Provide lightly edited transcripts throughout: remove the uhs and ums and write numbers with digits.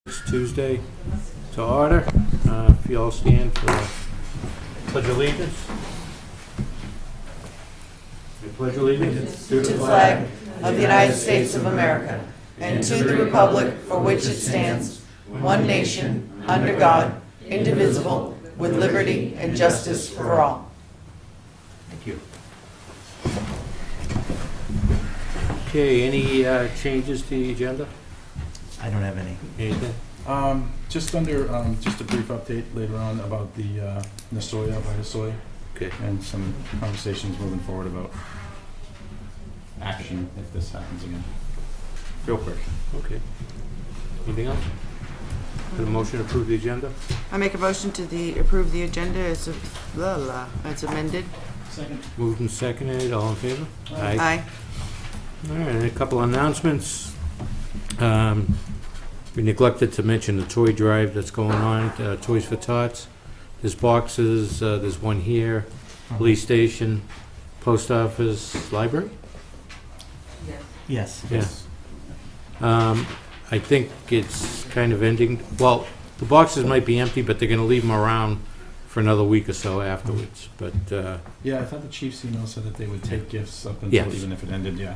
It's Tuesday to order. If you all stand for the Pledge of Allegiance. I pledge allegiance To the flag of the United States of America and to the republic for which it stands, one nation, under God, indivisible, with liberty and justice for all. Thank you. Okay, any changes to the agenda? I don't have any. Anything? Just under, just a brief update later on about the Nasoya, Vitasoy, Okay. and some conversations moving forward about action if this happens again. Real quick. Okay. Anything else? Put a motion to approve the agenda? I make a motion to approve the agenda as amended. Second. Moved and seconded. All in favor? Aye. All right, and a couple announcements. We neglected to mention the toy drive that's going on, Toys for Tots. There's boxes, there's one here, police station, post office, library? Yes. Yeah. I think it's kind of ending, well, the boxes might be empty, but they're gonna leave them around for another week or so afterwards, but, Yeah, I thought the chief's email said that they would take gifts up until Yes. even if it ended, yeah.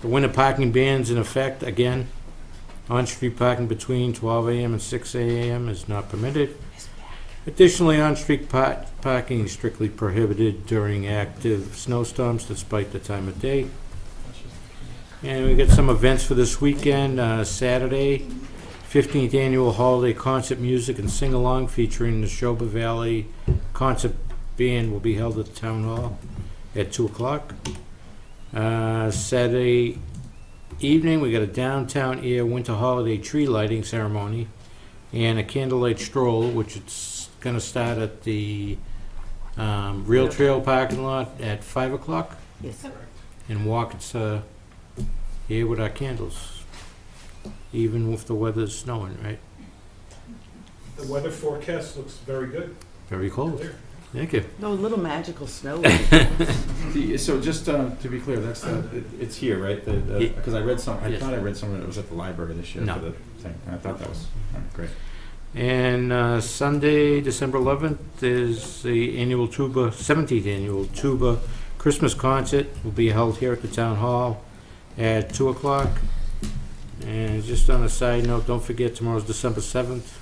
the winter parking ban's in effect again. On-street parking between 12 a.m. and 6 a.m. is not permitted. Additionally, on-street parking is strictly prohibited during active snowstorms despite the time of day. And we got some events for this weekend. Saturday, 15th Annual Holiday Concert Music and Sing-Along featuring the Neshoba Valley Concert Band will be held at the Town Hall at 2 o'clock. Saturday evening, we got a downtown Ayer winter holiday tree lighting ceremony and a candlelight stroll, which it's going to start at the Rail Trail parking lot at 5 o'clock Yes. and walk here with our candles, even if the weather's snowing, right? The weather forecast looks very good. Very cold. Clear. Thank you. No little magical snow. So just to be clear, that's it's here, right? Because I read some, I Yes. thought I read somewhere that it was at the library this year No. for the thing. And I thought that was great. And Sunday, December 11th, is the 17th annual Tuba Christmas concert. Will be held here at the Town Hall at 2 o'clock. And just on a side note, don't forget tomorrow's December 7th,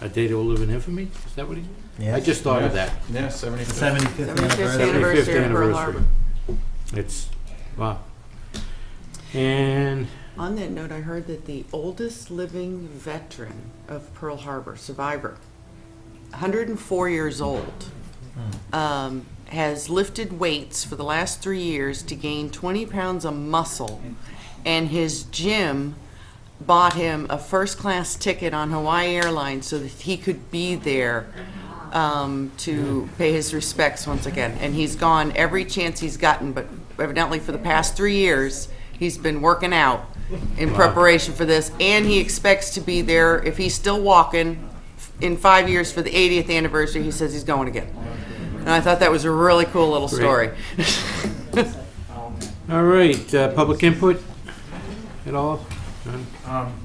a day that will live in infamy. Is that what he? Yes. I just thought of that. Yeah, The 75th. 75th 75th anniversary. anniversary of Pearl Harbor. It's, wow. And On that note, I heard that the oldest living veteran of Pearl Harbor, survivor, 104 years old, has lifted weights for the last 3 years to gain 20 pounds of muscle, and his gym bought him a first-class ticket on Hawaii Airlines so that he could be there to pay his respects once again. And he's gone every chance he's gotten, but evidently for the past 3 years, he's been working out in preparation for this, and he expects to be there, if he's still walking, in 5 years for the 80th anniversary. He says he's going again. And I thought that was a really cool little story. all right, public input at all? None?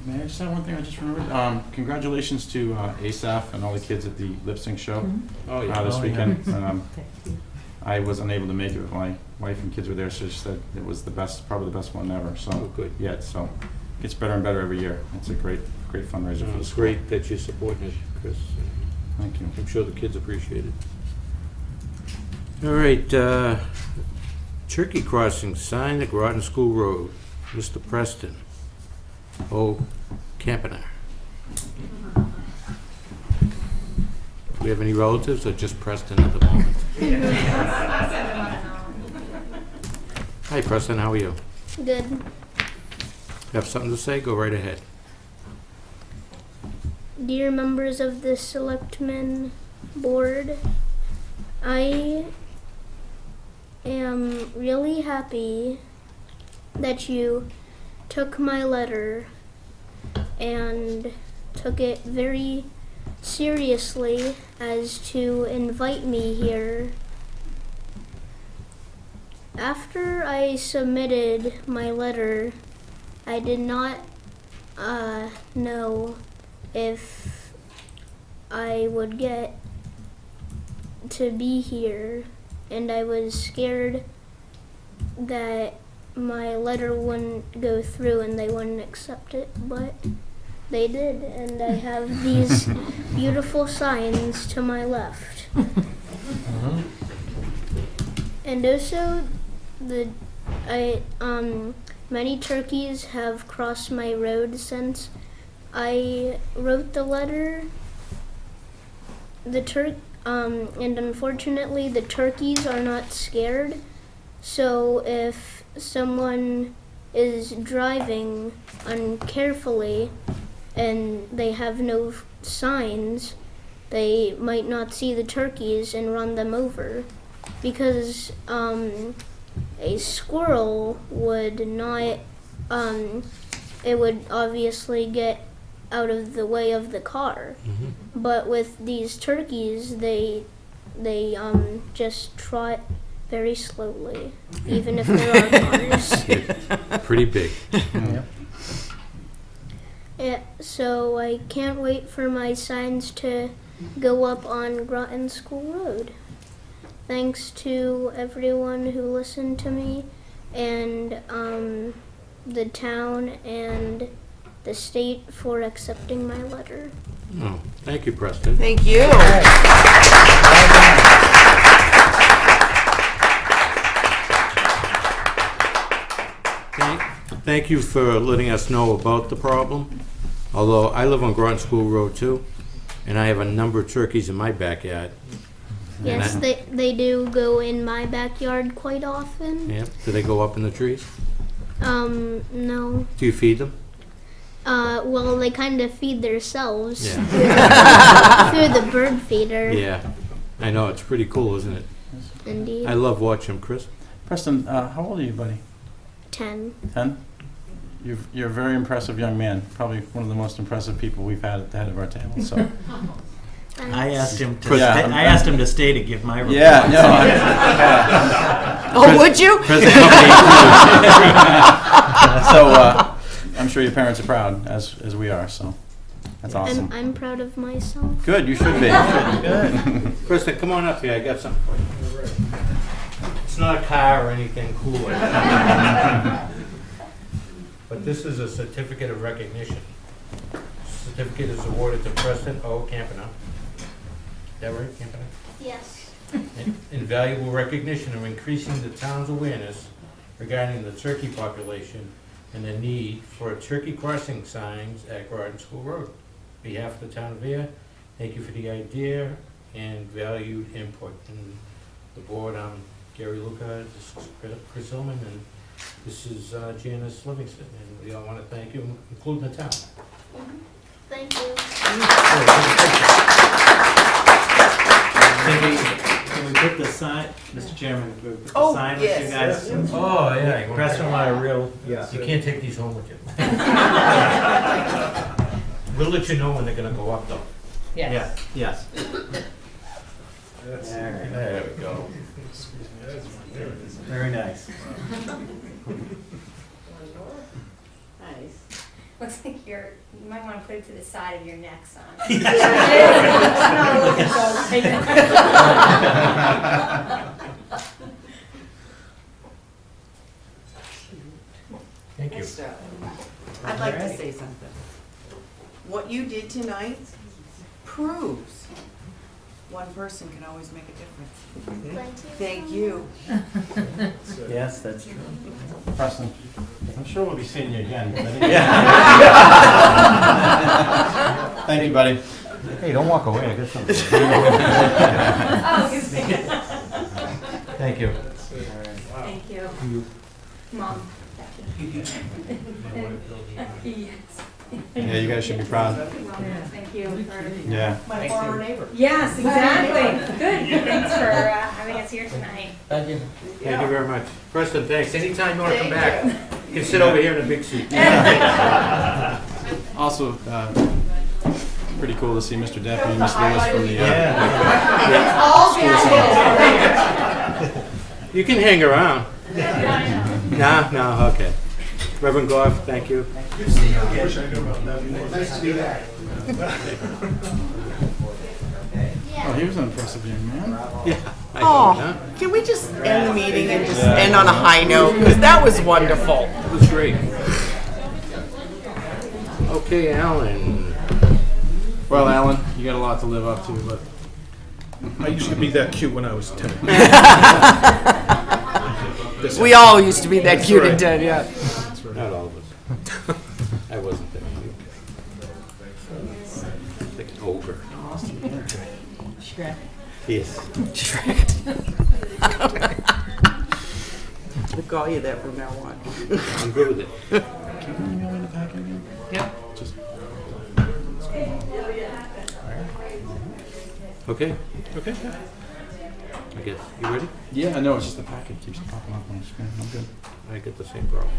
May I just have one thing I just remembered? Congratulations to Asaph and all the kids at the lip sync show Oh this Oh, weekend. I was unable to make it, but my wife and kids were there, so she said it was the best, probably the best one ever. So Oh, good. yeah, so it gets better and better every year. It's a great fundraiser for the It's school. great that you're supporting it, Chris. Thank you. I'm sure the kids appreciate it. All right, Turkey Crossing sign at Groton School Road. Mr. Preston. Oh, Campinar. Do we have any relatives or just Preston at the moment? Hi, Preston, how are you? Good. Have something to say? Go right ahead. Dear members of the Selectmen Board, I am really happy that you took my letter and took it very seriously as to invite me here. After I submitted my letter, I did not know if I would get to be here, and I was scared that my letter wouldn't go through and they wouldn't accept it, but they did, and I have these beautiful signs to my left. And also, many turkeys have crossed my road since I wrote the letter. And unfortunately, the turkeys are not scared. So if someone is driving uncarefully and they have no signs, they might not see the turkeys and run them over. Because a squirrel would not, it would obviously get out of the way of the car. But with these turkeys, they just trot very slowly, even if there are cars. Pretty big. Yeah, so I can't wait for my signs to go up on Groton School Road. Thanks to everyone who listened to me, and the town and the state for accepting my letter. Oh, thank you, Preston. Thank you. Thank you for letting us know about the problem. Although I live on Groton School Road too, and I have a number of turkeys in my backyard. Yes, they do go in my backyard quite often. Yeah. Do they go up in the trees? No. Do you feed them? Well, they kind of feed themselves Yeah. through the bird feeder. Yeah. I know, it's pretty cool, isn't it? Indeed. I love watching them, Chris. Preston, how old are you, buddy? 10. 10? You're a very impressive young man. Probably one of the most impressive people we've had at the head of our table. So. I asked him to. Yeah, I asked him to stay to give my report. Yeah. No. Oh, would you? So I'm sure your parents are proud, as we are. So that's awesome. I'm proud of myself. Good. You should be. Good. Kristen, come on up here. I got something for you. It's not a car or anything cool like that. But this is a certificate of recognition. Certificate is awarded to Preston O. Campana. Is that right, Campana? Yes. Invaluable recognition of increasing the town's awareness regarding the turkey population and the need for turkey crossing signs at Groton School Road. On behalf of the town of Ayer, thank you for the idea and valued input. And the board, I'm Gary Luca, this is Chris Hillman, and this is Janice Livingston, and we all want to thank you, including the town. Thank you. Can we put the sign, Mr. Chairman, can we put the Oh, sign yes. with you guys? Oh, yeah. Preston want a real, You can't take these home with you. We'll let you know when they're gonna go up, though. yes, yes. There we go. Very nice. Nice. Looks like you might want to put it to the side of your neck, son. Thank you. I'd like to say something. What you did tonight proves one person can always make a difference. Thank you. Yes, that's true. Preston, I'm sure we'll be seeing you again. Thank you, buddy. Hey, don't walk away, I got something. Thank you. Thank you. Mom. Yes. Yeah, you guys should be proud. Thank you for Yeah. My former neighbor. Yes, exactly. Good. Thanks for having us here tonight. Thank you very much. Preston, thanks. Anytime you want to come back, you can sit over here in the big seat. Also, pretty cool to see Mr. Deputy and Miss Lewis from the. You can hang around. No, okay. Reverend Goff, thank you. Oh, he was an impressive young man. Oh, can we just end the meeting and just end on a high note? Because that was wonderful. That was great. Okay, Alan. Well, Alan, you got a lot to live up to, but I used to be that cute when I was 10. We all used to be that cute and dead, yeah. Not all of us. I wasn't that cute. Like an ogre. Shrek. Yes. We'll call you that from now on. I'm good with it. can you email me the packet again? Yep. Just Okay, Okay. I guess. You ready? yeah, no, it's just the packet keeps popping up on the screen. I'm good. I get the same problem.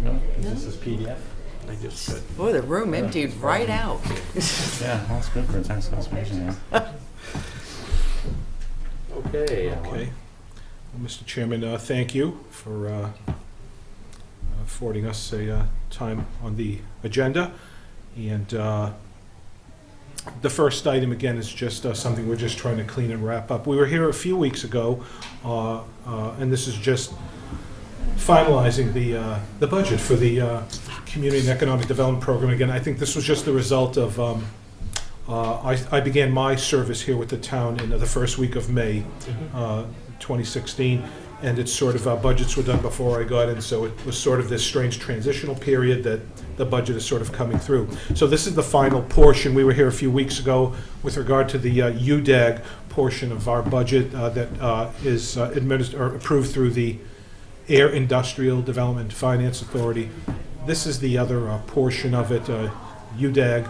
Really? Is this PDF? I just got. Boy, the room emptied right out. Yeah, that's good for a tax classification. Yeah. Okay. Alan. Okay. Well, Mr. Chairman, thank you for affording us a time on the agenda. And the first item, again, is just something we're just trying to clean and wrap up. We were here a few weeks ago, and this is just finalizing the budget for the Community and Economic Development Program. Again, I think this was just the result of, I began my service here with the town in the first week of May 2016, and it's sort of, budgets were done before I got in, so it was sort of this strange transitional period that the budget is sort of coming through. So this is the final portion. We were here a few weeks ago with regard to the UDAG portion of our budget that is administered or approved through the Ayer Industrial Development Finance Authority. This is the other portion of it, UDAG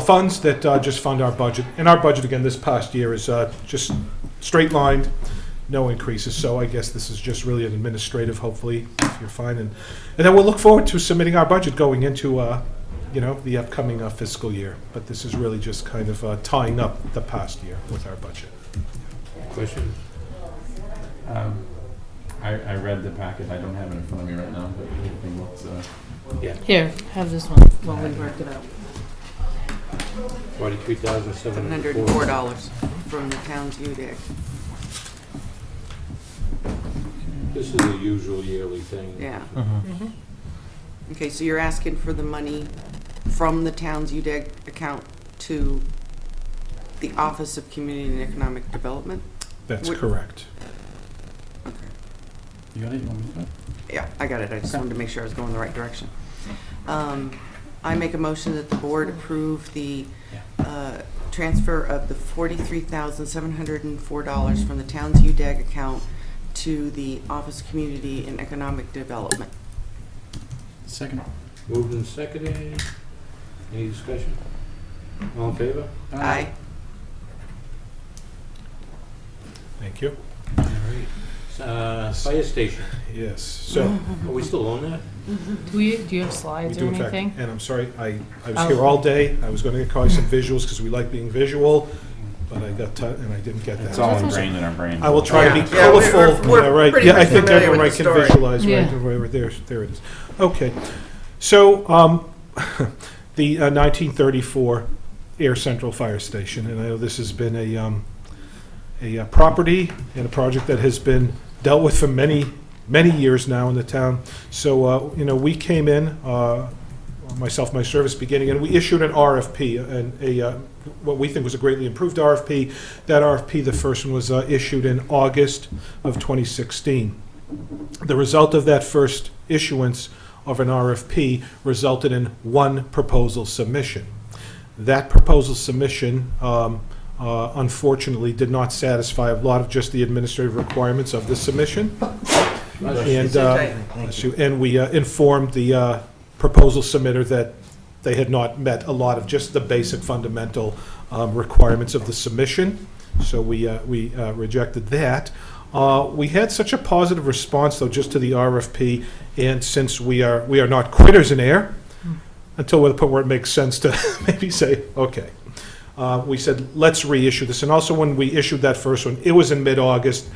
funds that just fund our budget. And our budget, again, this past year is just straight lined, no increases. So I guess this is just really an administrative, hopefully, if you're fine. And then we'll look forward to submitting our budget going into, the upcoming fiscal year. But this is really just kind of tying up the past year with our budget. Questions? I read the packet. I don't have it in front of me right now, but everything looks. Yeah. Here, have this one while we work it out. $43,704. $704 from the town's UDIC. This is the usual yearly thing. Yeah. Mm-hmm. Okay, so you're asking for the money from the town's UDIC account to the Office of Community and Economic Development? That's Would- correct. Okay. You got it? You want me to do it? Yeah, I got it. I just wanted to make sure I was going in the right direction. I make a motion that the board approve the transfer of the $43,704 from the town's UDAG account to the Office of Community and Economic Development. Second. Moved and seconded. Any discussion? All in favor? Aye. Thank you. All right. Fire station. Yes. So Are we still on that? Do you have we slides do, or in fact, anything? and I'm sorry, I was Oh. here all day. I was going to call you some visuals because we like being visual, but I got and I didn't get that. It's all ingrained in our brain. I will try to be Yeah, we're- colorful. we're Yeah, right. pretty Yeah, much I think familiar everyone with can the story. visualize right Yeah. over there. There it is. Okay. So the 1934 Ayer Central Fire Station, and I know this has been a property and a project that has been dealt with for many years now in the town. So we came in, myself, my service beginning, and we issued an RFP, and what we think was a greatly improved RFP. That RFP, the first one, was issued in August of 2016. The result of that first issuance of an RFP resulted in one proposal submission. That proposal submission, unfortunately, did not satisfy a lot of just the administrative requirements of the submission. And we informed the proposal submitter that they had not met a lot of just the basic fundamental requirements of the submission. So we rejected that. We had such a positive response, though, just to the RFP, and since we are not quitters in Ayer, until we're at the point where it makes sense to maybe say, okay. We said, let's reissue this. And also, when we issued that first one, it was in mid-August.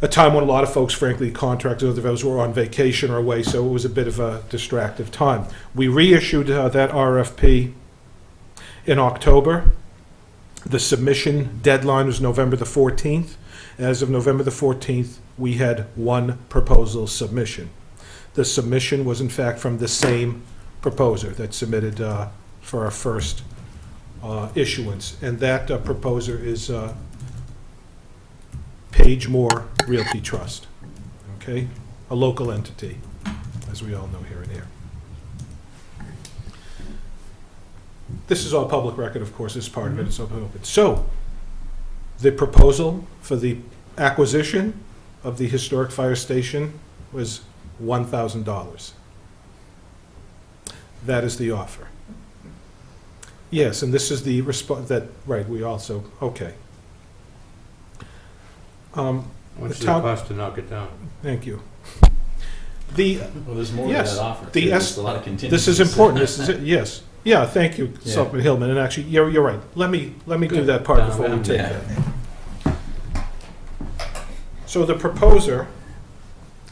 a time when a lot of folks, frankly, contractors or developers were on vacation or away, so it was a bit of a distractive time. We reissued that RFP in October. The submission deadline was November the 14th. As of November the 14th, we had one proposal submission. The submission was in fact from the same proposer that submitted for our first issuance, and that proposer is Page Moore Realty Trust, okay? A local entity, as we all know here and here. This is all public record, of course, this part of it is open. So, the proposal for the acquisition of the historic fire station was $1,000. That is the offer. Yes, and this is the response that, right, we also, okay. What's The the town- cost to knock it down? Thank you. The, Well, there's more to yes, that offer. the too. es- There's a lot of this contingencies. is important, this is it, yes. Yeah, thank you, Yeah. Selectman Hillman, and actually, you're right. Let me do Good. that part Down, before we down. take Yeah. that. So the proposer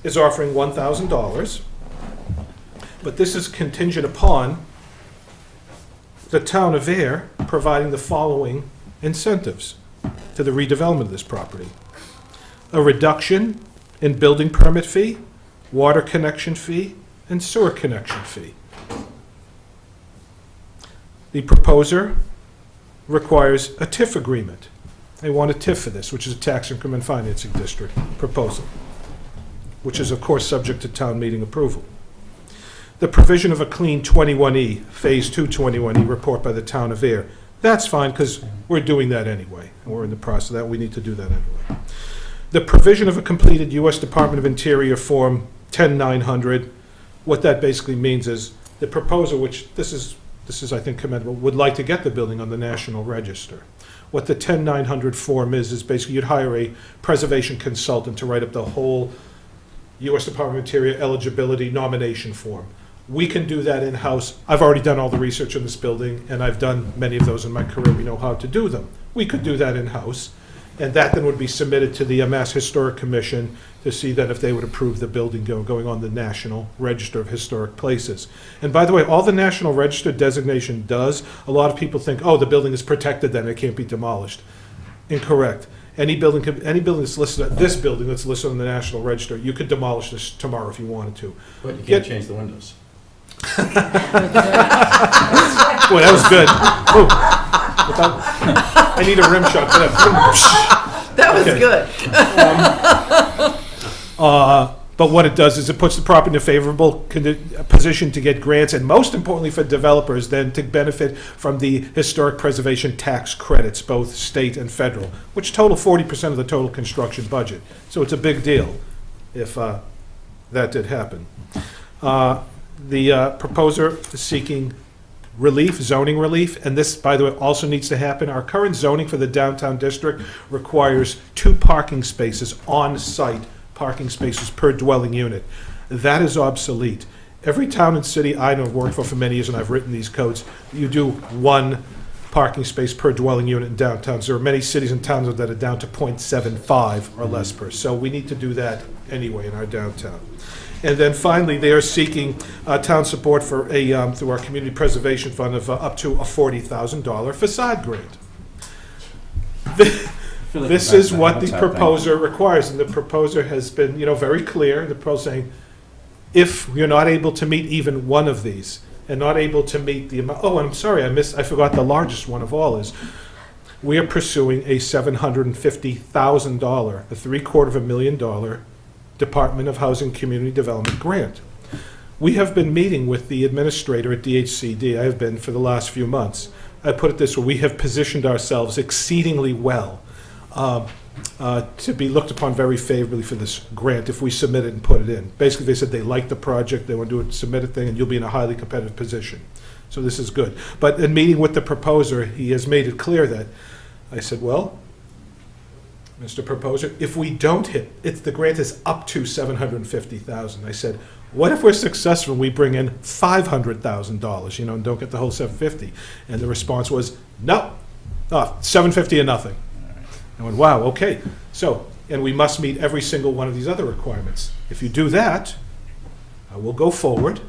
is offering $1,000, but this is contingent upon the town of Ayer providing the following incentives to the redevelopment of this property. A reduction in building permit fee, water connection fee, and sewer connection fee. The proposer requires a TIF agreement. They want a TIF for this, which is a tax increment financing district proposal, which is of course subject to town meeting approval. The provision of a clean 21E, Phase 2 21E report by the town of Ayer. That's fine, because we're doing that anyway, and we're in the process of that, we need to do that anyway. The provision of a completed U.S. Department of Interior Form 10900, what that basically means is the proposer, which this is I think commendable, would like to get the building on the National Register. What the 10900 form is basically you'd hire a preservation consultant to write up the whole U.S. Department of Interior eligibility nomination form. We can do that in-house. I've already done all the research on this building, and I've done many of those in my career. We know how to do them. We could do that in-house, and that then would be submitted to the Mass Historic Commission to see that if they would approve the building going on the National Register of Historic Places. And by the way, all the National Register designation does, a lot of people think, oh, the building is protected, then it can't be demolished. Incorrect. Any building that's listed, this building that's listed on the National Register, you could demolish this tomorrow if you wanted to. But you Get- can't change the windows. Boy, that was good. Ooh. I need a rim shot for that. That was Okay. good. But what it does is it puts the property in a favorable position to get grants, and most importantly for developers, then to benefit from the historic preservation tax credits, both state and federal, which total 40% of the total construction budget. So it's a big deal if that did happen. The proposer is seeking relief, zoning relief, and this, by the way, also needs to happen. Our current zoning for the downtown district requires 2 parking spaces, on-site parking spaces per dwelling unit. That is obsolete. Every town and city I know, I've worked for many years, and I've written these codes, you do 1 parking space per dwelling unit in downtowns. There are many cities and towns that are down to 0.75 or less per. So we need to do that anyway in our downtown. And then finally, they are seeking town support for a, through our Community Preservation Fund of up to a $40,000 facade grant. This is what the proposer requires, and the proposer has been, very clear, the proposer saying, if you're not able to meet even one of these, and not able to meet the amount, oh, I'm sorry, I forgot the largest one of all is, we are pursuing a $750,000, a $750,000 Department of Housing Community Development grant. We have been meeting with the administrator at DHCD, I have been for the last few months. I put it this way, we have positioned ourselves exceedingly well to be looked upon very favorably for this grant if we submit it and put it in. Basically, they said they like the project, they want to do a submitted thing, and you'll be in a highly competitive position. So this is good. But in meeting with the proposer, he has made it clear that, I said, well, Mr. Proposer, if we don't hit, the grant is up to $750,000. I said, what if we're successful and we bring in $500,000, and don't get the whole $750,000? And the response was, no, $750,000 or nothing. I went, wow, okay. So and we must meet every single one of these other requirements. If you do that, I will go forward.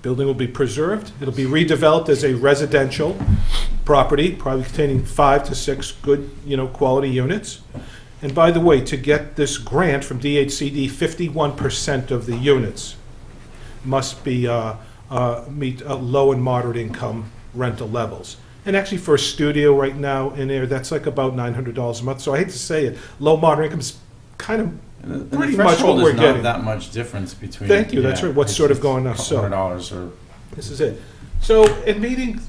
Building will be preserved. It'll be redeveloped as a residential property, probably containing 5 to 6 good, quality units. And by the way, to get this grant from DHCD, 51% of the units must be meet low and moderate income rental levels. And actually, for a studio right now in Ayer, that's like about $900 a month. So I hate to say it, low moderate income is kind of And pretty the much what threshold we're is not getting. that much difference between. Thank you, that's right, what's it's sort of just going on, a couple so- $100 or. This is it. So in meeting,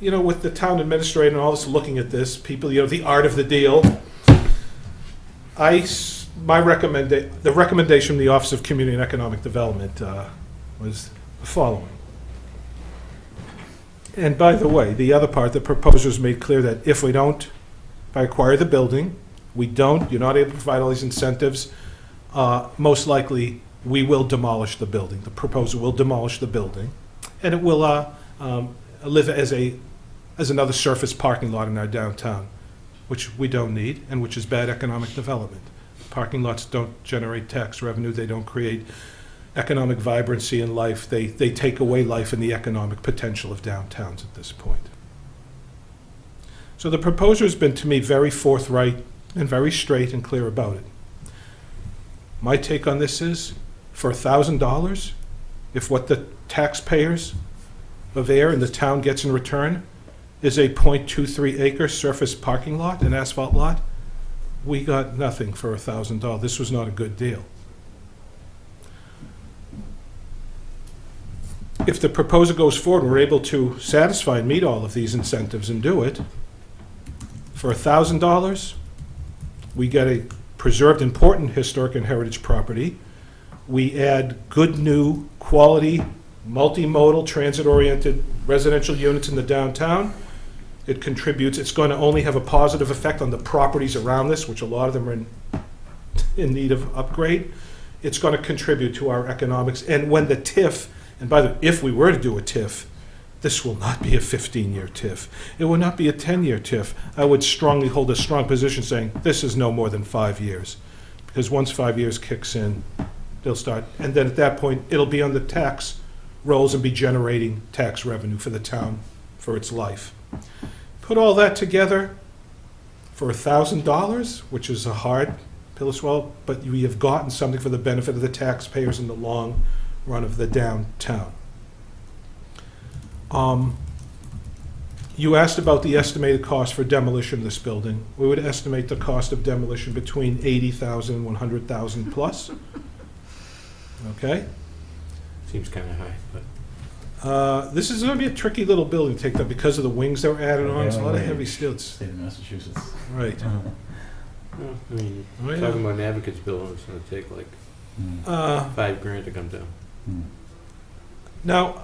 with the town administrator and all this, looking at this, people, the art of the deal, the recommendation from the Office of Community and Economic Development was the following. And by the way, the other part, the proposers made clear that if I acquire the building, you're not able to provide all these incentives, most likely we will demolish the building. The proposer will demolish the building, and it will live as another surface parking lot in our downtown, which we don't need, and which is bad economic development. Parking lots don't generate tax revenue, they don't create economic vibrancy in life, they take away life and the economic potential of downtowns at this point. So the proposer has been, to me, very forthright and very straight and clear about it. My take on this is, for $1,000, if what the taxpayers of Ayer and the town gets in return is a .23 acre surface parking lot, an asphalt lot, we got nothing for $1,000. This was not a good deal. If the proposer goes forward and we're able to satisfy and meet all of these incentives and do it, for $1,000, we get a preserved important historic and heritage property. We add good new quality, multimodal, transit-oriented residential units in the downtown. It contributes, it's going to only have a positive effect on the properties around this, which a lot of them are in need of upgrade. It's going to contribute to our economics. And when the TIF, and by the way, if we were to do a TIF, this will not be a 15-year TIF. It will not be a 10-year TIF. I would strongly hold a strong position saying this is no more than 5 years. Because once 5 years kicks in, they'll start, and then at that point, it'll be on the tax rolls and be generating tax revenue for the town for its life. Put all that together for $1,000, which is a hard pill to swallow, but we have gotten something for the benefit of the taxpayers in the long run of the downtown. You asked about the estimated cost for demolition of this building. We would estimate the cost of demolition between $80,000 and $100,000 plus. Okay? Seems kind of high, but This is going to be a tricky little building to take down because of the wings that were added on. It's a lot of heavy steel. State of Massachusetts. Right. well, I mean, Oh, yeah. talking about an advocate's building, it's going to take like $5,000 to come down. Now,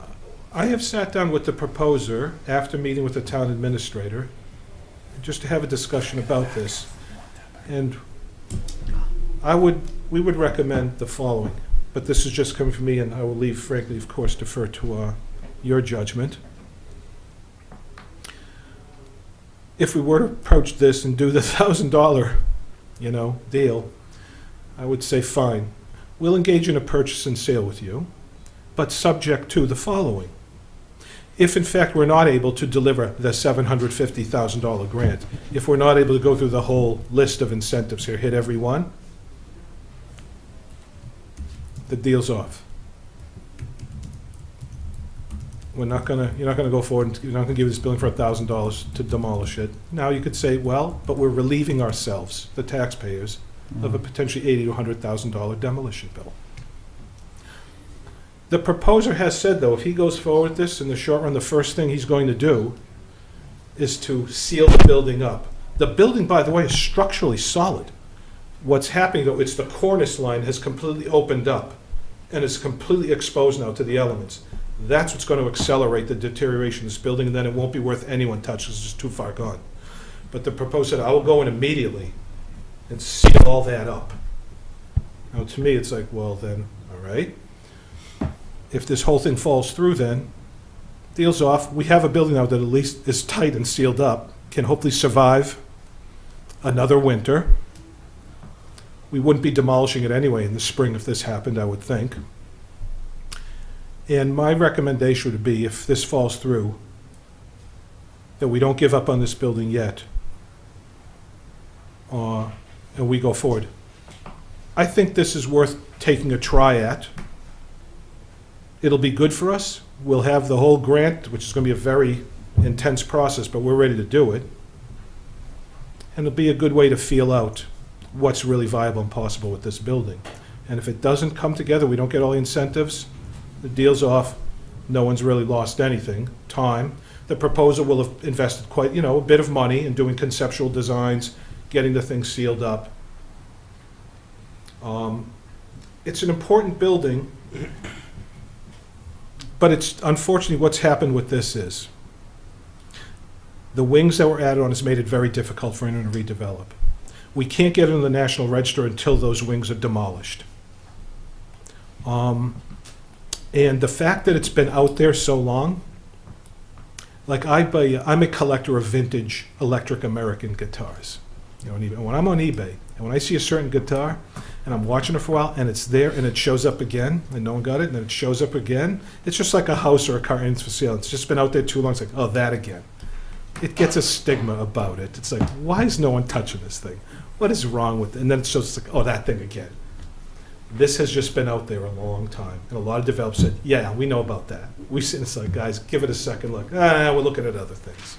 I have sat down with the proposer after meeting with the town administrator, just to have a discussion about this. And we would recommend the following, but this is just coming from me, and I will leave, frankly, of course, defer to your judgment. If we were to approach this and do the $1,000, deal, I would say, fine, we'll engage in a purchase and sale with you, but subject to the following. If in fact we're not able to deliver the $750,000 grant, if we're not able to go through the whole list of incentives here, hit every one, the deal's off. You're not gonna go forward and you're not gonna give this building for $1,000 to demolish it. Now you could say, well, but we're relieving ourselves, the taxpayers, of a potentially $80,000 to $100,000 demolition bill. The proposer has said, though, if he goes forward with this in the short run, the first thing he's going to do is to seal the building up. The building, by the way, is structurally solid. What's happening, though, it's the cornice line has completely opened up and is completely exposed now to the elements. That's what's going to accelerate the deterioration of this building, and then it won't be worth anyone touching. It's just too far gone. But the proposer said, I will go in immediately and seal all that up. Now, to me, it's like, well, then, all right. If this whole thing falls through, then deal's off. We have a building now that at least is tight and sealed up, can hopefully survive another winter. We wouldn't be demolishing it anyway in the spring if this happened, I would think. And my recommendation would be, if this falls through, that we don't give up on this building yet, and we go forward. I think this is worth taking a try at. It'll be good for us. We'll have the whole grant, which is going to be a very intense process, but we're ready to do it. And it'll be a good way to feel out what's really viable and possible with this building. And if it doesn't come together, we don't get all the incentives, the deal's off, no one's really lost anything, time. The proposal will have invested quite, a bit of money in doing conceptual designs, getting the thing sealed up. It's an important building, but it's unfortunately what's happened with this is the wings that were added on has made it very difficult for anyone to redevelop. We can't get into the National Register until those wings are demolished. And the fact that it's been out there so long, like I'm a collector of vintage Electric American guitars. On eBay. When I'm on eBay and when I see a certain guitar and I'm watching it for a while and it's there and it shows up again and no one got it and then it shows up again, it's just like a house or a car and it's for sale. It's just been out there too long. It's like, oh, that again. It gets a stigma about it. It's like, why is no one touching this thing? What is wrong with it? And then it's just like, oh, that thing again. This has just been out there a long time. And a lot of developers said, yeah, we know about that. We sit and it's like, guys, give it a second look. We're looking at other things.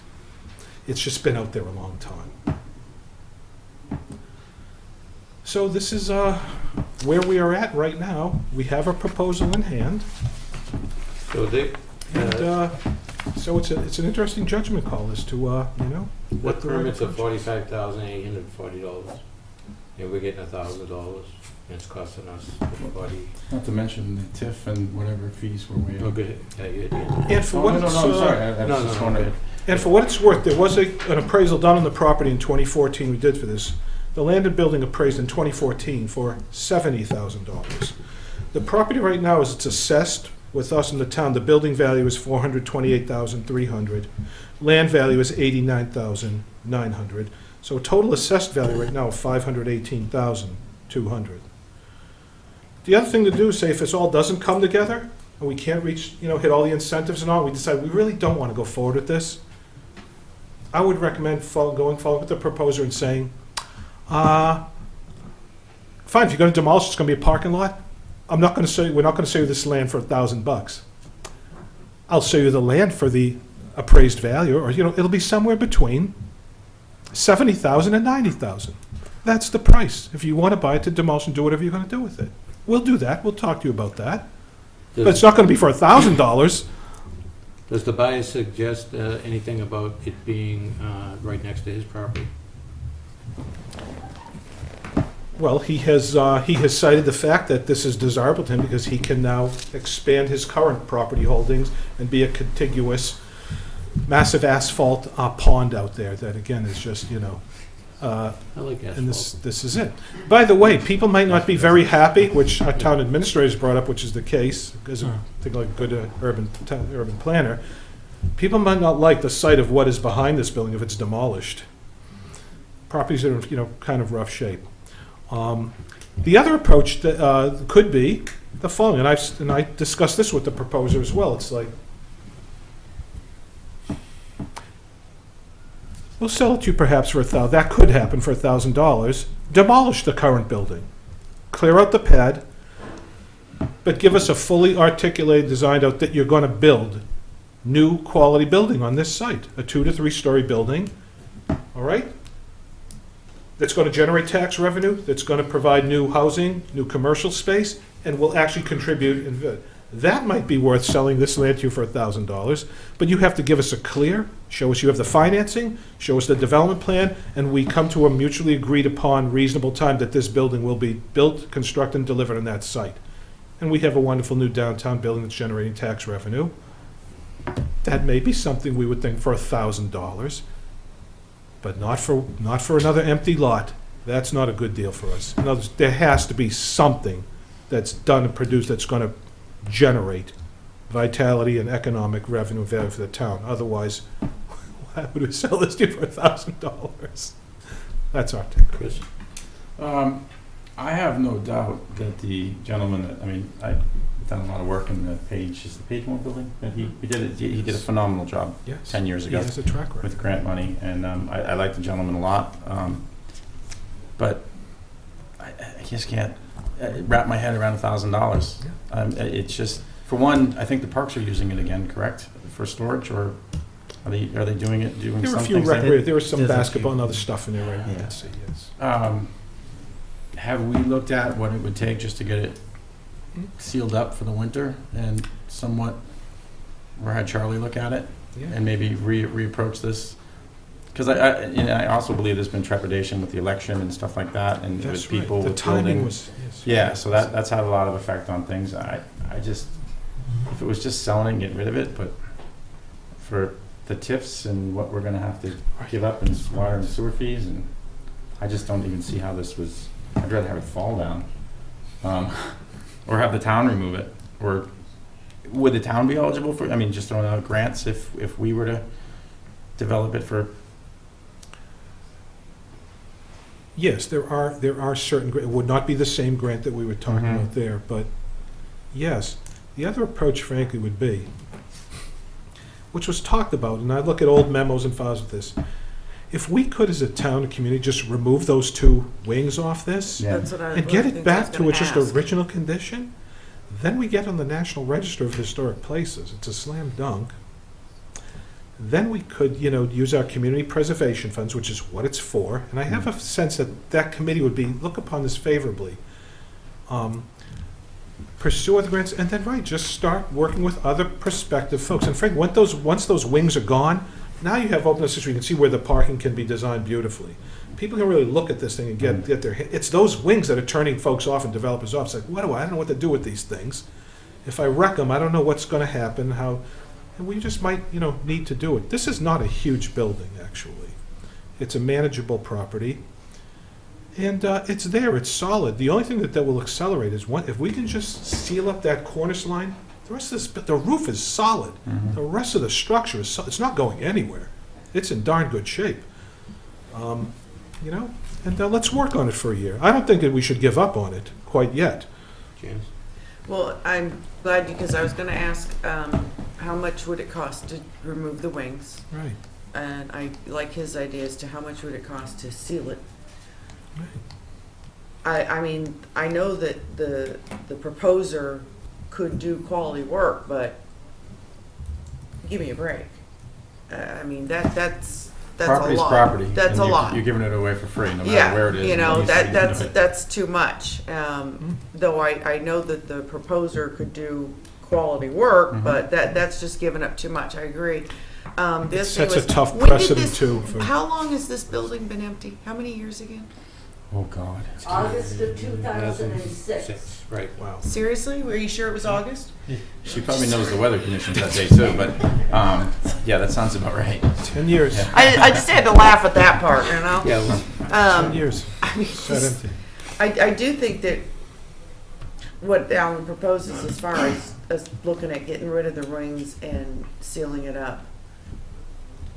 It's just been out there a long time. So this is where we are at right now. We have a proposal in hand. So And so it's an interesting judgment call as to, what the right permits are approach is. $45,840, and we're getting $1,000, and it's costing us $40. Not to mention the TIF and whatever fees we're waiting. Oh, good. Yeah. And for what No, it's, I'm sorry. I No, was just no, wondering. okay. and for what it's worth, there was an appraisal done on the property in 2014 we did for this. The land and building appraised in 2014 for $70,000. The property right now, as it's assessed with us in the town, the building value is $428,300. Land value is $89,900. So total assessed value right now of $518,200. The other thing to do is say if this all doesn't come together and we can't reach, hit all the incentives and all, we decide we really don't want to go forward with this. I would recommend going forward with the proposer and saying, fine, if you're going to demolish, it's going to be a parking lot. We're not going to sell you this land for $1,000. I'll sell you the land for the appraised value, or it'll be somewhere between $70,000 and $90,000. That's the price. If you want to buy it to demolish and do whatever you're going to do with it, we'll do that. We'll talk to you about that. But it's not going to be for $1,000. Does the buyer suggest anything about it being right next to his property? Well, he has cited the fact that this is desirable to him because he can now expand his current property holdings and be a contiguous, massive asphalt pond out there that, again, is just, I like asphalt. and this is it. By the way, people might not be very happy, which our town administrators brought up, which is the case, because I think like a good urban planner. People might not like the sight of what is behind this building if it's demolished. Properties that are, kind of rough shape. The other approach that, could be the following, and I discussed this with the proposer as well. It's like, we'll sell it to you perhaps for $1,000. That could happen for $1,000. Demolish the current building, clear out the pad, but give us a fully articulated, designed out that you're going to build new quality building on this site, a 2 to 3 story building. All right. That's going to generate tax revenue, that's going to provide new housing, new commercial space, and will actually contribute. That might be worth selling this land to you for $1,000, but you have to give us show us you have the financing, show us the development plan, and we come to a mutually agreed upon reasonable time that this building will be built, constructed, and delivered on that site. And we have a wonderful new downtown building that's generating tax revenue. That may be something we would think for $1,000. But not for another empty lot. That's not a good deal for us. In other words, there has to be something that's done and produced that's going to generate vitality and economic revenue value for the town. Otherwise, why would we sell this to you for $1,000? That's our take. Chris? I have no doubt that the gentleman that, I mean, I've done a lot of work in the Page, is the Page One building, that he did a phenomenal job Yes. 10 years ago He has a track record. with grant money, and I like the gentleman a lot, but I just can't wrap my head around $1,000. It's just, for one, I think the parks are using it again, correct, for storage, or are they doing There were a some few things there? there was some There's a basketball few. and other stuff in there, right? Yeah. Let's see, yes. Have we looked at what it would take just to get it sealed up for the winter and somewhat, or had Charlie look at it Yeah. and maybe reapproach this? Because I also believe there's been trepidation with the election and stuff like that, and That's with people right. The with timing building. was, yes. Yeah, so that's had a lot of effect on things. I just, if it was just selling, get rid of it, but for the TIFs and what we're gonna have to give up in water and sewer fees, and I just don't even see how this was, I'd rather have it fall down. Or have the town remove it, or would the town be eligible for, I mean, just throwing out grants if we were to develop it for, Yes, there are certain, it would not be the same grant that we were talking Mhm. about there, but yes. The other approach, frankly, would be, which was talked about, and I look at old memos and files with this, if we could, as a town and community, just remove those two wings off this, yeah. That's what I and get think it I was back to gonna its just ask. original condition, then we get on the National Register of Historic Places. It's a slam dunk. Then we could, use our community preservation funds, which is what it's for, and I have a sense that that committee would look upon this favorably. Pursue other grants, and then, just start working with other prospective folks. And Frank, once those wings are gone, now you have openness so you can see where the parking can be designed beautifully. People can really look at this thing and get their, it's those wings that are turning folks off and developers off. It's like, I don't know what to do with these things. If I wreck them, I don't know what's gonna happen, and we just might, need to do it. This is not a huge building, actually. It's a manageable property. And it's there, it's solid. The only thing that will accelerate is if we can just seal up that cornice line, the rest of the roof is solid. Mhm. The rest of the structure it's not going anywhere. It's in darn good shape. And let's work on it for a year. I don't think that we should give up on it quite yet. Janice? Well, I'm glad, because I was gonna ask, how much would it cost to remove the wings? Right. And I like his idea as to how much would it cost to seal it. I mean, I know that the proposer could do quality work, but give me a break. I mean, that's a Property's lot. property. That's and a you're- lot. You're giving it away for free, no matter where it is. Yeah, and what needs to be done. that's too much. Though I know that the proposer could do quality work, Mhm. but that's just giving up too much. I agree. The other thing Sets a was, tough when did precedent, this- too. How long has this building been empty? How many years again? Oh, God. August of 2006. Right. Wow. Seriously? Were you sure it was August? She probably knows the weather conditions that day too, but, yeah, that sounds about right. 10 years. Yeah. I just had to laugh at that part, you know? Yeah, well, 10 years. I mean, Sat empty. I do think that what Alan proposes as far as looking at getting rid of the rings and sealing it up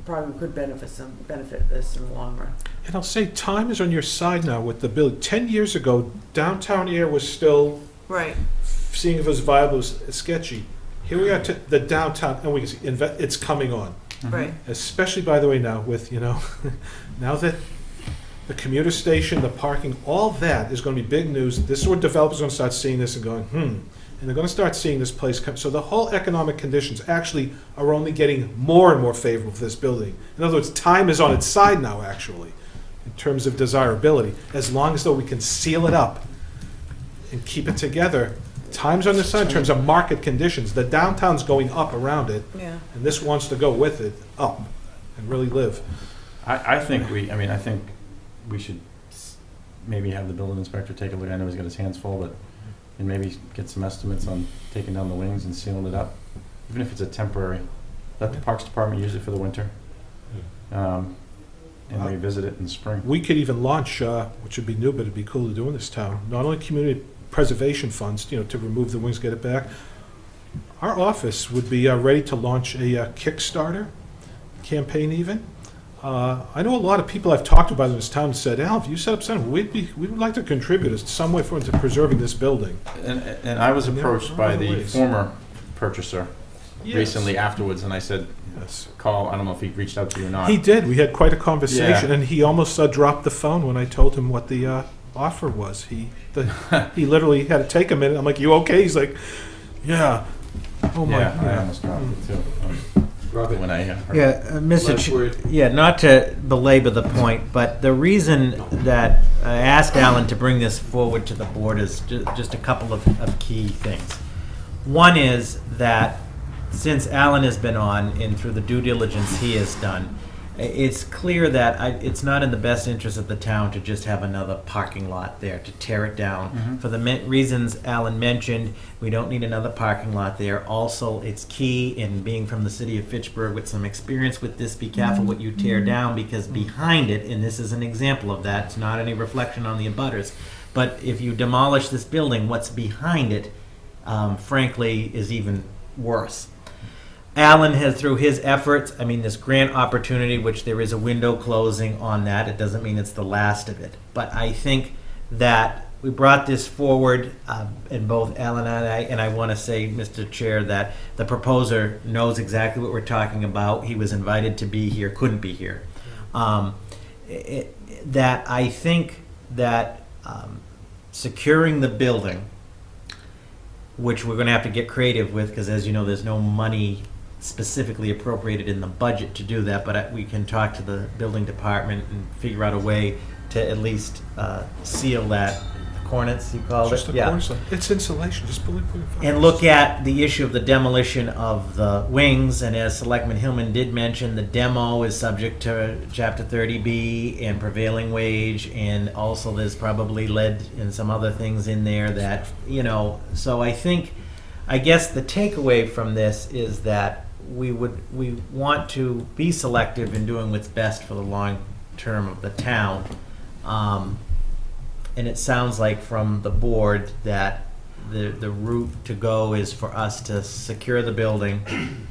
probably could benefit this in the long run. And I'll say, time is on your side now with the building. 10 years ago, downtown Ayer was still Right. seeing if it was viable, was sketchy. Here we are, the downtown, and we can see it's coming on. Right. Especially, by the way, now with, now that the commuter station, the parking, all that is going to be big news. This is where developers are going to start seeing this and going, and they're going to start seeing this place come. So the whole economic conditions actually are only getting more and more favorable for this building. In other words, time is on its side now, actually, in terms of desirability. As long as though we can seal it up and keep it together, time's on the side in terms of market conditions. The downtown's going up around it, Yeah. and this wants to go with it up and really live. I think we should maybe have the building inspector take a look. I know he's got his hands full, but, and maybe get some estimates on taking down the wings and sealing it up, even if it's a temporary. Let the Parks Department use it for the winter, and revisit it in the spring. We could even launch, which would be new, but it'd be cool to do in this town, not only community preservation funds, to remove the wings, get it back. Our office would be ready to launch a Kickstarter campaign even. I know a lot of people I've talked about in this town said, Al, if you set up something, we would like to contribute in some way into preserving this building. And I was And there approached are by other the ways. former purchaser Yes. recently afterwards, and I said, Yes. call, I don't know if he reached out to you or not. He did. We had quite a conversation, Yeah. and he almost dropped the phone when I told him what the offer was. He literally had to take a minute. I'm like, "You okay?" He's like, "Yeah." Oh my. Yeah, I almost dropped it too. Robert? When I heard. Yeah, Mr. Last word. Yeah, not to belabor the point, but the reason that I asked Alan to bring this forward to the board is just a couple of key things. One is that since Alan has been on and through the due diligence he has done, it's clear that it's not in the best interest of the town to just have another parking lot there, to tear it down. For the reasons Alan mentioned, we don't need another parking lot there. Also, it's key in being from the city of Fitchburg with some experience with this, be careful what you tear down, because behind it, and this is an example of that, it's not any reflection on the abutters, but if you demolish this building, what's behind it, frankly, is even worse. Alan has, through his efforts, this grant opportunity, which there is a window closing on that. It doesn't mean it's the last of it. But I think that we brought this forward, and both Alan and I want to say, Mr. Chair, that the proposer knows exactly what we're talking about. He was invited to be here, couldn't be here. That I think that securing the building, which we're going to have to get creative with, because as you know, there's no money specifically appropriated in the budget to do that, but we can talk to the building department and figure out a way to at least seal that cornice, you called Just it? a cornice. It's insulation. Just put it And look at the issue of the demolition of the wings, and as Selectman Hillman did mention, the demo is subject to Chapter 30B and prevailing wage, and also there's probably lead and some other things in there that, so I guess the takeaway from this is that we want to be selective in doing what's best for the long term of the town. And it sounds like from the board that the route to go is for us to secure the building,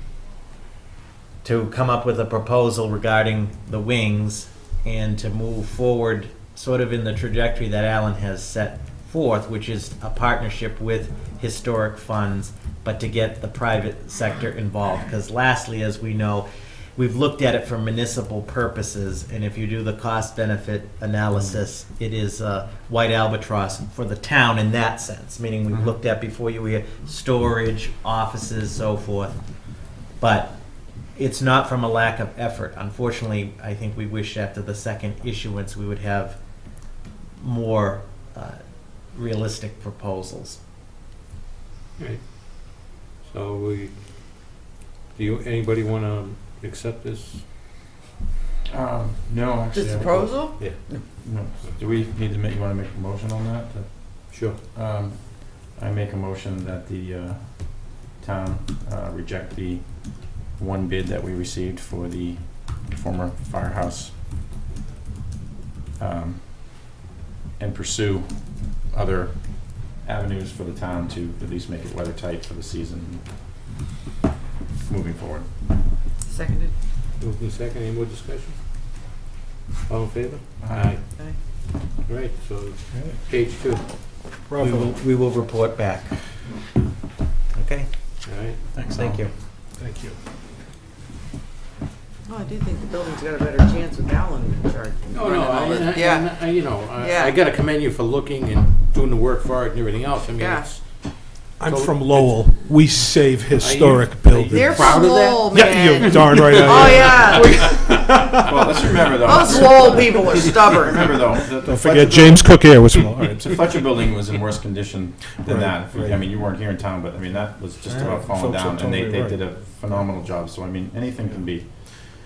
to come up with a proposal regarding the wings, and to move forward sort of in the trajectory that Alan has set forth, which is a partnership with historic funds, but to get the private sector involved. Because lastly, as we know, we've looked at it for municipal purposes, and if you do the cost-benefit analysis, it is a white albatross for the town in that sense, meaning we've looked at before you had storage, offices, so forth. But it's not from a lack of effort. Unfortunately, I think we wish after the second issuance we would have more realistic proposals. Right. So anybody want to accept this? No, actually. This proposal? Yeah. No. Do we need to you want to make a motion on that? Sure. I make a motion that the town reject the one bid that we received for the former firehouse, and pursue other avenues for the town to at least make it weather tight for the season moving forward. Seconded. Moved in second. Any more discussion? All in favor? Aye. Aye. All right, so page 2. We will report back. Okay? All right. Thanks. Thank you. Thank you. Oh, I do think the building's got a better chance with Alan in charge. Oh, no, Yeah. I got to commend you for looking and doing the work for it and everything else. I mean, Yeah. it's, I'm So from Lowell. We save historic are you buildings. They're proud from of that? Lowell, Yeah, man. you darn right I am. Oh, yeah. Well, let's remember though. Those Lowell people are stubborn. Remember though, the Don't Fletcher forget James Cook Air was small. The Fletcher building was in worse condition than Right, that. If we- right. I mean, you weren't here in town, but I mean, that was just about falling Folks are down, and they totally right. did a phenomenal job. So I mean, anything can be.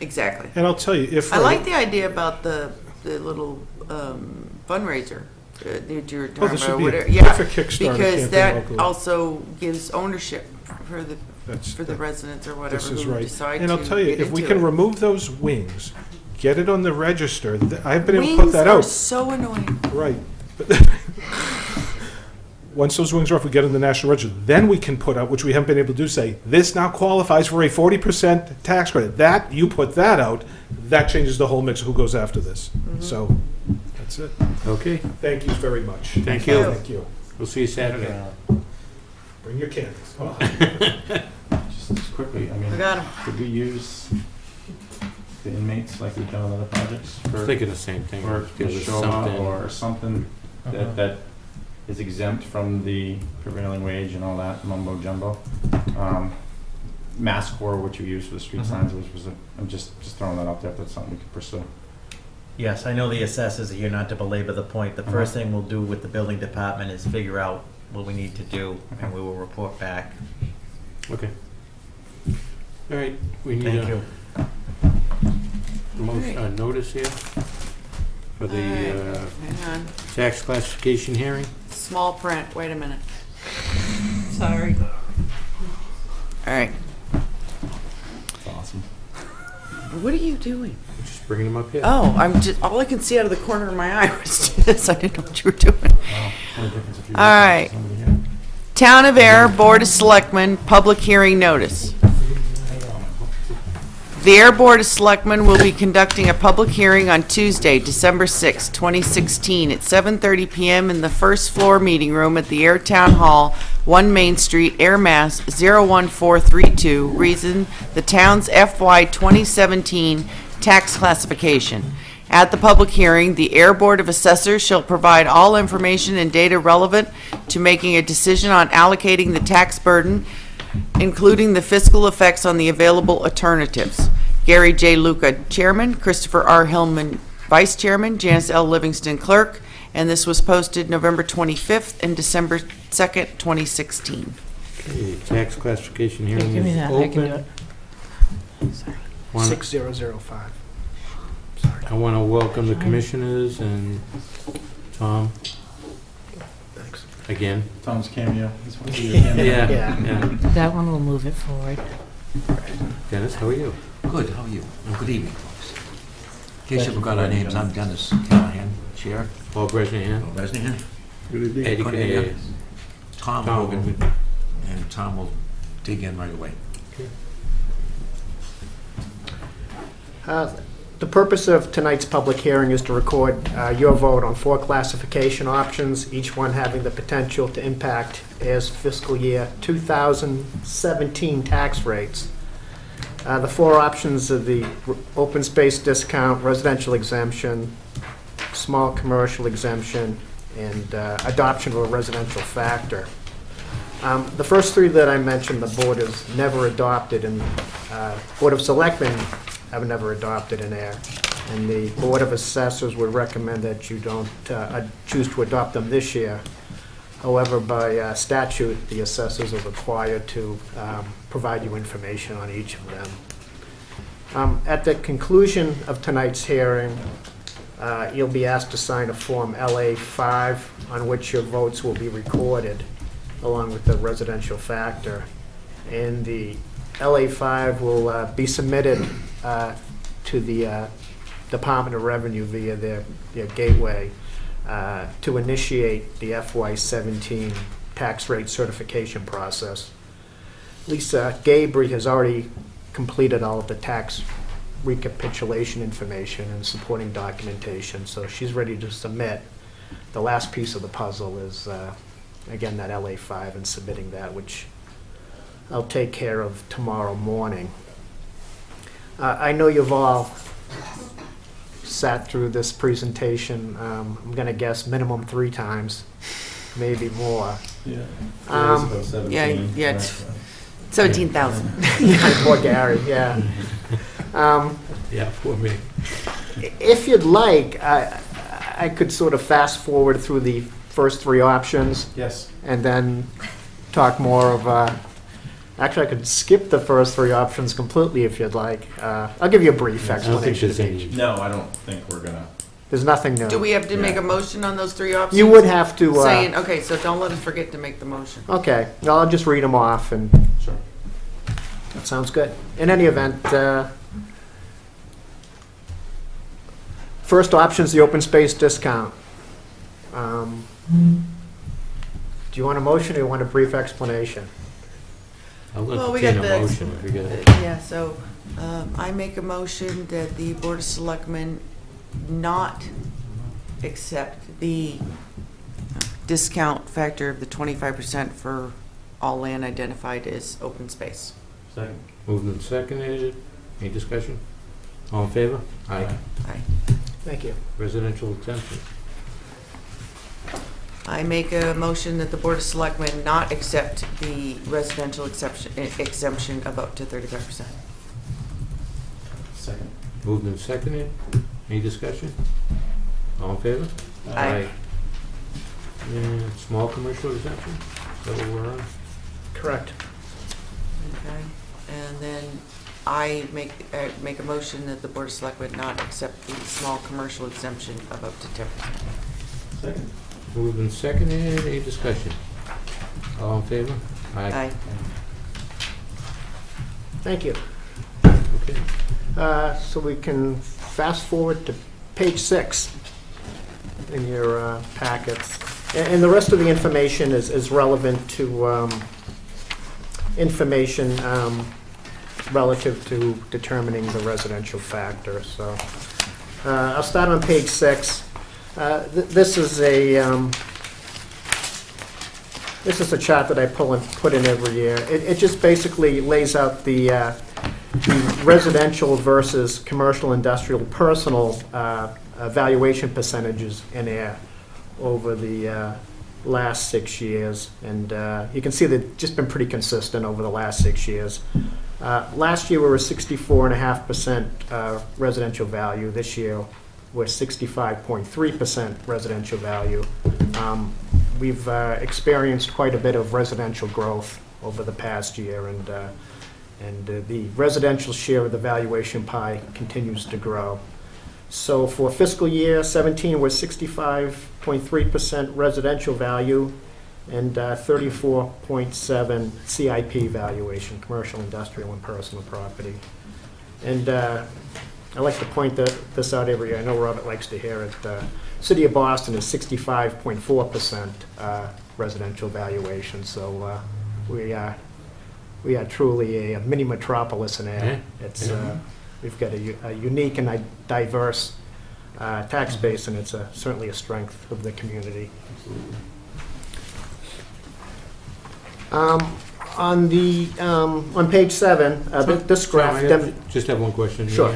Exactly. And I'll tell you, if I like the idea about the little fundraiser that you were talking this about. would be a whatever. Yeah, perfect Kickstarter because campaign that locally. also gives ownership for the That's- residents or whatever This is who right. decide And to I'll tell you, get if we into can it. remove those wings, get it on the register. I've been able to Wings put that are out. so annoying. Right. once those wings are off, we get in the National Register, then we can put out, which we haven't been able to do, say, this now qualifies for a 40% tax credit. That, you put that out, that changes the whole mix of who goes after this. So, that's it. Okay, Thank you very much. Thank you. Thank you. we'll see you Saturday. Bring your candles. Just quickly, I I mean, got him. could we use the inmates like we've done on other projects? I'm For thinking the same thing. or If there was Showa something- or something that is exempt from the prevailing wage and all that mumbo jumbo. Mass core, which you use for the street signs, I'm just throwing that out there if that's something we could pursue. Yes, I know the assessors are here, not to belabor the point. The first thing we'll do with the building department is figure out what we need to do, and we will report back. Okay. All right, we need Thank a you. notice here for the Hang on. tax classification hearing. Small print. Wait a minute. Sorry. All right. That's awesome. What are you doing? Just bringing them up here. Oh, I'm just, all I can see out of the corner of my eye was this. I didn't know what you were doing. Wow, what a difference if you All right. somebody here. Town of Ayer Board of Selectmen, public hearing notice. The Ayer Board of Selectmen will be conducting a public hearing on Tuesday, December 6, 2016, at 7:30 PM in the first floor meeting room at the Ayer Town Hall, 1 Main Street, Ayer, Mass. 01432. Reason, the town's FY 2017 tax classification. At the public hearing, the Ayer Board of Assessors shall provide all information and data relevant to making a decision on allocating the tax burden, including the fiscal effects on the available alternatives. Gary J. Luca, Chairman, Christopher R. Hillman, Vice Chairman, Janice L. Livingston, Clerk, and this was posted November 25th and December 2nd, 2016. Okay, tax classification Here, hearing give me is that, I can do open. it. Wanna- 6005. I want to welcome the commissioners and Tom Thanks. again. Tom's cameo. He's one of your cameo. Yeah. That one will move it forward. Dennis, how are you? Good, how are you? Good evening, folks. In case you forgot our names, I'm Dennis Callahan, Chair. Paul Bresnahan. Bill Bresnahan. Eddie Good K. evening. Tom Tom Hogan. Hogan. And Tom will dig in right away. The purpose of tonight's public hearing is to record your vote on 4 classification options, each one having the potential to impact AIR's fiscal year 2017 tax rates. The 4 options are the open space discount, residential exemption, small commercial exemption, and adoption of a residential factor. The first 3 that I mentioned, the board has never adopted, and Board of Selectmen have never adopted an AIR. And the Board of Assessors would recommend that you don't choose to adopt them this year. However, by statute, the assessors are required to provide you information on each of them. At the conclusion of tonight's hearing, you'll be asked to sign a Form LA5 on which your votes will be recorded, along with the residential factor. And the LA5 will be submitted to the Department of Revenue via their gateway to initiate the FY17 tax rate certification process. Lisa Gabry has already completed all of the tax recapitulation information and supporting documentation, so she's ready to submit. The last piece of the puzzle is, again, that LA5 and submitting that, which I'll take care of tomorrow morning. I know you've all sat through this presentation, I'm going to guess minimum 3 times, maybe more. Yeah. It is about 17. Yeah, it's 17,000. Yeah, poor Gary, yeah. Yeah, for me. If you'd like, I could sort of fast forward through the first 3 options Yes. and then talk more of, actually I could skip the first 3 options completely if you'd like. I'll give you a brief I don't think explanation there's of any. each. No, I don't think we're gonna. There's nothing new. Do we have to make a motion on those 3 options? You would have to, Saying, okay, so don't let us forget to make the motion. okay, well, I'll just read them off and Sure. that sounds good. In any event, first option is the open space discount. Do you want a motion or you want a brief explanation? I'll Well, we entertain got a the- motion if we get it. Yeah, so I make a motion that the Board of Selectmen not accept the discount factor of the 25% for all land identified as open space. Second. Moved and seconded. Any discussion? All in favor? Aye. Aye. Thank you. Residential exemption. I make a motion that the Board of Selectmen not accept the residential exemption of up to 35%. Second. Moved and seconded. Any discussion? All in favor? Aye. And small commercial exemption, is that what we're on? Correct. Okay, and then I make a motion that the Board of Selectmen not accept the small commercial exemption of up to 10%. Second. Moved and seconded. Any discussion? All in favor? Aye. Thank you. Okay. So we can fast forward to page 6 in your packets. And the rest of the information is relevant to information relative to determining the residential factor. So I'll start on page 6. This is a chart that I put in every year. It just basically lays out the residential versus commercial, industrial, personal valuation percentages in there over the last 6 years. And you can see they've just been pretty consistent over the last 6 years. Last year we were 64.5% residential value. This year we're 65.3% residential value. We've experienced quite a bit of residential growth over the past year, and the residential share of the valuation pie continues to grow. So for fiscal year 17, we're 65.3% residential value and 34.7 CIP valuation, commercial, industrial, and personal property. And I like to point this out every year. I know Robert likes to hear it. City of Boston is 65.4% residential valuation. So we are truly a mini metropolis in there. It's we've got a unique and a diverse tax base, and it's certainly a strength of the community. On page 7, this graph. I just have one question. Sure.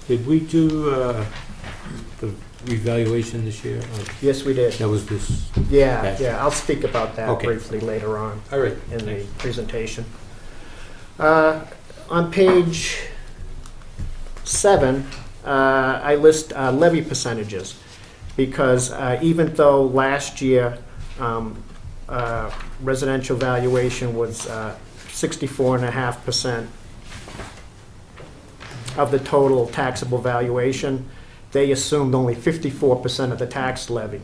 Did we do the revaluation this year? Yes, we did. That was this. Yeah. I'll speak about that Okay. briefly later on All right. in the presentation. On page 7, I list levy percentages because even though last year residential valuation was 64.5% of the total taxable valuation, they assumed only 54% of the tax levy.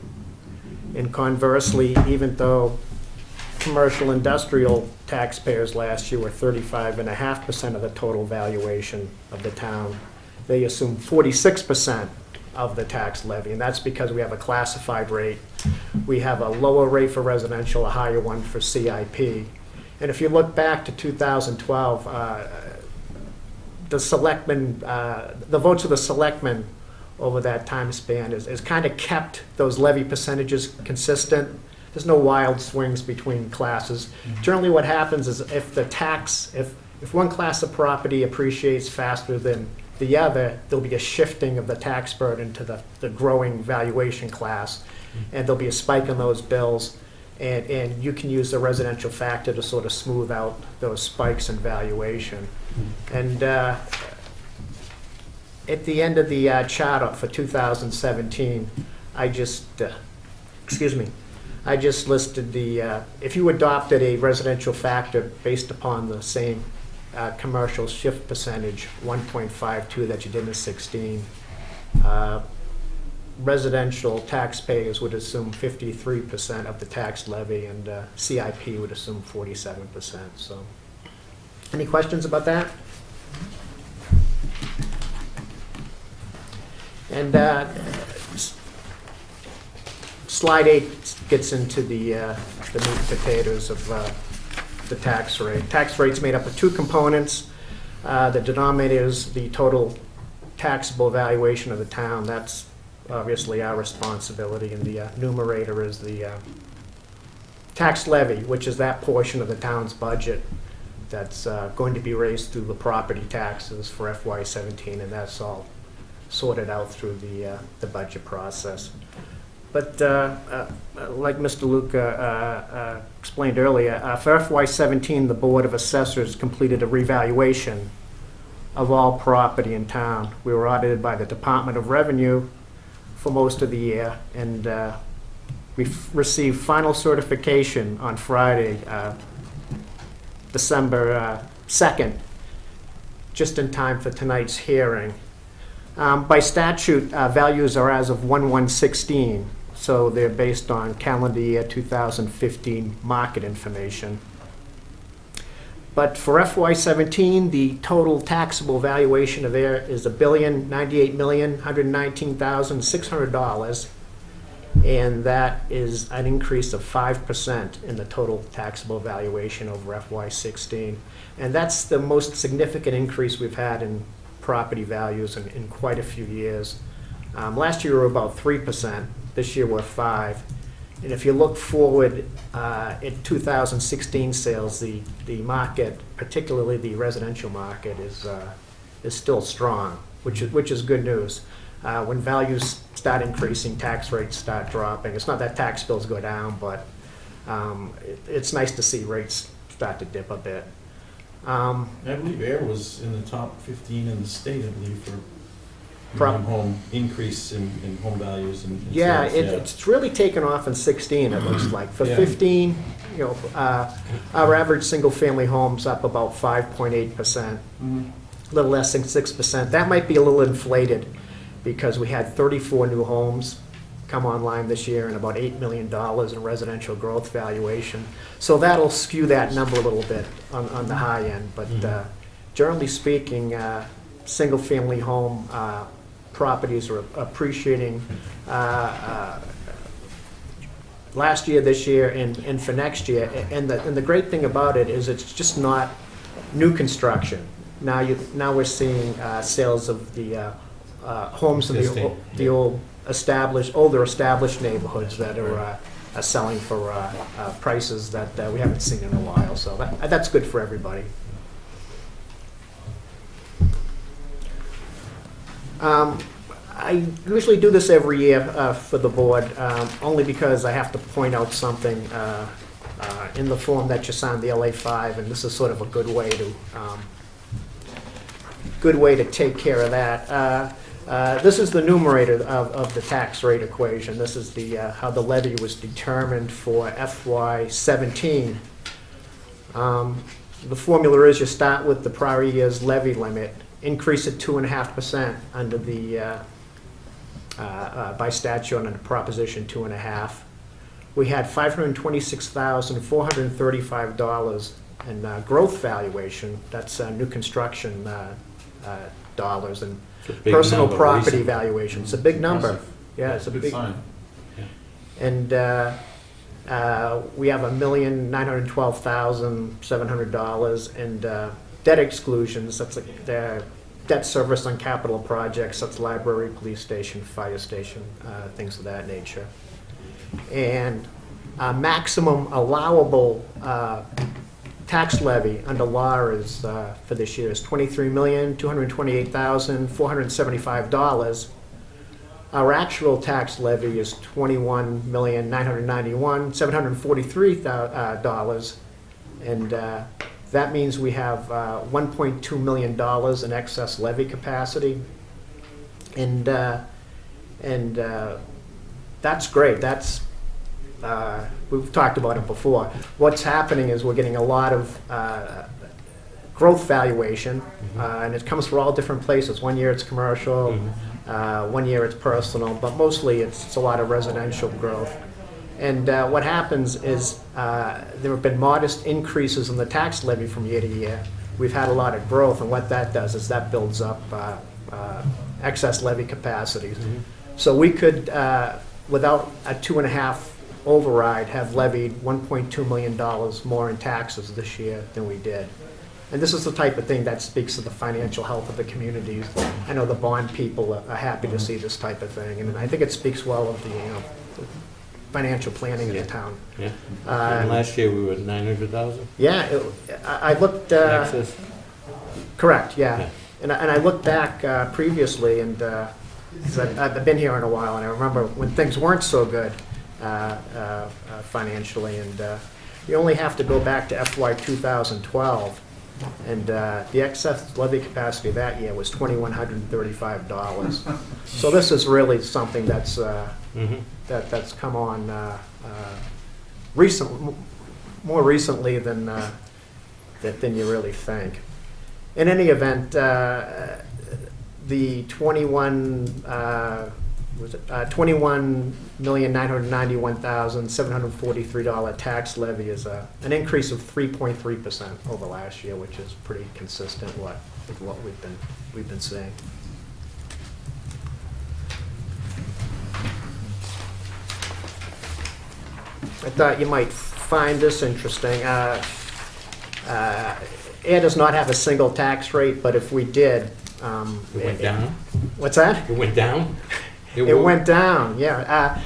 And conversely, even though commercial industrial taxpayers last year were 35.5% of the total valuation of the town, they assumed 46% of the tax levy, and that's because we have a classified rate. We have a lower rate for residential, a higher one for CIP. And if you look back to 2012, the selectmen, the votes of the selectmen over that time span is kind of kept those levy percentages consistent. There's no wild swings between classes. Generally what happens is if one class of property appreciates faster than the other, there'll be a shifting of the tax burden to the growing valuation class, and there'll be a spike in those bills, and you can use the residential factor to sort of smooth out those spikes in valuation. And at the end of the chart for 2017, I just listed if you adopted a residential factor based upon the same commercial shift percentage, 1.52 that you did in 16, residential taxpayers would assume 53% of the tax levy, and CIP would assume 47%. So, any questions about that? And slide 8 gets into the the meat and potatoes of the tax rate. Tax rate's made up of two components. The denominator is the total taxable valuation of the town. That's obviously our responsibility, and the numerator is the tax levy, which is that portion of the town's budget that's going to be raised through the property taxes for FY17, and that's all sorted out through the budget process. But like Mr. Luke explained earlier, for FY17, the Board of Assessors completed a revaluation of all property in town. We were audited by the Department of Revenue for most of the year, and we received final certification on Friday, December 2nd, just in time for tonight's hearing. By statute, values are as of 1/1/16, so they're based on calendar year 2015 market information. But for FY17, the total taxable valuation of Ayer is $1,098,119,600, and that is an increase of 5% in the total taxable valuation over FY16. And that's the most significant increase we've had in property values in quite a few years. Last year we were about 3%, this year we're 5%. And if you look forward in 2016 sales, the market, particularly the residential market, is still strong, which is good news. When values start increasing, tax rates start dropping. It's not that tax bills go down, but it's nice to see rates start to dip a bit. I believe Ayer was in the top 15 in the state, I believe, for Prob- home increase in home values and Yeah, sales. it's really taken off in 16, it looks like. For Yeah. 15, our average single-family home's up about 5.8%, a little less than 6%. That might be a little inflated because we had 34 new homes come online this year and about $8 million in residential growth valuation. So that'll skew that number a little bit on the high end. But generally speaking, single-family home properties are appreciating last year, this year, and for next year. And the great thing about it is it's just not new construction. Now we're seeing sales of the homes in the older established neighborhoods that are selling for prices that we haven't seen in a while. So that's good for everybody. I usually do this every year for the board, only because I have to point out something in the form that you signed, the LA5, and this is sort of a good way to take care of that. This is the numerator of the tax rate equation. This is the how the levy was determined for FY17. The formula is you start with the prior year's levy limit, increase it 2.5% under the by statute under Proposition 2.5. We had $526,435 in growth valuation. That's new construction dollars and personal property valuation. It's a big number. Yeah, it's a big sign. And we have $1,912,700 and debt exclusions. That's like the debt service on capital projects. That's library, police station, fire station, things of that nature. And maximum allowable tax levy under law is for this year is $23,228,475. Our actual tax levy is $21,991,743, and that means we have $1.2 million in excess levy capacity, and that's great. That's we've talked about it before. What's happening is we're getting a lot of growth valuation, and it comes from all different places. One year it's commercial, one year it's personal, but mostly it's a lot of residential growth. And what happens is there have been modest increases in the tax levy from year to year. We've had a lot of growth, and what that does is that builds up excess levy capacities. So we could, without a 2.5 override, have levied $1.2 million more in taxes this year than we did. And this is the type of thing that speaks to the financial health of the communities. I know the bond people are happy to see this type of thing, and I think it speaks well of the, the financial planning in the town. Yeah. And last year we were at 900,000? Yeah, I looked, Access? correct, yeah. Yeah. And I looked back previously, and 'cause I've been here in a while, and I remember when things weren't so good financially, and you only have to go back to FY 2012, and the excess levy capacity that year was $2,135. So this is really something that's that's come on more recently than you really think. In any event, the $21,991,743 tax levy is an increase of 3.3% over last year, which is pretty consistent with what we've been seeing. I thought you might find this interesting. Ayer does not have a single tax rate, but if we did, It went down? What's that? It went down? It went down, yeah.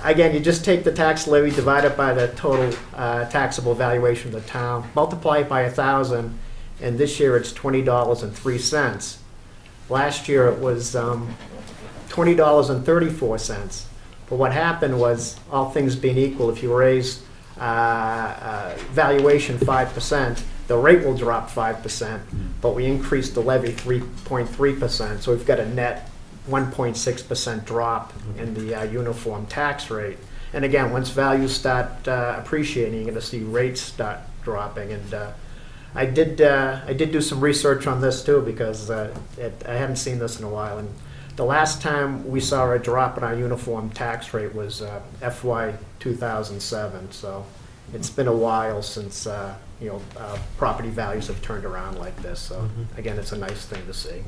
Again, you just take the tax levy, divide it by the total taxable valuation of the town, multiply it by 1,000, and this year it's $20.03. Last year it was $20.34. But what happened was, all things being equal, if you raise valuation 5%, the rate will drop 5%, but we increased the levy 3.3%, so we've got a net 1.6% drop in the uniform tax rate. And again, once values start appreciating, you're going to see rates start dropping. And I did do some research on this too, because I haven't seen this in a while. And the last time we saw a drop in our uniform tax rate was FY 2007. So it's been a while since property values have turned around like this. So again, it's a nice thing to see.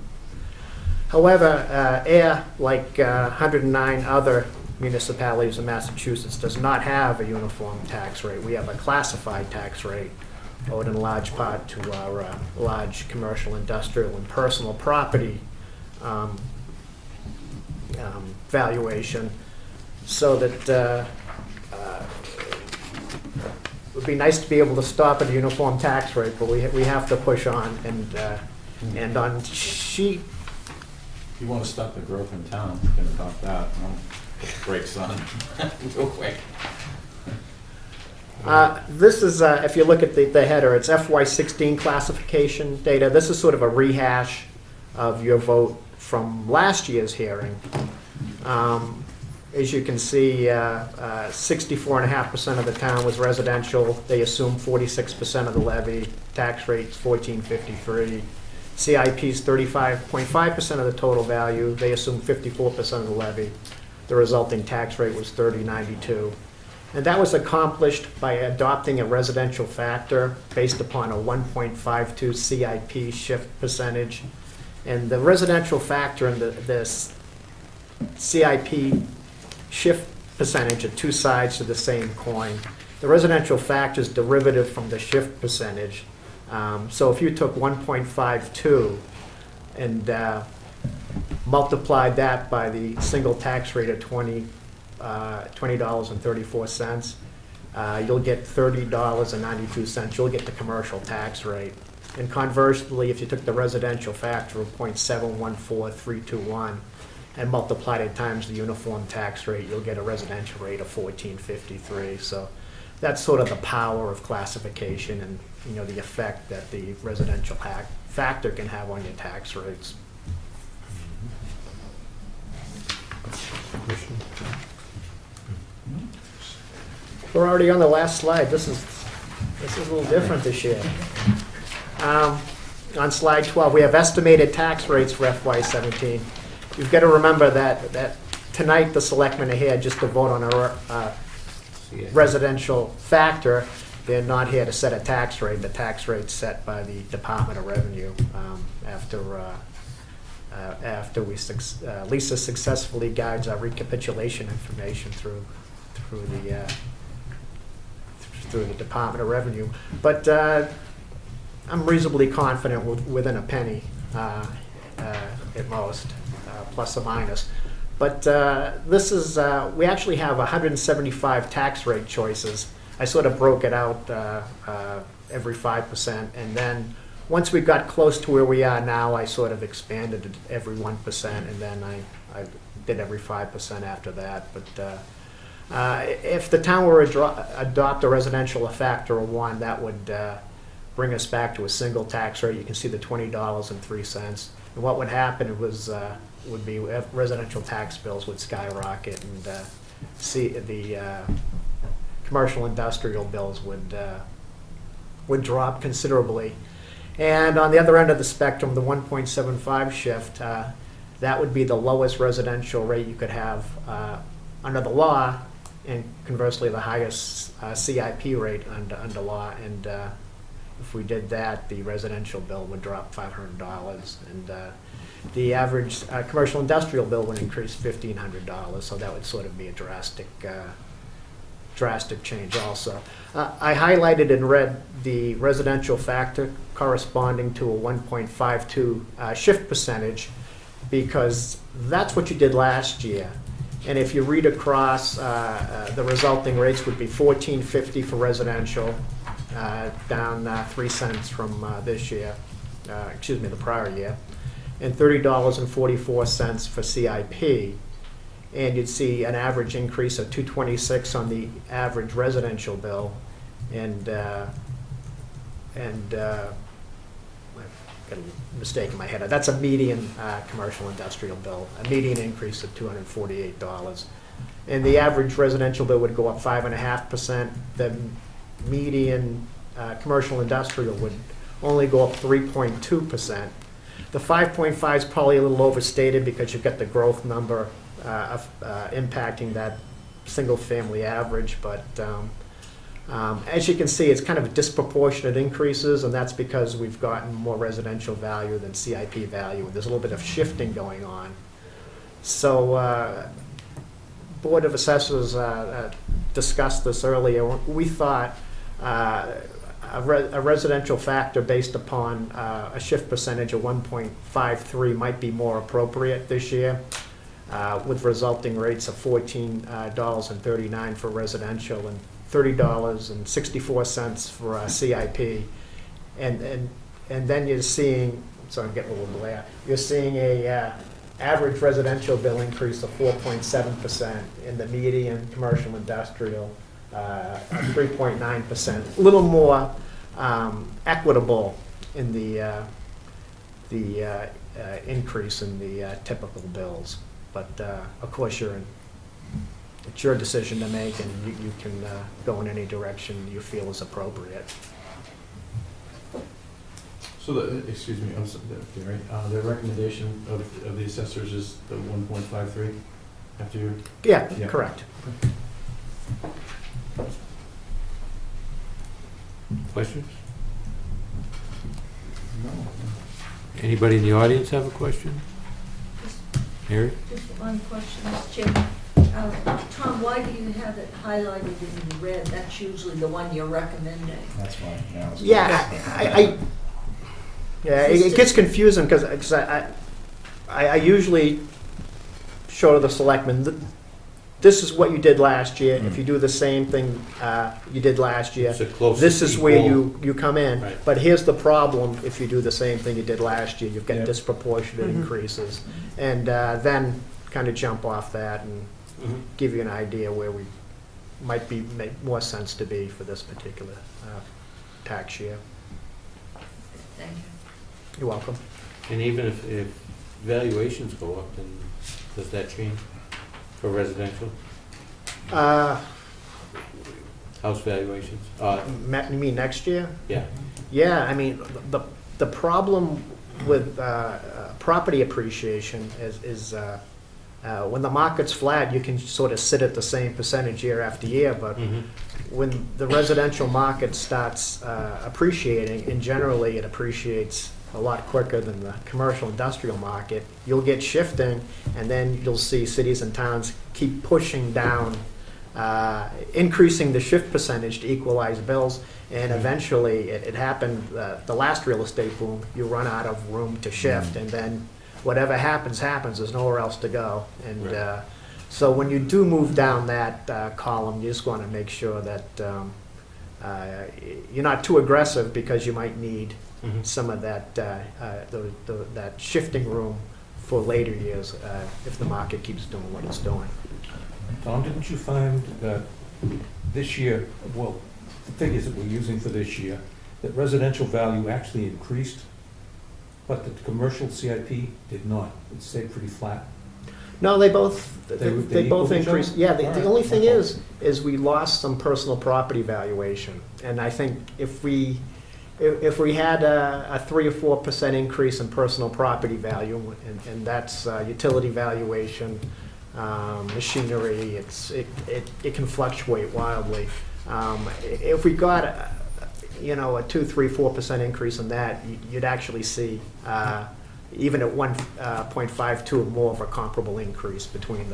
However, Ayer, like 109 other municipalities in Massachusetts, does not have a uniform tax rate. We have a classified tax rate, owed in large part to our large commercial, industrial, and personal property valuation, so that it would be nice to be able to stop at a uniform tax rate, but we have to push on. And on sheet. If you want to stop the growth in town, you can adopt that. Brakes on real quick. This is, if you look at the header, it's FY16 classification data. This is sort of a rehash of your vote from last year's hearing. As you can see, 64.5% of the town was residential. They assumed 46% of the levy. Tax rate's $14.53. CIP's 35.5% of the total value. They assumed 54% of the levy. The resulting tax rate was $30.92. And that was accomplished by adopting a residential factor based upon a 1.52 CIP shift percentage. And the residential factor and the CIP shift percentage are two sides to the same coin. The residential factor is derivative from the shift percentage. So if you took 1.52 and multiplied that by the single tax rate of $20.34, you'll get $30.92. You'll get the commercial tax rate. And conversely, if you took the residential factor of 0.714321 and multiplied it times the uniform tax rate, you'll get a residential rate of $14.53. So that's sort of the power of classification and the effect that the residential factor can have on your tax rates. We're already on the last slide. This is a little different this year. On slide 12, we have estimated tax rates for FY17. You've got to remember that tonight the selectmen are here just to vote on a residential factor. They're not here to set a tax rate. The tax rate's set by the Department of Revenue after Lisa successfully guides our recapitulation information through through the Department of Revenue. But I'm reasonably confident within a penny at most, plus or minus. But this is, we actually have 175 tax rate choices. I sort of broke it out every 5%, and then once we got close to where we are now, I sort of expanded it every 1%, and then I did every 5% after that. But if the town were to adopt a residential a factor of 1, that would bring us back to a single tax rate. You can see the $20.03. And what would happen would be residential tax bills would skyrocket, and the commercial industrial bills would drop considerably. And on the other end of the spectrum, the 1.75 shift, that would be the lowest residential rate you could have under the law, and conversely the highest CIP rate under law. And if we did that, the residential bill would drop $500, and the average commercial industrial bill would increase $1,500. So that would sort of be a drastic change also. I highlighted in red the residential factor corresponding to a 1.52 shift percentage, because that's what you did last year. And if you read across, the resulting rates would be $14.50 for residential, down 3 cents from this year, the prior year, and $30.44 for CIP. And you'd see an average increase of $2.26 on the average residential bill, and I've got a mistake in my head. That's a median commercial industrial bill, a median increase of $248. And the average residential bill would go up 5.5%. The median commercial industrial would only go up 3.2%. The 5.5 is probably a little overstated because you've got the growth number impacting that single-family average, but as you can see, it's kind of disproportionate increases, and that's because we've gotten more residential value than CIP value, and there's a little bit of shifting going on. So Board of Assessors discussed this earlier. We thought a residential factor based upon a shift percentage of 1.53 might be more appropriate this year, with resulting rates of $14.39 for residential and $30.64 for CIP, and then you're seeing, sorry, I'm getting a little glare, you're seeing a average residential bill increase of 4.7%, in the median commercial industrial 3.9%, a little more equitable in the increase in the typical bills. But of course, it's your decision to make, and you can go in any direction you feel is appropriate. So excuse me, I'm sorry, Gary, the recommendation of the assessors is the 1.53 after you? Yeah, correct. Questions? No. Anybody in the audience have a question? Harry? Just one question, Jim. Tom, why do you have it highlighted in red? That's usually the one you're recommending. That's why. It gets confusing because I usually show the selectmen, this is what you did last year. If you do the same thing you did last year, this is where you come in. Right. But here's the problem: if you do the same thing you did last year, you've got disproportionate increases, and then kind of jump off that and give you an idea where we might make more sense to be for this particular tax year. Thank you. You're welcome. And even if valuations go up, then does that change for residential? House valuations? You mean next year? Yeah. Yeah, I mean, the problem with property appreciation is when the market's flat, you can sort of sit at the same percentage year after year, but when the residential market starts appreciating, and generally it appreciates a lot quicker than the commercial industrial market, you'll get shifting, and then you'll see cities and towns keep pushing down increasing the shift percentage to equalize bills. And eventually, it happened, the last real estate boom, you run out of room to shift, and then whatever happens, there's nowhere else to go. And so when you do move down that column, you just want to make sure that you're not too aggressive, because you might need some of that, that shifting room for later years if the market keeps doing what it's doing. Tom, didn't you find that this year, well, the figures that we're using for this year, that residential value actually increased, but the commercial CIP did not? It stayed pretty flat. No, they both They both equal each increase. other? Yeah, All the right, only thing okay. is we lost some personal property valuation, and I think if we had a 3 or 4% increase in personal property value, and that's utility valuation, machinery, it can fluctuate wildly. If we got a 2, 3, 4% increase in that, you'd actually see even at 1.52 more of a comparable increase between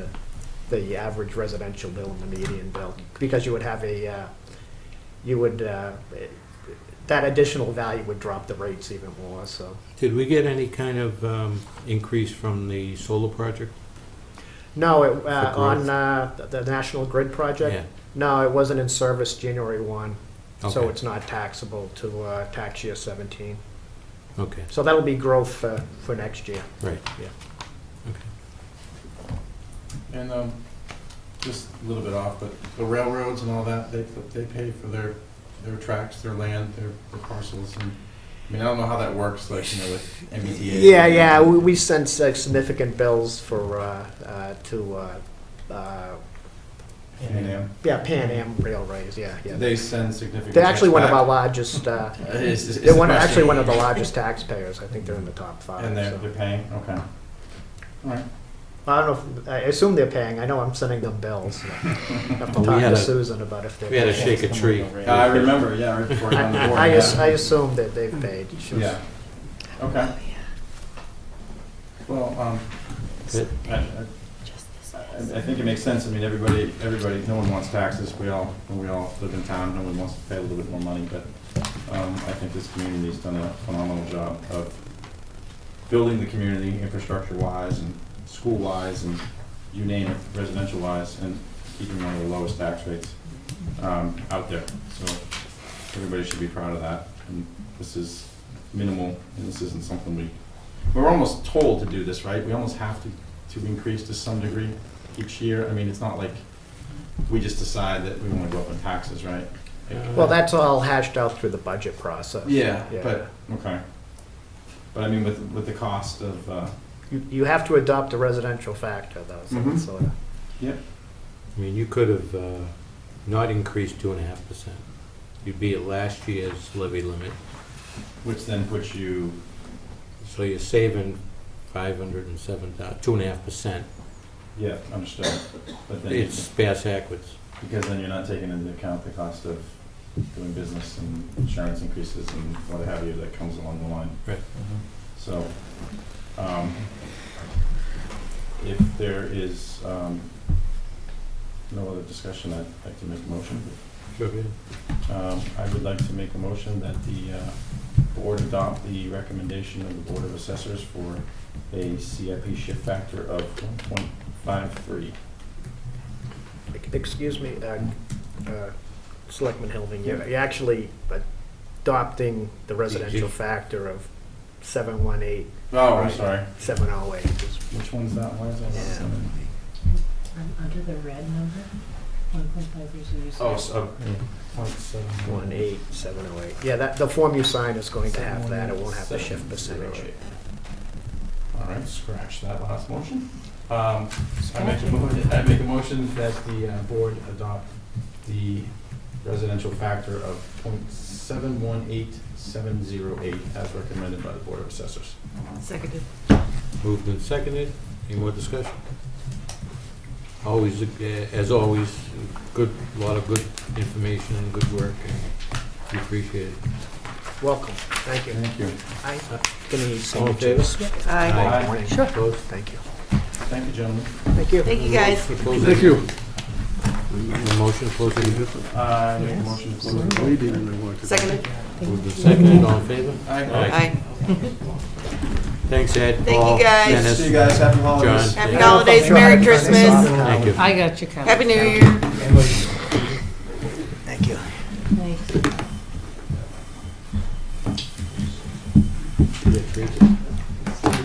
the average residential bill and the median bill, because you would have that additional value would drop the rates even more. So Did we get any kind of increase from the solar project? no, growth? on the National Grid project. Yeah. No, it wasn't in service January 1, so Okay. it's not taxable to tax year 17. Okay, So that'll be growth for next year. right. Yeah. Okay. And just a little bit off, but the railroads and all that, they pay for their tracts, their land, their parcels, and I mean, I don't know how that works, like, with MBTA. Yeah, we sent significant bills for to Pan Am. Pan Am Railways. Yeah. They send significant. They're actually one of checks our back. largest. Is They're the question- actually one of the largest taxpayers. I think they're in the top 5. And they're so. paying, okay. All right. I don't know. I assume they're paying. I know I'm sending them bills. So I have to Well, talk we had to a- Susan about if they're. We had to paying. shake a tree. I remember, yeah, right before I got on the board. I yeah. assume that they've paid. She was- Yeah. Okay. Well, Good. I think it makes sense. I mean, everybody, no one wants taxes. We all live in town. No one wants to pay a little bit more money, but I think this community's done a phenomenal job of building the community infrastructure-wise and school-wise and you name it, residential-wise, and keeping one of the lowest tax rates out there. So everybody should be proud of that. And this is minimal, and this isn't something we're almost told to do this, right? We almost have to increase to some degree each year. I mean, it's not like we just decide that we want to go up in taxes, right? Well, that's all hashed out through the budget process. Yeah, but, okay. But I mean, with the cost of, You have to adopt a residential factor, though. So Mhm. it's sort of. yep, I mean, you could have not increased 2.5%. You'd be at last year's levy limit, which then puts you, so you're saving 2.5%. yeah, understood. But then, It's bass backwards. because then you're not taking into account the cost of doing business and insurance increases and what have you that comes along the line. Right. So, if there is no other discussion, I'd like to make a motion. Go ahead. I would like to make a motion that the board adopt the recommendation of the Board of Assessors for a CIP shift factor of 1.53. Excuse me, Selectman Hilving, you're actually adopting the residential factor of 718. Oh, I'm sorry. 708. Which one's that? Why is that? Yeah. Under the red number, 1.5 years. Oh, so, 18, 708. Yeah, the form you sign is going to have that. It won't have the shift percentage. all right, scratch that last motion. I make a motion that the board adopt the residential factor of 0.718708 as recommended by the Board of Assessors. Seconded. Moved and seconded. Any more discussion? Always, as always, a lot of good information and good work, and we appreciate it. Welcome. Thank you. Thank you. Can you All sign in it, Davis? Aye. Aye. Morning. Opposed? Thank you. Thank you, gentlemen. Thank you. Thank you, guys. Thank you. A motion to close the meeting? I make a motion to close. Seconded? Moved and seconded, all in favor? Aye. Thanks, Ed, Thank Paul, you, guys. Dennis, See you guys, happy holidays. John. Happy Yeah. holidays, Merry Christmas. Thank you. I got you covered. Happy New Year. Thank you. Nice.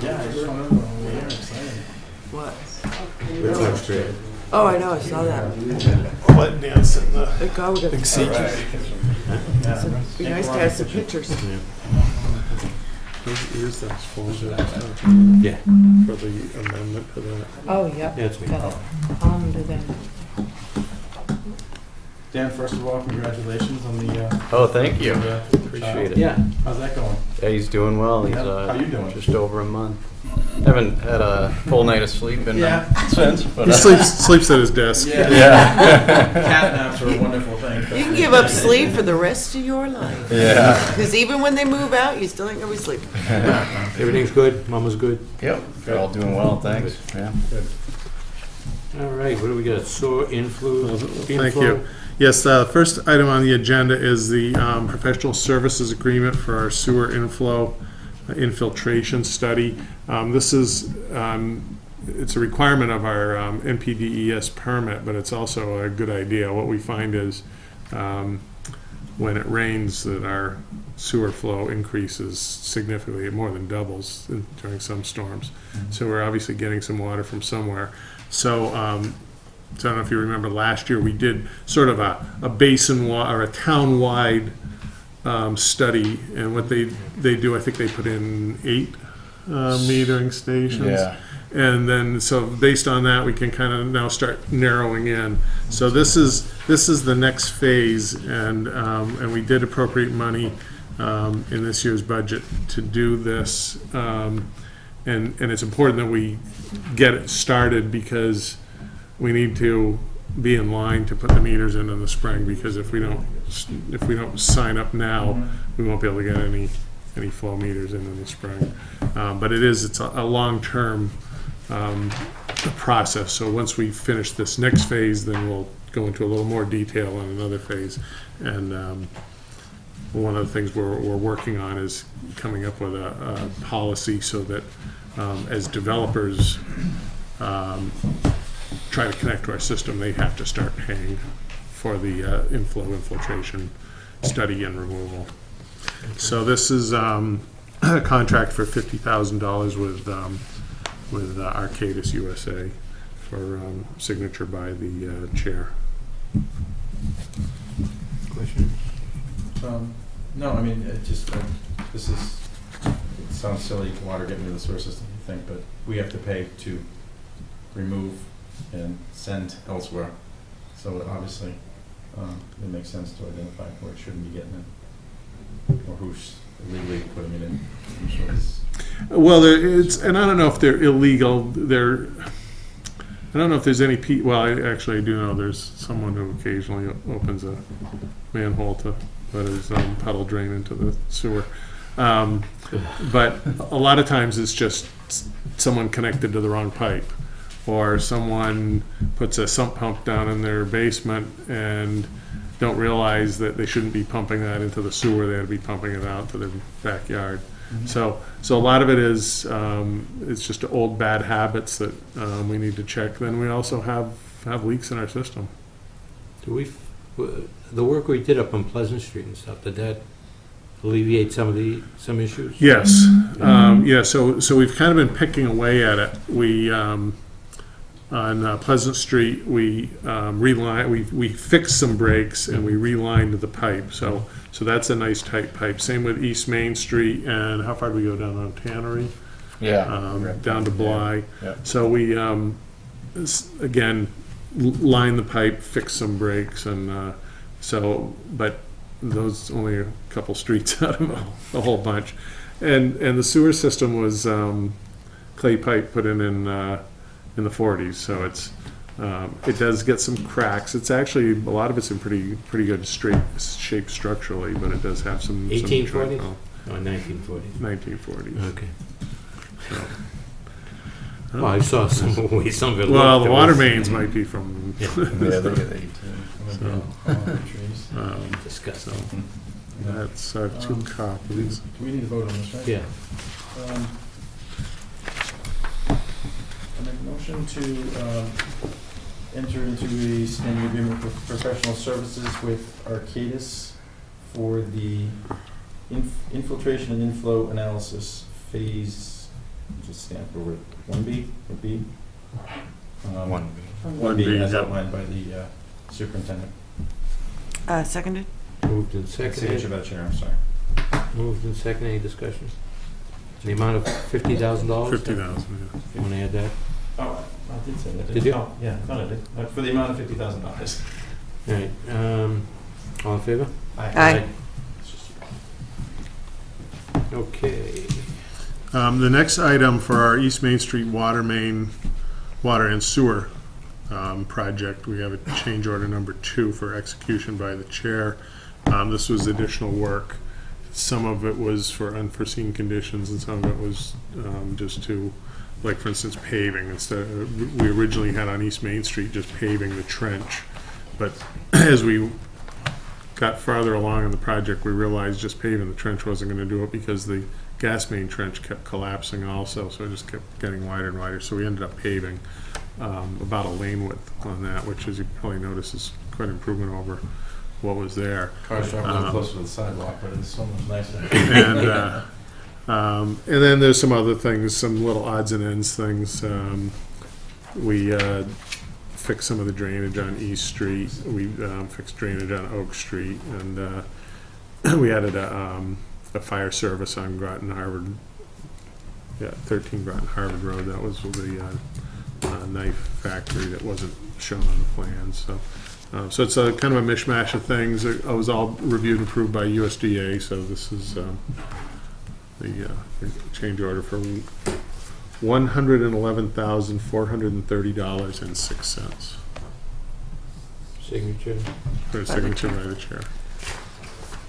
Yeah, I just wanted to know, we're excited. What? Which one's great? Oh, I know, I saw that. Let Dan sit in the Thank God we got big seat. Be nice to have some pictures. Here's those forms that Yeah. for the amendment to that. Oh, yep. Yeah, it's me. Got it. I'll do that. Dan, first of all, congratulations on the, Oh, thank you. appreciate it. Yeah. how's that going? Yeah, he's doing well. He's Yeah, how you doing? just over a month. Haven't had a full night of sleep in since. But, He sleeps at his desk. Yeah. Cat naps are a wonderful thing. You can give up sleep for the rest of your life. Yeah. Because even when they move out, you still ain't gonna be sleeping. Everything's good? Mama's good? Yep. They're all doing well, thanks. Yeah. All right, what do we got? Sewer inflow? Thank you. Yes, the first item on the agenda is the professional services agreement for our sewer inflow infiltration study. This is, it's a requirement of our NPDES permit, but it's also a good idea. What we find is when it rains that our sewer flow increases significantly, it more than doubles during some storms. So we're obviously getting some water from somewhere. So I don't know if you remember last year, we did sort of a basin or a town-wide study, and what they do, I think they put in 8 metering stations. Yeah. And then, so based on that, we can kind of now start narrowing in. So this is the next phase, and we did appropriate money in this year's budget to do this. And it's important that we get it started because we need to be in line to put the meters in the spring, because if we don't sign up now, we won't be able to get any flow meters in the spring. But it's a long-term process. So once we finish this next phase, then we'll go into a little more detail on another phase. And one of the things we're working on is coming up with a policy so that as developers try to connect to our system, they have to start paying for the infiltration study and removal. So this is a contract for $50,000 with Arcadis USA for signature by the chair. Questions? No, I mean, it just, it sounds silly, water getting into the sewer system, you think, but we have to pay to remove and send elsewhere. So obviously, it makes sense to identify where it shouldn't be getting in, or who's illegally putting it in. I'm sure it's, Well, and I don't know if they're illegal. I don't know if there's any well, I do know there's someone who occasionally opens a manhole to let his puddle drain into the sewer. But a lot of times it's just someone connected to the wrong pipe, or someone puts a sump pump down in their basement and don't realize that they shouldn't be pumping that into the sewer. They ought to be pumping it out to their backyard. So a lot of it is it's just old bad habits that we need to check. Then we also have leaks in our system. The work we did up on Pleasant Street and stuff, did that alleviate some issues? Yes. Yeah. So we've kind of been picking away at it. We on Pleasant Street we we fixed some breaks and we relined the pipe. So that's a nice tight pipe. Same with East Main Street, and how far do we go down on Tannery? Yeah. Down to Bly. Yeah. So we again line the pipe, fix some breaks, and but those only a couple streets out of a whole bunch, and the sewer system was clay pipe put in the 40s, so it does get some cracks. It's actually, a lot of it's in pretty good straight shape structurally, but it does have some 1840s or 1940s? 1940s. Okay. Well, I saw some of the way some of it looked. Well, the It water was- mains might be from. Yeah, look at that. Trees. Disgusting. That's 2 copies. Do we need to vote on this, right? Yeah. I make a motion to enter into a standing agreement with professional services with Arcadis for the infiltration and inflow analysis phase, just stand for 1B or B? 1B. 1B, as yeah. outlined by the superintendent. Seconded? Moved and Signature seconded. by the chair, I'm sorry. Moved and seconded. Any discussion? The amount of $50,000? 50,000, You want to add that? Oh, I did say that. Did you? Oh, yeah, I thought I did. For the amount of $50,000. All right. All in favor? Aye. Okay. The next item for our East Main Street water main, water and sewer project, we have a change order number 2 for execution by the chair. This was additional work. Some of it was for unforeseen conditions and some of it was just to, like for instance, paving. Instead, we originally had on East Main Street just paving the trench. But as we got farther along in the project, we realized just paving the trench wasn't going to do it because the gas main trench kept collapsing also, so it just kept getting wider and wider. So we ended up paving about a lane width on that, which, as you probably notice, is quite an improvement over what was there. Cars drive a little closer to the sidewalk, but it's so much nicer. And then there's some other things, some little odds and ends things. We fixed some of the drainage on East Street. We fixed drainage on Oak Street, and we added a fire service on Groton Harvard. Yeah, 13 Groton Harvard Road. That was the knife factory that wasn't shown on the plan. So it's a kind of a mishmash of things. It was all reviewed and approved by USDA. So this is the change order for $111,430.06. Signature. For a signature by the chair.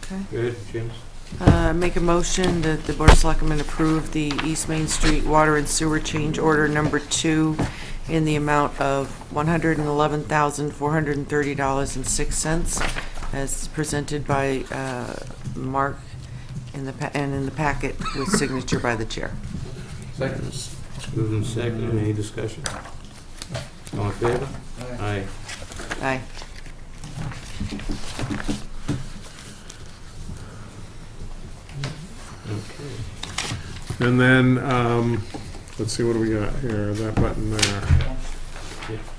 Okay. Good. James? Make a motion that the Board of Selectmen approve the East Main Street Water and Sewer Change Order number 2 in the amount of $111,430.06 as presented by Mark in the packet with signature by the chair. Second. Moved and seconded. Any discussion? All in favor? Aye. Aye. Okay. And then, let's see, what do we got here? That button there.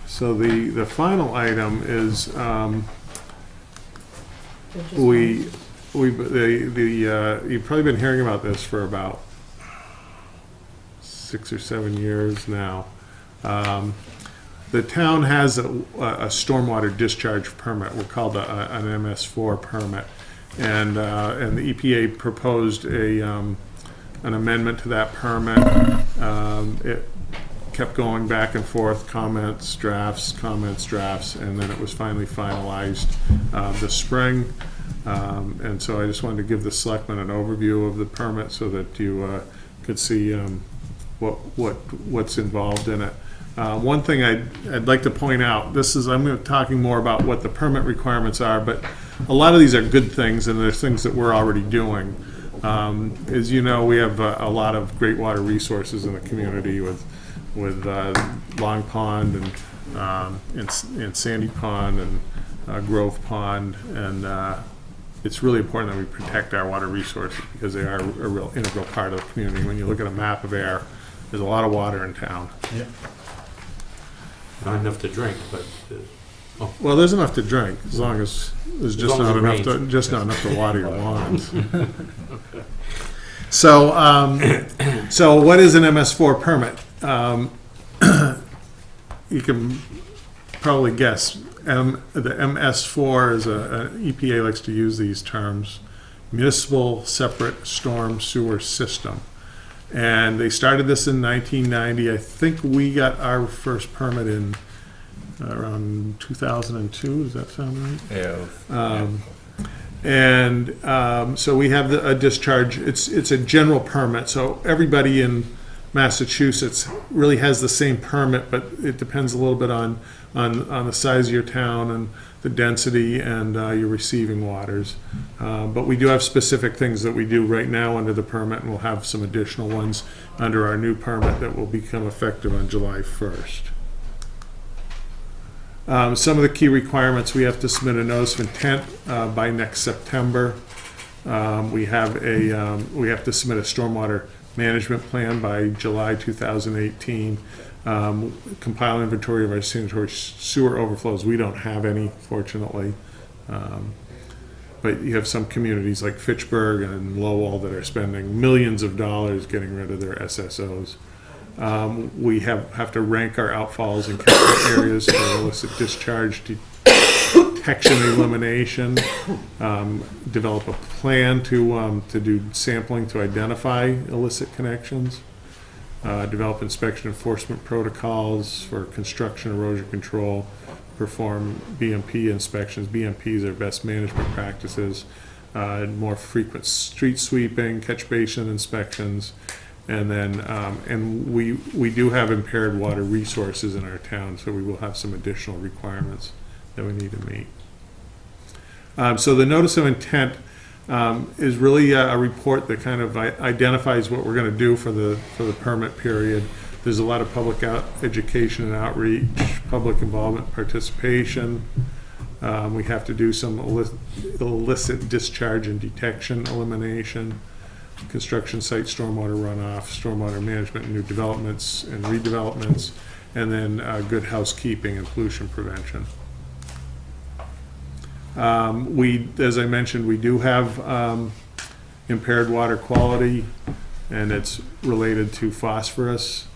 So the final item is, you've probably been hearing about this for about 6 or 7 years now. The town has a stormwater discharge permit. We're called an MS4 permit. And the EPA proposed an amendment to that permit. It kept going back and forth, comments, drafts, and then it was finally finalized this spring. And so I just wanted to give the selectmen an overview of the permit so that you could see what's involved in it. One thing I'd like to point out, I'm going to be talking more about what the permit requirements are, but a lot of these are good things, and there's things that we're already doing. As you know, we have a lot of great water resources in the community with Long Pond and Sandy Pond and Grove Pond, and it's really important that we protect our water resources because they are a real integral part of the community. When you look at a map of Ayer, there's a lot of water in town. Yep. Not enough to drink, but Well, there's enough to drink as long as there's just not enough it not enough to water your lawns. So what is an MS4 permit? You can probably guess. The MS4 is EPA likes to use these terms: municipal separate storm sewer system. And they started this in 1990. I think we got our first permit in around 2002. Does that sound right? Yeah. So we have a discharge. It's a general permit. So everybody in Massachusetts really has the same permit, but it depends a little bit on the size of your town and the density and your receiving waters. But we do have specific things that we do right now under the permit, and we'll have some additional ones under our new permit that will become effective on July 1st. Some of the key requirements: we have to submit a notice of intent by next September. We have to submit a stormwater management plan by July 2018. Compile inventory of our sanitary sewer overflows. We don't have any, fortunately. But you have some communities like Fitchburg and Lowell that are spending millions of dollars getting rid of their SSOs. We have to rank our outfalls and catchment areas for illicit discharge detection and elimination. Develop a plan to do sampling to identify illicit connections. Develop inspection enforcement protocols for construction erosion control. Perform BMP inspections. BMPs are best management practices. More frequent street sweeping, catch basin inspections. And then, and we do have impaired water resources in our town, so we will have some additional requirements that we need to meet. So the notice of intent is really a report that kind of identifies what we're going to do for the permit period. There's a lot of public education and outreach, public involvement, participation. We have to do some illicit discharge and detection elimination. Construction site stormwater runoff, stormwater management, new developments and redevelopments, and then good housekeeping and pollution prevention. As I mentioned, we do have impaired water quality, and it's related to phosphorus,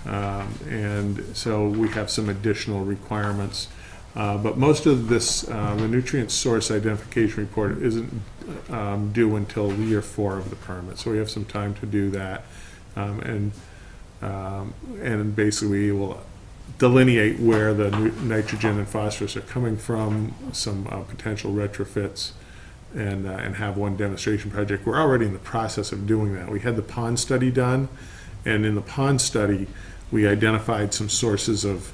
and so we have some additional requirements. But most of this, the nutrient source identification report isn't due until year 4 of the permit, so we have some time to do that, and basically we will delineate where the nitrogen and phosphorus are coming from, some potential retrofits, and have one demonstration project. We're already in the process of doing that. We had the pond study done, and in the pond study we identified some sources of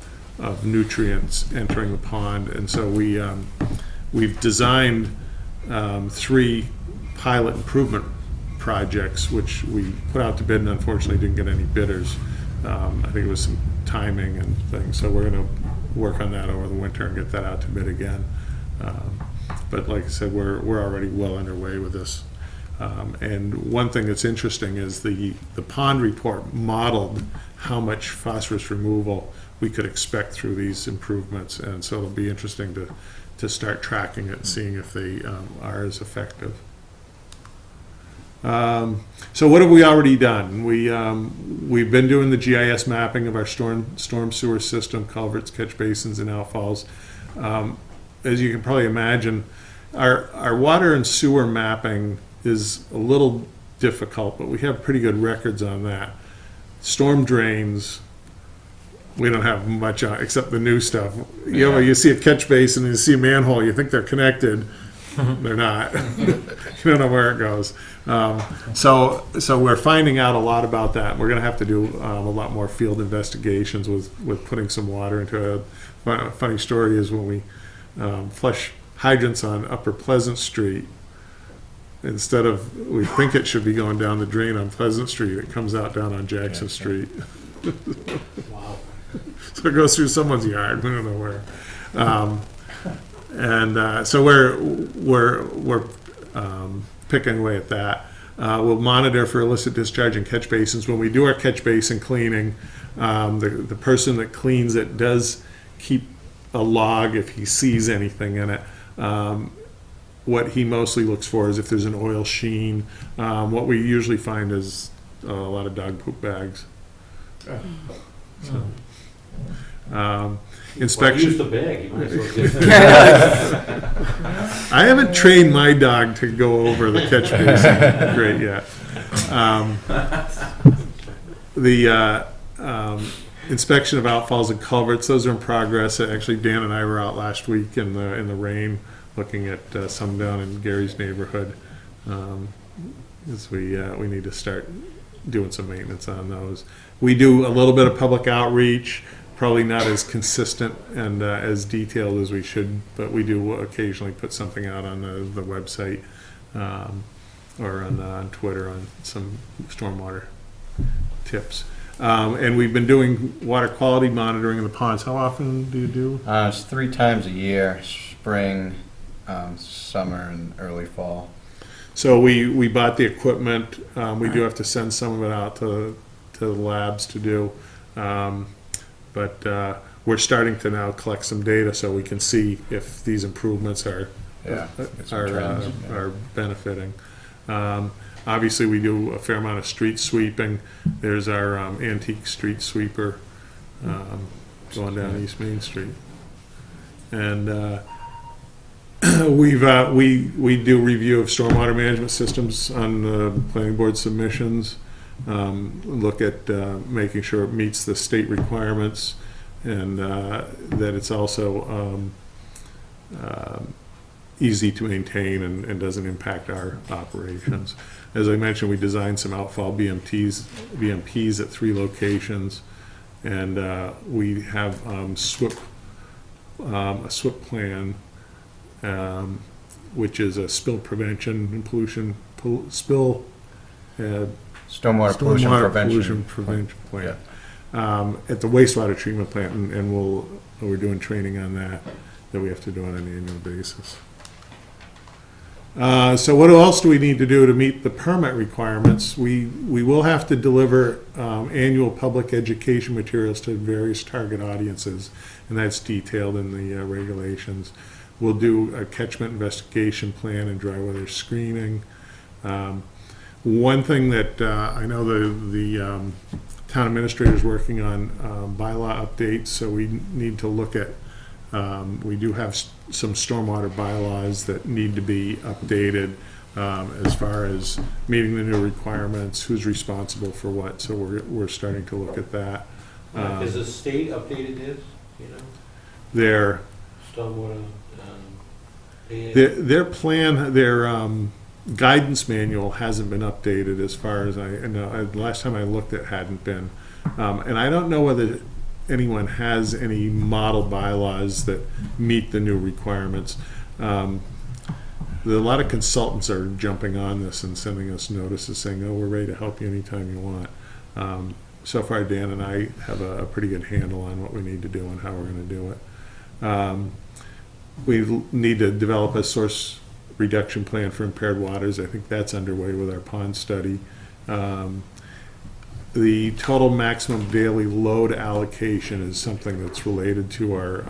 nutrients entering the pond, and so we've designed 3 pilot improvement projects, which we put out to bid and unfortunately didn't get any bidders. I think it was some timing and things, so we're going to work on that over the winter and get that out to bid again. But like I said, we're already well underway with this. And one thing that's interesting is the pond report modeled how much phosphorus removal we could expect through these improvements, and so it'll be interesting to start tracking it and seeing if they are as effective. So what have we already done? We've been doing the GIS mapping of our storm sewer system, culverts, catch basins, and outfalls. As you can probably imagine, our water and sewer mapping is a little difficult, but we have pretty good records on that. Storm drains, we don't have much on, except the new stuff. You know, you see a catch basin and you see a manhole, you think they're connected. They're not. You don't know where it goes. So we're finding out a lot about that. We're going to have to do a lot more field investigations with putting some water into it. A funny story is when we flush hydrants on Upper Pleasant Street, instead of, we think it should be going down the drain on Pleasant Street, it comes out down on Jackson Street. Wow. So it goes through someone's yard. We don't know where. So we're picking away at that. We'll monitor for illicit discharge in catch basins. When we do our catch basin cleaning, the person that cleans it does keep a log if he sees anything in it. What he mostly looks for is if there's an oil sheen. What we usually find is a lot of dog poop bags. So, inspection. Use the bag. You might as well get I haven't trained my dog to go over the catch basin great yet. The inspection of outfalls and culverts, those are in progress. Actually, Dan and I were out last week in the rain looking at some down in Gary's neighborhood. As we need to start doing some maintenance on those. We do a little bit of public outreach, probably not as consistent and as detailed as we should, but we do occasionally put something out on the website or on Twitter on some stormwater tips. And we've been doing water quality monitoring in the ponds. How often do you do? It's 3 times a year, spring, summer, and early fall. So we bought the equipment. We do have to send some of it out to the labs to do. But we're starting to now collect some data so we can see if these improvements are benefiting. Obviously, we do a fair amount of street sweeping. There's our antique street sweeper going down East Main Street, and we do review of stormwater management systems on the planning board submissions. Look at making sure it meets the state requirements, and that it's also easy to maintain and doesn't impact our operations. As I mentioned, we designed some outfall BMPs at 3 locations, and we have a SWIP plan, which is a spill prevention and pollution Stormwater pollution prevention plan at the wastewater treatment plant, and we're doing training on that we have to do on an annual basis. So what else do we need to do to meet the permit requirements? We will have to deliver annual public education materials to various target audiences, and that's detailed in the regulations. We'll do a catchment investigation plan and dry weather screening. One thing that I know the town administrator is working on bylaw updates, so we need to look at, we do have some stormwater bylaws that need to be updated as far as meeting the new requirements, who's responsible for what, so we're starting to look at that. Has the state updated this, Their stormwater? Their plan, their guidance manual hasn't been updated as far as I know. Last time I looked, it hadn't been. And I don't know whether anyone has any model bylaws that meet the new requirements. A lot of consultants are jumping on this and sending us notices saying, oh, we're ready to help you anytime you want. So far, Dan and I have a pretty good handle on what we need to do and how we're going to do it. We need to develop a source reduction plan for impaired waters. I think that's underway with our pond study. The total maximum daily load allocation is something that's related to our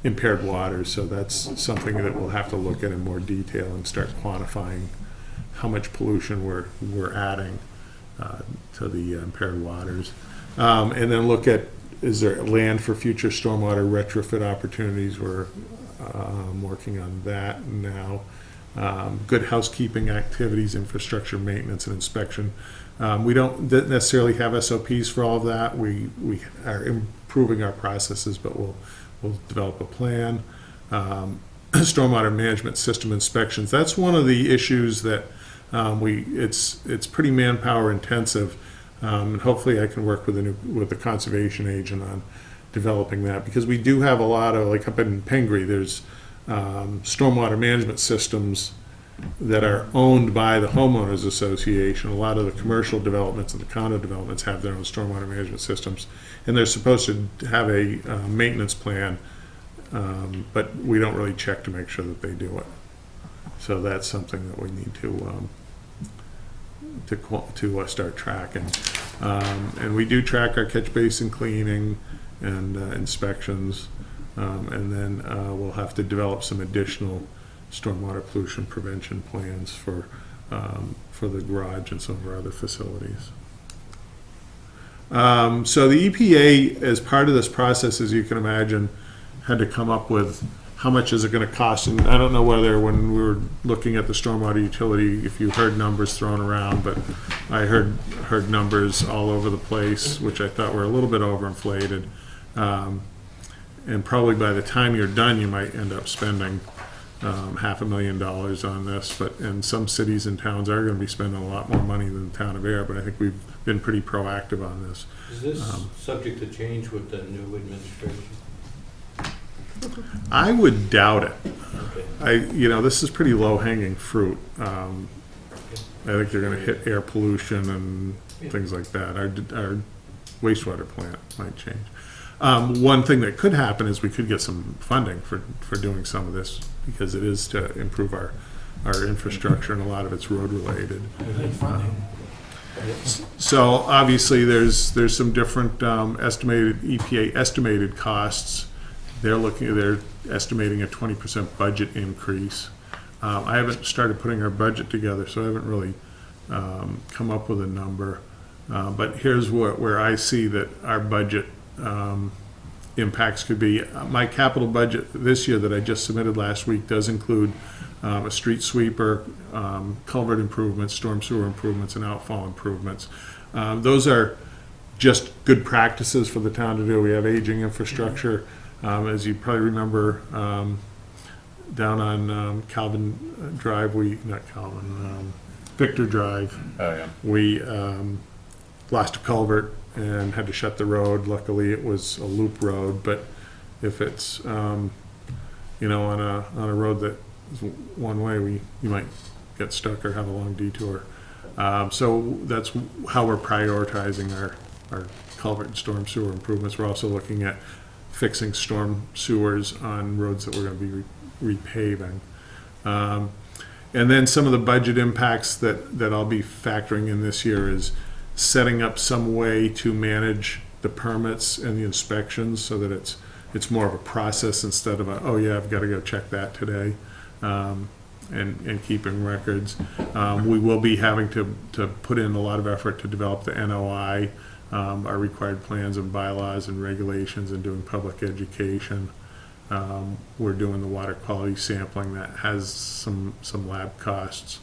impaired waters, so that's something that we'll have to look at in more detail and start quantifying how much pollution we're adding to the impaired waters. And then look at, is there land for future stormwater retrofit opportunities? We're working on that now. Good housekeeping activities, infrastructure maintenance and inspection. We don't necessarily have SOPs for all of that. We are improving our processes, but we'll develop a plan. Stormwater management system inspections. That's one of the issues that it's pretty manpower intensive. And hopefully I can work with the conservation agent on developing that, because we do have a lot of, like up in Pingree, there's stormwater management systems that are owned by the homeowners association. A lot of the commercial developments and the condo developments have their own stormwater management systems, and they're supposed to have a maintenance plan, but we don't really check to make sure that they do it. So that's something that we need to start tracking. And we do track our catch basin cleaning and inspections, and then we'll have to develop some additional stormwater pollution prevention plans for the garage and some of our other facilities. So the EPA, as part of this process, as you can imagine, had to come up with how much is it going to cost. And I don't know whether when we were looking at the stormwater utility, if you heard numbers thrown around, but I heard numbers all over the place, which I thought were a little bit overinflated. And probably by the time you're done, you might end up spending $500,000 on this, and some cities and towns are gonna be spending a lot more money than the town of Ayer, but I think we've been pretty proactive on this. Is this subject to change with the new administration? I would doubt it. Okay. This is pretty low-hanging fruit. I think they're gonna hit air pollution and things like that. Our wastewater plant might change. One thing that could happen is we could get some funding for doing some of this, because it is to improve our infrastructure, and a lot of it's road-related. So obviously, there's some different EPA estimated costs. They're estimating a 20% budget increase. I haven't started putting our budget together, so I haven't really come up with a number. But here's where I see that our budget impacts could be. My capital budget this year that I just submitted last week does include a street sweeper, culvert improvements, storm sewer improvements, and outfall improvements. Those are just good practices for the town to do. We have aging infrastructure. As you probably remember, down on Calvin Drive, Victor Drive, we lost a culvert and had to shut the road. Luckily, it was a loop road, but if it's on a road that is one way, you might get stuck or have a long detour. So that's how we're prioritizing our culvert and storm sewer improvements. We're also looking at fixing storm sewers on roads that we're going to be repaving. And then some of the budget impacts that I'll be factoring in this year is setting up some way to manage the permits and the inspections so that it's more of a process instead of I've got to go check that today, and keeping records. We will be having to put in a lot of effort to develop the NOI, our required plans and bylaws and regulations, and doing public education. We're doing the water quality sampling that has some lab costs.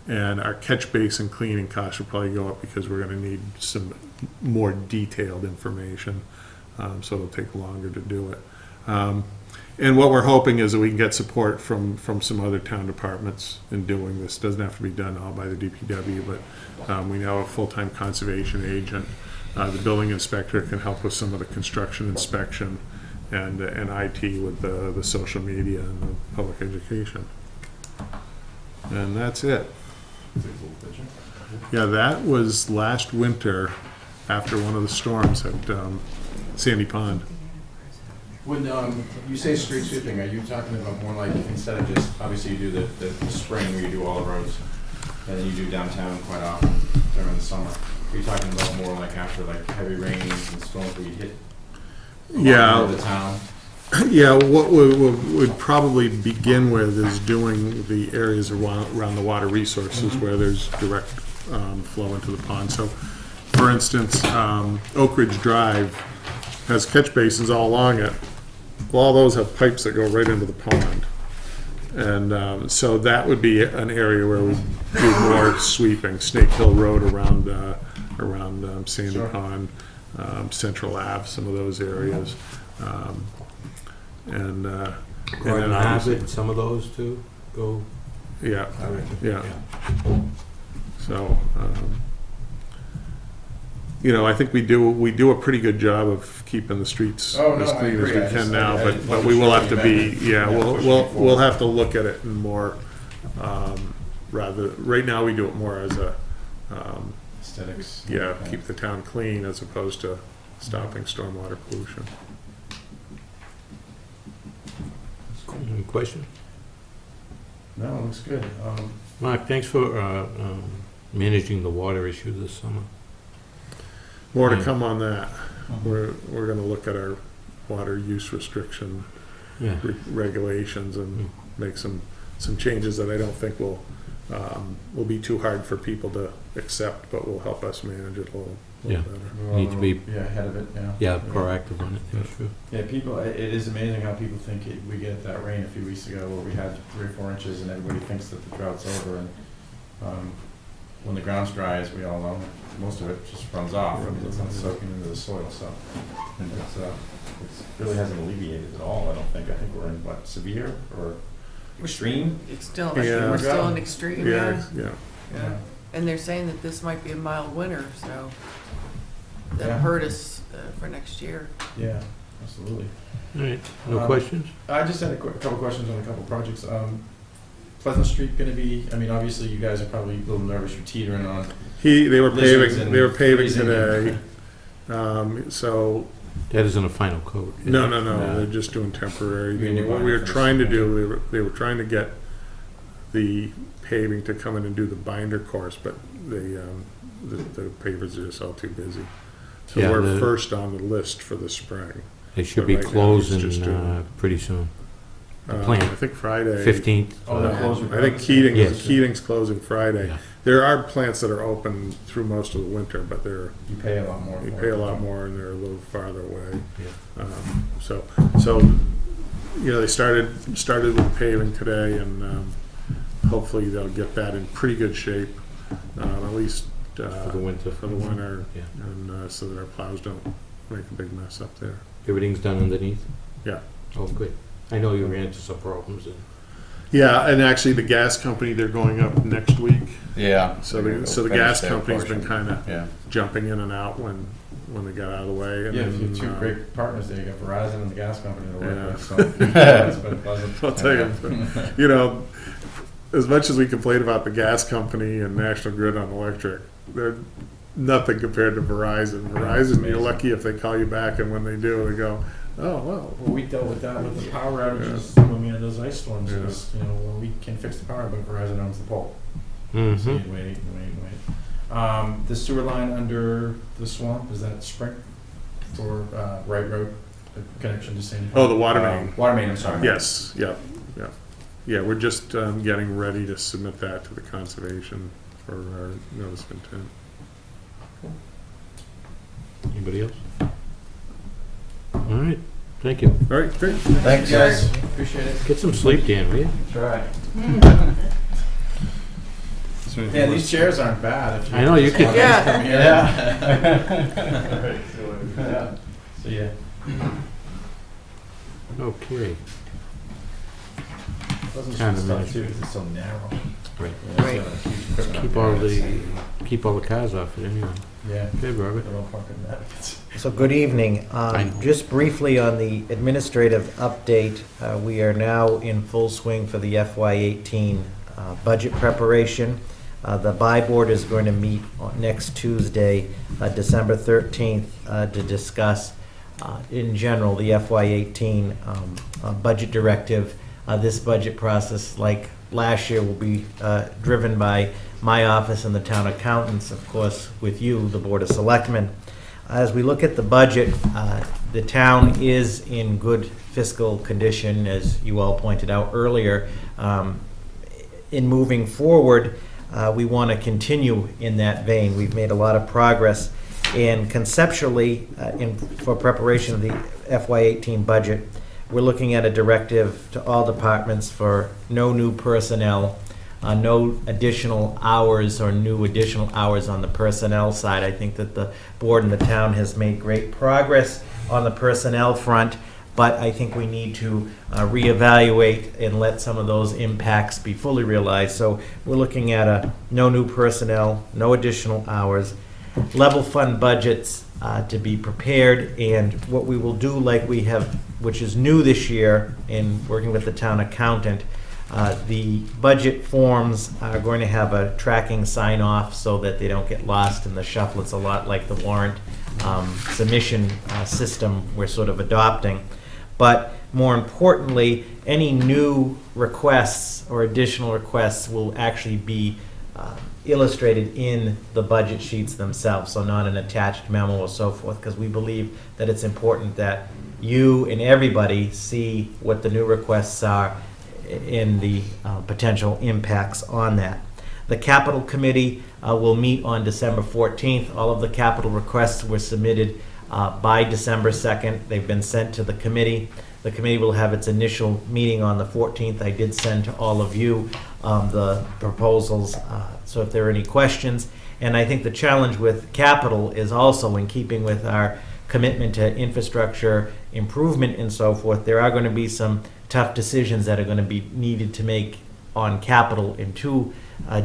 And our catch basin cleaning costs will probably go up because we're going to need some more detailed information. So it'll take longer to do it. And what we're hoping is that we can get support from some other town departments in doing this. It doesn't have to be done all by the DPW, but we now have a full-time conservation agent. The building inspector can help with some of the construction inspection, and IT with the social media and the public education. And that's it. Yeah, that was last winter after one of the storms at Sandy Pond. When you say street sweeping, are you talking about more like, instead of just, obviously you do the spring where you do all the roads, and then you do downtown quite often during the summer. Are you talking about more like after like heavy rains and storms where you hit the town? Yeah, what we would probably begin with is doing the areas around the water resources where there's direct flow into the pond. So, for instance, Oak Ridge Drive has catch basins all along it. Well, all those have pipes that go right into the pond. And so that would be an area where we do more sweeping. Snake Hill Road around Sandy Pond, Central Ave, some of those areas. And then Harvard, some of those too go. Yeah. So, I think we do a pretty good job of keeping the streets as clean as we can now. But we will have to be we'll have to look at it in more right now we do it more as a aesthetics. Yeah, keep the town clean as opposed to stopping stormwater pollution. Any question? No, it looks good. Mark, thanks for managing the water issue this summer. More to come on that. We're going to look at our water use restriction regulations and make some changes that I don't think will be too hard for people to accept, but will help us manage it a little better. Need to be ahead of it. Proactive on it. Yeah, sure. Yeah, people. It is amazing how people think we get that rain a few weeks ago where we had 3 or 4 inches, and everybody thinks that the drought's over. And when the ground's dry, as we all know, most of it just runs off. I mean, it's not soaking into the soil, so it really hasn't alleviated at all. I don't think. I think we're in severe or Extreme? It's still, Yeah. we're still in extreme, Yeah, yeah. Yeah. And they're saying that this might be a mild winter, so that'll Yeah. hurt us for next year. Yeah, absolutely. All right, no questions? I just had a couple questions on a couple projects. Pleasant Street gonna be, I mean, obviously you guys are probably a little nervous, you're teetering on. They were Lizards paving, and they were paving freezing. today. So, That isn't a final coat. is no, it? no, no, No. they're just doing temporary. I mean, What we were for this trying to winter. do, they were trying to get the paving to come in and do the binder course, but the pavers are just all too busy. So Yeah, we're the- first on the list for the spring. They should But be right now, it's closing just doing- pretty soon. The I plan, think Friday. 15th. Oh, they're closing. I think Keating's, Yes. Keating's closing Friday. Yeah. There are plants that are open through most of the winter, but You pay a lot more. you for pay a it. lot more and they're a little farther away. Yeah. So, they started with paving today, and hopefully they'll get that in pretty good shape, at least For the winter. for the winter, Yeah. and so that our plows don't make a big mess up there. Everything's done underneath? Yeah. Oh, good. I know you ran into some problems and. Yeah, and actually the gas company, they're going up next week. Yeah. So they're the, gonna so the finish gas their company's portion. been kind of Yeah. jumping in and out when they got out of the way. And Yeah, then, you have two great partners there, you got Verizon and the gas company to work Yeah. with, so that's been pleasant. I'll tell you, as much as we complain about the gas company and National Grid on electric, they're nothing compared to Verizon. Verizon, you're amazing. lucky if they call you back, and when they do, they go, oh, well. Well, we dealt with that with the power outages when we had those ice storms, Yeah. because, when we can fix the power, but Verizon owns the pole. So Mm-hmm. you wait. The sewer line under the swamp, is that Sprint for, Wright Road, the connection to Sandy? Oh, the water main. Water main, I'm sorry. Yes, yeah. Yeah, we're just getting ready to submit that to the conservation for our notice of intent. Anybody else? All right, thank you. All right, great. Thanks, guys. Appreciate it. Get some sleep, Dan, will you? Try. Yeah, these chairs aren't bad. If you I know, you could- Yeah. Come here. Yeah. So, yeah. Okay. Doesn't Kind of stuff nice. too, 'cause it's so narrow. Right. Right. Keep all the cars off it anyway. Yeah. Okay, Robert. They're all parking advocates. So good evening. I know. Just briefly on the administrative update, we are now in full swing for the FY18 budget preparation. The buy board is going to meet next Tuesday, December 13th, to discuss in general the FY18 budget directive. This budget process, like last year, will be driven by my office and the town accountants, of course, with you, the Board of Selectmen. As we look at the budget, the town is in good fiscal condition, as you all pointed out earlier. In moving forward, we want to continue in that vein. We've made a lot of progress, and conceptually, for preparation of the FY18 budget, we're looking at a directive to all departments for no new personnel, no additional hours or new additional hours on the personnel side. I think that the board and the town has made great progress on the personnel front, but I think we need to reevaluate and let some of those impacts be fully realized. So we're looking at no new personnel, no additional hours, level fund budgets to be prepared, and what we will do, like we have, which is new this year in working with the town accountant, the budget forms are going to have a tracking sign-off so that they don't get lost in the shuffle. It's a lot like the warrant submission system we're sort of adopting. But more importantly, any new requests or additional requests will actually be illustrated in the budget sheets themselves, so not an attached memo or so forth, because we believe that it's important that you and everybody see what the new requests are in the potential impacts on that. The capital committee will meet on December 14th. All of the capital requests were submitted by December 2nd. They've been sent to the committee. The committee will have its initial meeting on the 14th. I did send to all of you the proposals, so if there are any questions. And I think the challenge with capital is also in keeping with our commitment to infrastructure improvement and so forth, there are going to be some tough decisions that are going to be needed to make on capital in two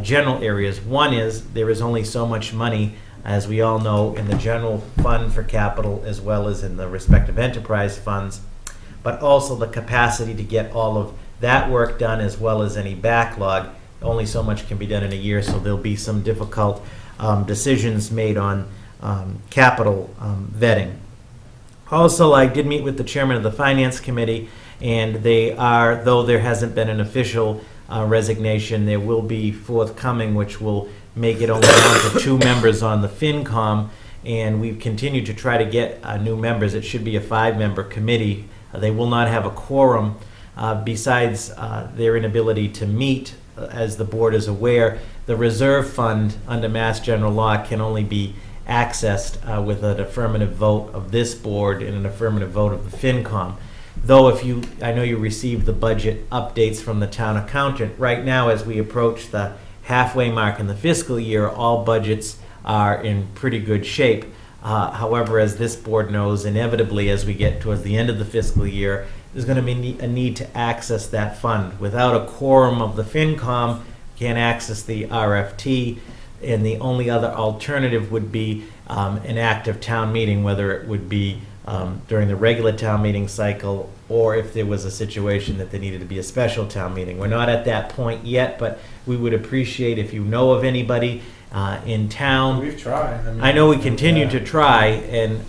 general areas. One is there is only so much money, as we all know, in the general fund for capital as well as in the respective enterprise funds, but also the capacity to get all of that work done as well as any backlog. Only so much can be done in a year, so there'll be some difficult decisions made on capital vetting. Also, I did meet with the chairman of the Finance Committee, and they are, though there hasn't been an official resignation, there will be forthcoming, which will make it only down to 2 members on the FinCom, and we've continued to try to get new members. It should be a 5-member committee. They will not have a quorum besides their inability to meet. As the board is aware, the reserve fund under Mass General Law can only be accessed with an affirmative vote of this board and an affirmative vote of the FinCom. Though I know you received the budget updates from the town accountant. Right now, as we approach the halfway mark in the fiscal year, all budgets are in pretty good shape. However, as this board knows, inevitably as we get towards the end of the fiscal year, there's going to be a need to access that fund. Without a quorum of the FinCom, can't access the RFT, and the only other alternative would be an active town meeting, whether it would be during the regular town meeting cycle or if there was a situation that there needed to be a special town meeting. We're not at that point yet, but we would appreciate if you know of anybody in town. We've tried. I know we continue to try, and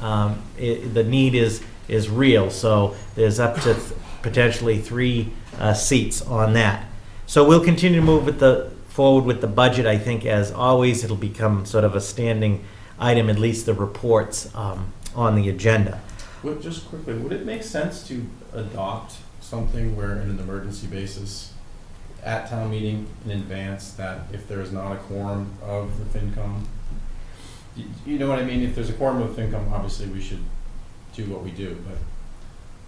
the need is real, so there's up to potentially 3 seats on that. So we'll continue to move forward with the budget. I think, as always, it'll become sort of a standing item, at least the reports on the agenda. Just quickly, would it make sense to adopt something where, in an emergency basis, at town meeting in advance, that if there is not a quorum of the FinCom, you know what I mean? If there's a quorum of the FinCom, obviously we should do what we do, but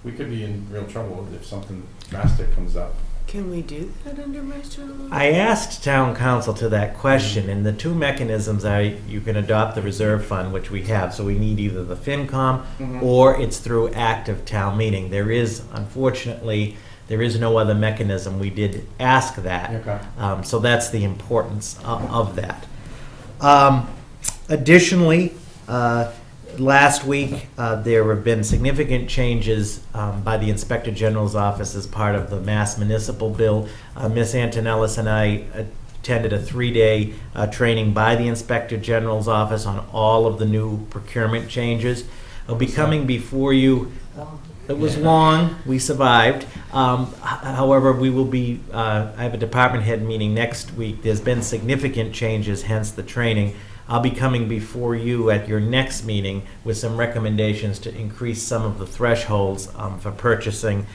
we could be in real trouble if something drastic comes up. Can we do that under Mass General Law? I asked town council to that question, and the 2 mechanisms are you can adopt the reserve fund, which we have, so we need either the FinCom or it's through active town meeting. Unfortunately, there is no other mechanism. We did ask that. Okay. So that's the importance of that. Additionally, last week, there have been significant changes by the Inspector General's office as part of the Mass Municipal Bill. Ms. Antonellis and I attended a 3-day training by the Inspector General's office on all of the new procurement changes. It'll be coming before you. It was long. We survived. However, we will be, I have a department head meeting next week. There's been significant changes, hence the training. I'll be coming before you at your next meeting with some recommendations to increase some of the thresholds for purchasing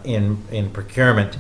in procurement.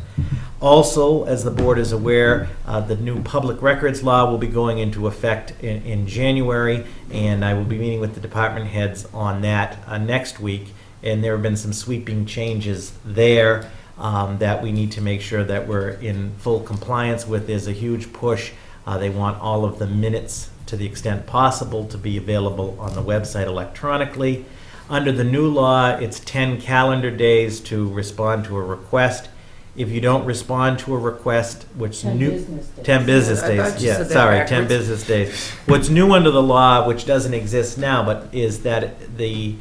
Also, as the board is aware, the new public records law will be going into effect in January, and I will be meeting with the department heads on that next week. And there have been some sweeping changes there that we need to make sure that we're in full compliance with. There's a huge push. They want all of the minutes, to the extent possible, to be available on the website electronically. Under the new law, it's 10 calendar days to respond to a request. If you don't respond to a request, which 10 business days. 10 business I days, thought you yeah, said that sorry, 10 backwards. business days. What's new under the law, which doesn't exist now, but is that the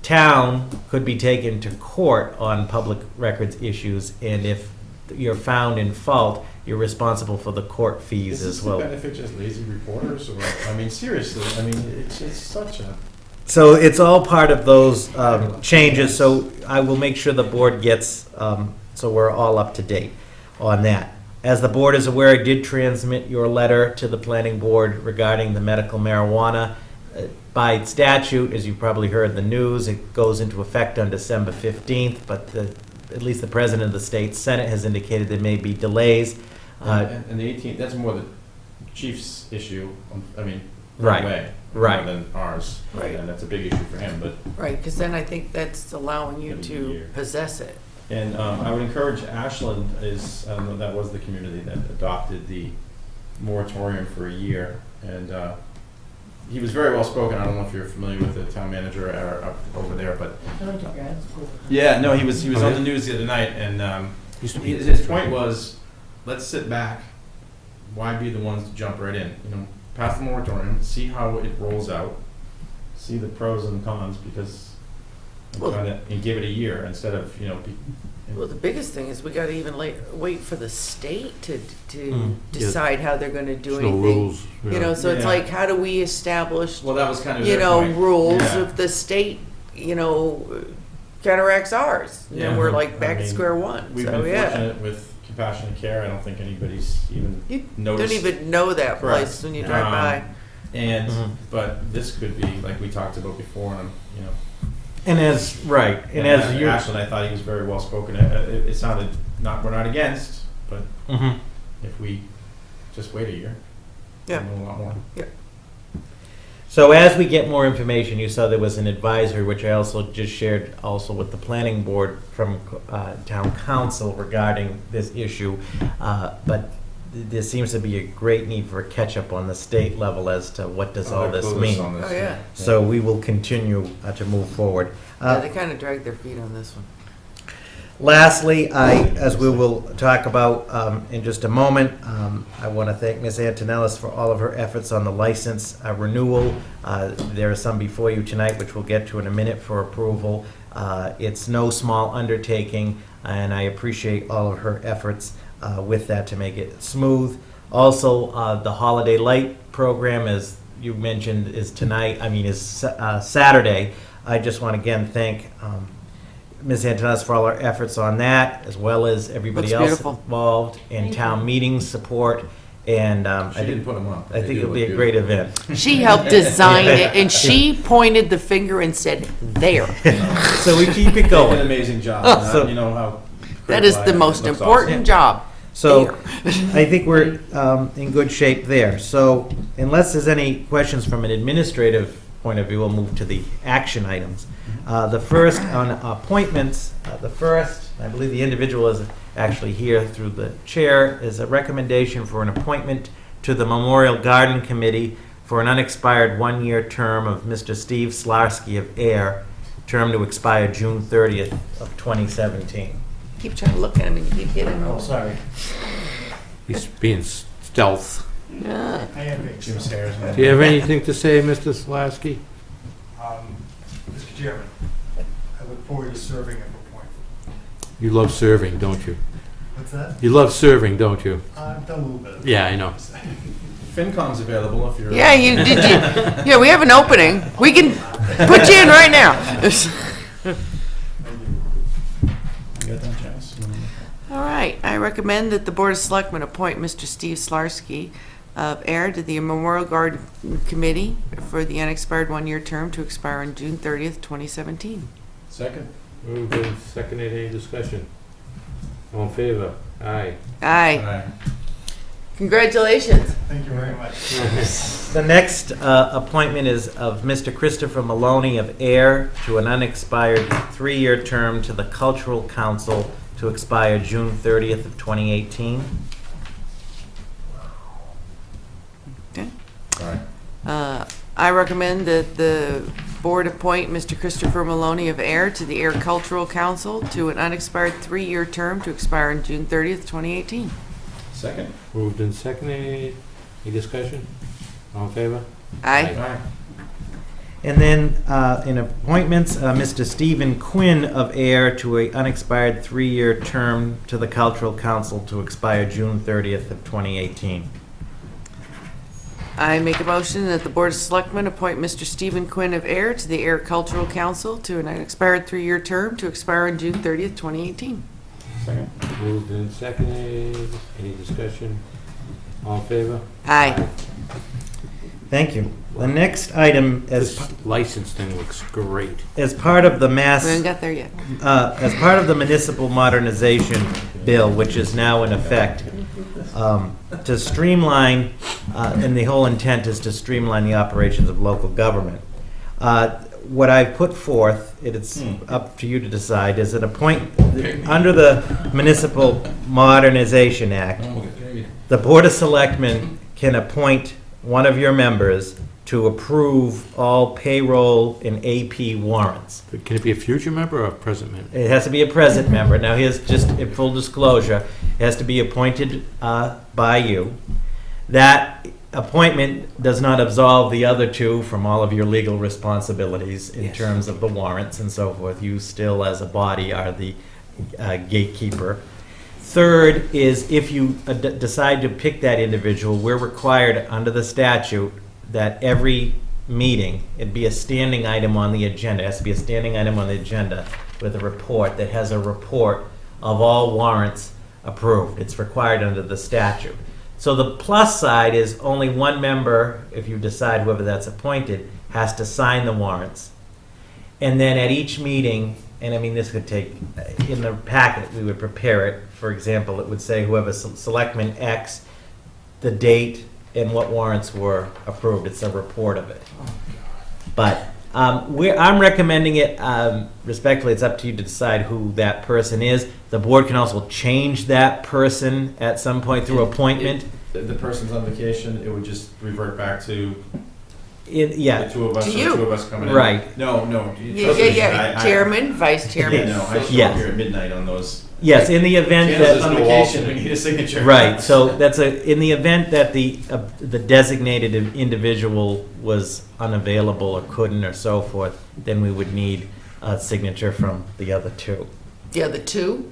town could be taken to court on public records issues, and if you're found in fault, you're responsible for the court fees as well. Does this benefit just lazy reporters, or, I mean, seriously, I mean, it's such a... So it's all part of those changes, so I will make sure the board gets, so we're all up to date on that. As the board is aware, I did transmit your letter to the planning board regarding the medical marijuana. By statute, as you've probably heard in the news, it goes into effect on December 15th, but at least the President of the State Senate has indicated there may be delays. And the 18th, that's more the chief's issue, I mean, Right. way, Right. more than ours. Right. And that's a big issue for him, but... Right, because then I think that's allowing you It'll be a to year. possess it. And I would encourage Ashland, that was the community that adopted the moratorium for a year, and he was very well spoken. I don't know if you're familiar with the town manager up over there, but yeah, no, he was on the news the other night, and his point was, let's sit back. Why be the ones to jump right in? You know, pass the moratorium, see how it rolls out, see the pros and cons, because and give it a year instead of Well, the biggest thing is we gotta even wait for the state to decide how they're gonna do There's anything. no rules. You yeah. know, so it's Yeah. like, how do we establish, Well, that was kind of you their know, point. rules Yeah. if the state, you know, counteracts ours? And Yeah. then we're like back I to mean, square one, We've so been yeah. fortunate with compassionate care. I don't think anybody's even You noticed. don't even know that Correct. place when you drive by. And Mhm. but this could be like we talked about before, and And as you, Ashland, I thought he was very well spoken. It sounded we're not against, but Mhm. if we just wait a year, Yeah. we'll know a lot more. So as we get more information, you saw there was an advisory, which I also just shared also with the planning board from town council regarding this issue. But there seems to be a great need for a catch-up on the state level as to what does all this mean. Oh, yeah. So we will continue to move forward. Yeah, they kinda dragged their feet on this one. Lastly, as we will talk about in just a moment, I want to thank Ms. Antonellis for all of her efforts on the license renewal. There are some before you tonight, which we'll get to in a minute for approval. It's no small undertaking, and I appreciate all of her efforts with that to make it smooth. Also, the Holiday Light program, as you mentioned, is Saturday. I just want to again thank Ms. Antonis for all her efforts on that, as well as everybody Looks else beautiful. involved in town meeting support. And She didn't put them up. I think it'll be a great event. She helped design it, and she pointed the finger and said, "There." So we keep it Did an going. amazing job. So- you know how That is critical the I- most it looks important awesome. job. So I think we're in good shape there. So unless there's any questions from an administrative point of view, we'll move to the action items. The first on appointments, I believe the individual is actually here through the chair, is a recommendation for an appointment to the Memorial Garden Committee for an unexpired one-year term of Mr. Steve Slarsky of Ayer, term to expire June 30th of 2017. Keep trying to look at him, and you keep getting Oh, old. sorry. He's being stealth. Yeah. Jim's hair is Do you have anything to say, Mr. Slasky? Mr. Chairman, I look forward to serving if appointed. You love serving, don't you? What's that? You love serving, don't you? I've done a little bit of Yeah, I know. FinCom's available if you're. Yeah, you did. Yeah, we have an opening. We can put you in right now. You got that, Janice? All right. I recommend that the Board of Selectmen appoint Mr. Steve Slarsky of Ayer to the Memorial Garden Committee for the unexpired one-year term to expire on June 30th, 2017. Second. Moved and seconded. Any discussion? All in favor? Aye. Aye. Congratulations. Thank you very much. The next appointment is of Mr. Christopher Maloney of Ayer to an unexpired three-year term to the Cultural Council to expire June 30th of 2018. Okay. All right. I recommend that the board appoint Mr. Christopher Maloney of Ayer to the Ayer Cultural Council to an unexpired three-year term to expire on June 30th, 2018. Second. Moved and seconded. Any discussion? All in favor? Aye. Aye. And then in appointments, Mr. Stephen Quinn of Ayer to an unexpired three-year term to the Cultural Council to expire June 30th of 2018. I make a motion that the Board of Selectmen appoint Mr. Stephen Quinn of Ayer to the Ayer Cultural Council to an unexpired three-year term to expire on June 30th, 2018. Second. Moved and seconded. Any discussion? All in favor? Aye. Thank you. The next item, This license thing looks great. as part of the We mass... haven't got there yet. As part of the municipal modernization bill, which is now in effect, to streamline, and the whole intent is to streamline the operations of local government. What I've put forth, it's up to you to decide, is under the Municipal Modernization Act, the Board of Selectmen can appoint one of your members to approve all payroll and AP warrants. Can it be a future member or a present member? It has to be a present member. Now, here's just in full disclosure, it has to be appointed by you. That appointment does not absolve the other two from all of your legal responsibilities in terms of the warrants and so forth. You still, as a body, are the gatekeeper. Third is if you decide to pick that individual, we're required under the statute that every meeting, it'd be a standing item on the agenda, it has to be a standing item on the agenda with a report that has a report of all warrants approved. It's required under the statute. So the plus side is only one member, if you decide whoever that's appointed, has to sign the warrants. And then at each meeting, and I mean this could take, in the packet we would prepare it, for example, it would say whoever Selectman X, the date, and what warrants were approved. It's a report of it. But I'm recommending it, respectfully, it's up to you to decide who that person is. The board can also change that person at some point through appointment. If the person's on vacation, it would just revert back to Yeah. the two of us, To or you. the two of us coming in. Right. No. Yeah. Chairman, vice chairman. Yeah, no, I show Yeah. up here at midnight on those. Yes, in the event Janice's that... on vacation, we need a signature. Right, so in the event that the designated individual was unavailable or couldn't or so forth, then we would need a signature from the other two. The other two?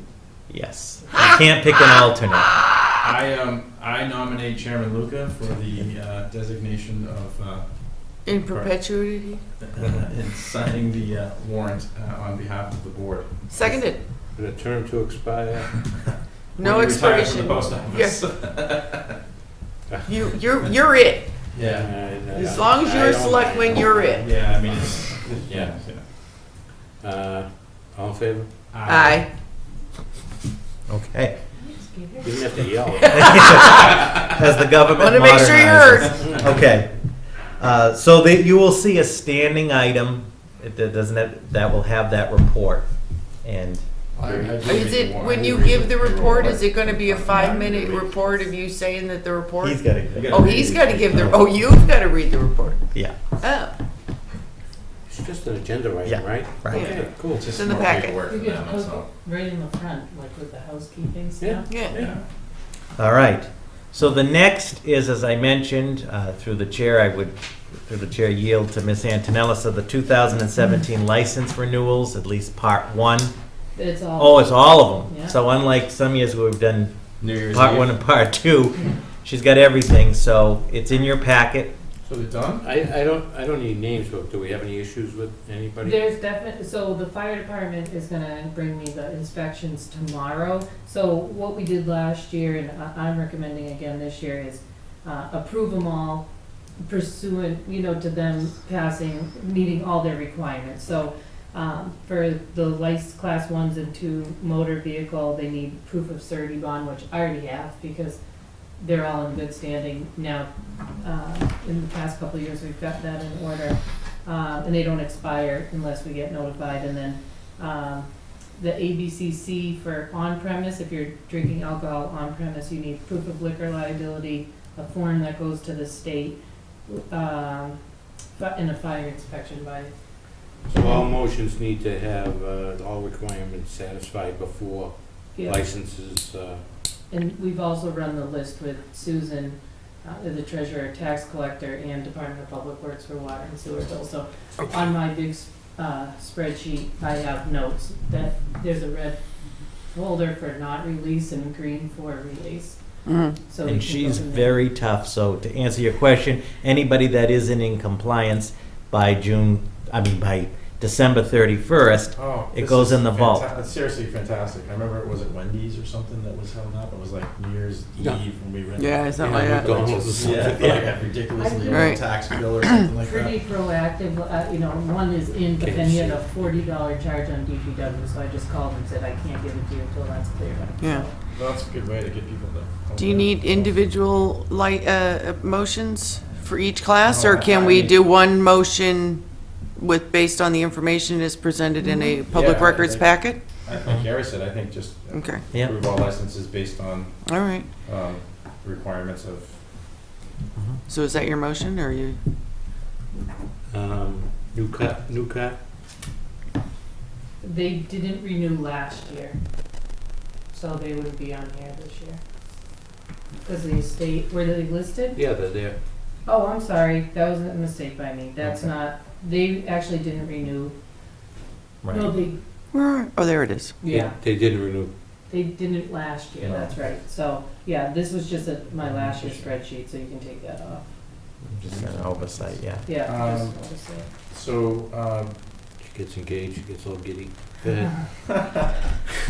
Yes. I can't pick an alternate. I nominate Chairman Luca for the designation of In perpetuity? in signing the warrant on behalf of the board. Seconded. For the term to expire? No When you retire from expiration. the post office. You're it. Yeah. As long as you're a selectman, you're it. Yeah, I mean, it's, Yeah. All in favor? Aye. Okay. You didn't have to yell. As the government Want to make sure you're modernizes. heard. Okay. So you will see a standing item that will have that report. And Is it, when you give the report, is it gonna be a 5-minute report of you saying that the report? he's got to... Oh, he's gotta give the, you've gotta read the report. Yeah. Oh, It's just an agenda item, Yeah, right? right. Okay, cool. it's just in the more packet. paperwork You for could them, that's put all. right in the front, like with the housekeeping stuff. yeah. All right. So the next is, as I mentioned, through the chair, yield to Ms. Antonella. So the 2017 license renewals, at least part one. It's all. Oh, it's all of them. Yeah. So unlike some years where we've done New Year's part Eve. one and part two, she's got everything. So it's in your packet. So they're done? I don't need names, but do we have any issues with anybody? There's definitely, so the fire department is gonna bring me the inspections tomorrow. So what we did last year, and I'm recommending again this year, is approve them all pursuant, to them meeting all their requirements. So for the class 1s and 2 motor vehicle, they need proof of surety bond, which I already have because they're all in good standing now. In the past couple of years, we've got that in order. And they don't expire unless we get notified. And then the ABCC for on-premise, if you're drinking alcohol on-premise, you need proof of liquor liability, a form that goes to the state, and a fire inspection by... So all motions need to have all requirements satisfied before Yeah. licenses. And we've also run the list with Susan, the treasurer, tax collector, and Department of Public Works for water and sewer bills. So on my big spreadsheet, I have notes that there's a red folder for not release and green for release. So we And can she's go from there. very tough. So to answer your question, anybody that isn't in compliance by by December 31st, Oh, it this goes is in the vault. It's seriously fantastic. I remember, was it Wendy's or something that was held up? It was like New Year's Yeah. Eve when we rented. Yeah, something like that. McDonald's or Yeah, something. like a ridiculously low Right. tax bill or something like Pretty that. proactive, one is in, but then you had a $40 charge on DPW, so I just called and said, I can't give it to you until that's cleared up. Yeah. So, Well, that's a good way to get people to. Do you need individual motions for each class, No, or can we I- do one motion based on the information as presented in a public Yeah, records packet? Like Gary said, I think just Okay, Yeah. approve all licenses based on all right. requirements of. So is that your motion, or you? New cut? They didn't renew last year, so they wouldn't be on here this year. Because the estate, were they listed? Yeah, they're there. Oh, I'm sorry, that was a mistake by me. That's Okay. not, they actually didn't renew. Right. No, they, Oh, there it is. yeah, They didn't renew. they didn't last year, that's right. So, yeah, this was just my last year's spreadsheet, so you can take that off. Just an oversight, yeah. Yeah, just Um, notice it. So, She gets engaged, she gets all giddy. Go ahead.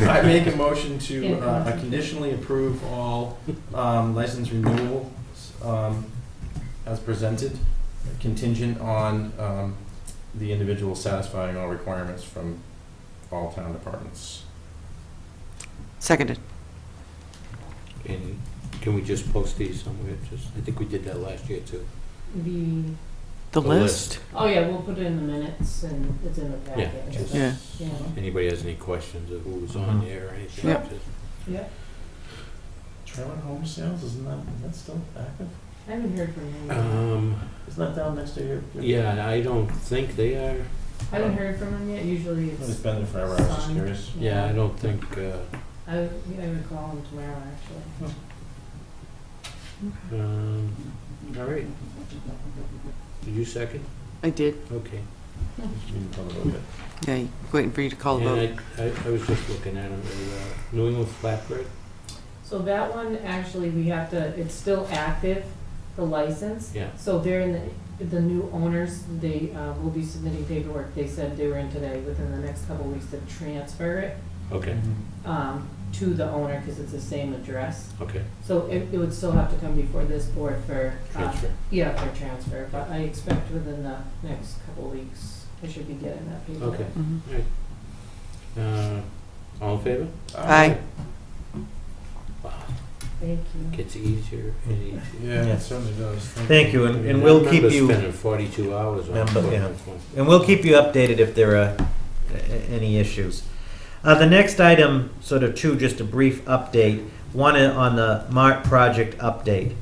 I make a motion to conditionally approve all license renewals as presented, contingent on the individual satisfying all requirements from all town departments. Seconded. And can we just post these somewhere? I think we did that last year too. The list? Oh, yeah, we'll put it in the minutes and it's in the packet. and just- stuff. Yeah. Anybody has any questions of who was on there or anything? Yep. just- Yeah, Trailer home sales, isn't that still active? I haven't heard from him. Isn't that down next to your? Yeah, I don't think they are. I haven't heard from him yet, usually It's it's. been there forever, I was just Sun. curious. Yeah, I don't think, I would call him tomorrow, actually. all right. Did you second? I did. Okay. Yeah, waiting for you to call the vote. And I was just looking at them, New England flatbread. So that one, actually, we have to, it's still active, the license. Yeah. So they're in the new owners, they will be submitting paperwork. They said they were in today, within the next couple of weeks to transfer it Okay, to the owner, because it's the same address. okay. So it would still have to come before this board for. Transfer. Yeah, for transfer, but I expect within the next couple of weeks, I should be getting that paperwork. Okay, Mhm. all right. All in favor? Aye. Wow, Thank you. gets easier and easier. Yeah, Yeah. it certainly does. Thank you, and I we'll keep remember you, spending 42 hours on Remember, yeah. this one. and we'll keep you updated if there are any issues. The next item, sort of two, just a brief update. One on the Mart project update.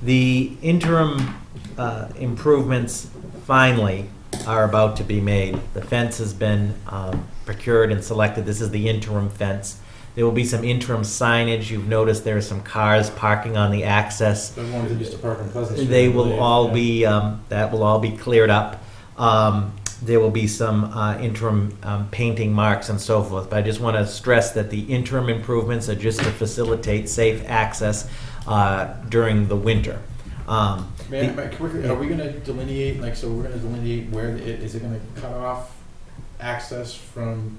The interim improvements finally are about to be made. The fence has been procured and selected. This is the interim fence. There will be some interim signage. You've noticed there are some cars parking on the access. Those ones that used to park on Pleasant Street. They I will believe, all yeah. be, that will all be cleared up. There will be some interim painting marks and so forth, but I just want to stress that the interim improvements are just to facilitate safe access during the winter. May I quickly, are we gonna delineate, like, so we're gonna delineate where, is it gonna cut off access from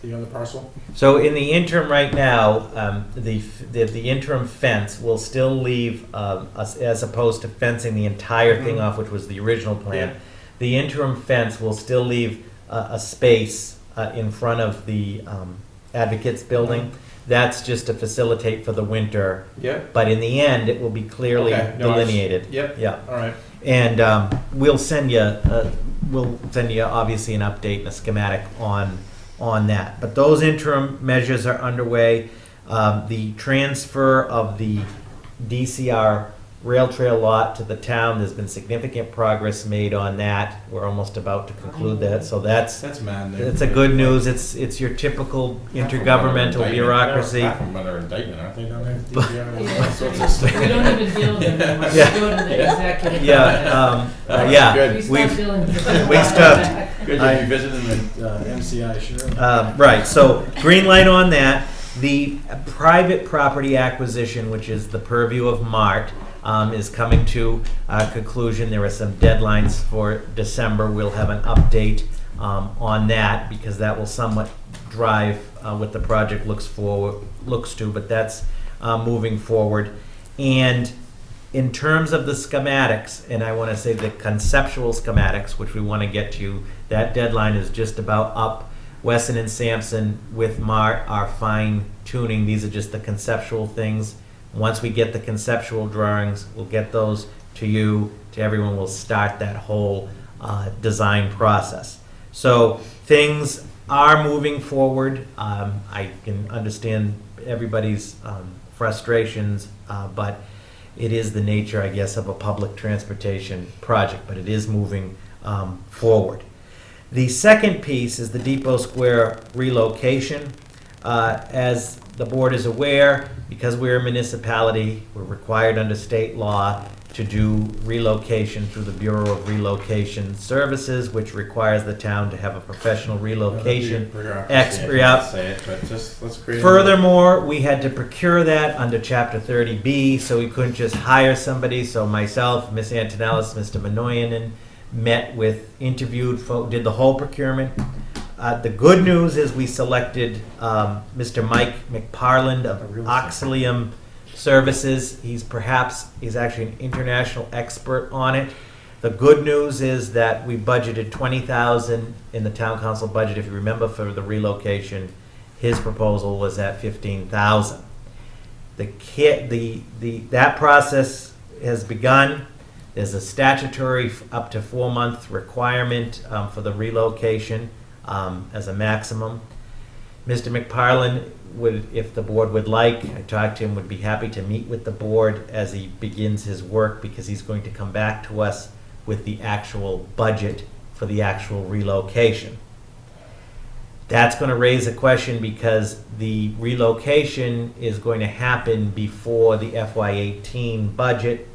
the other parcel? So in the interim right now, the interim fence will still leave, as opposed to fencing the entire thing off, which was the original plan. Yeah. The interim fence will still leave a space in front of the Advocates Building. That's just to facilitate for the winter. Yep. But in the end, it will be clearly Okay, no, I was- delineated. Yep. Yeah. All right. And we'll send you obviously an update and a schematic on that. But those interim measures are underway. The transfer of the DCR rail trail lot to the town, there's been significant progress made on that. We're almost about to conclude that, so that's man. it's a good news. It's your typical intergovernmental bureaucracy. Half of them are indictment, aren't they, down there? Yeah. All sorts of stuff. We don't even deal with them anymore. We Yeah. go to the executive. Yeah, Yeah, good. We stopped we've dealing with them. we stopped. Good, I- you'll be visiting the MCI, sure. Right, so green light on that. The private property acquisition, which is the purview of Mart, is coming to a conclusion. There are some deadlines for December. We'll have an update on that because that will somewhat drive what the project looks to, but that's moving forward. And in terms of the schematics, and I want to say the conceptual schematics, which we want to get to, that deadline is just about up. Wesson and Sampson with Mart are fine tuning. These are just the conceptual things. Once we get the conceptual drawings, we'll get those to you, to everyone. We'll start that whole design process. So things are moving forward. I can understand everybody's frustrations, but it is the nature, I guess, of a public transportation project, but it is moving forward. The second piece is the Depot Square relocation. As the board is aware, because we're a municipality, we're required under state law to do relocation through the Bureau of Relocation Services, which requires the town to have a professional relocation expert. Say it, but just let's create. Furthermore, we had to procure that under Chapter 30B, so we couldn't just hire somebody. So myself, Ms. Antonellis, Mr. Manoyanen interviewed, did the whole procurement. The good news is we selected Mr. Mike McParland of Oxalium Services. He's actually an international expert on it. The good news is that we budgeted $20,000 in the town council budget. If you remember, for the relocation, his proposal was at $15,000. That process has begun. There's a statutory up to 4-month requirement for the relocation as a maximum. Mr. McParland would, if the board would like, I talked to him, would be happy to meet with the board as he begins his work, because he's going to come back to us with the actual budget for the actual relocation. That's going to raise a question, because the relocation is going to happen before the FY18 budget.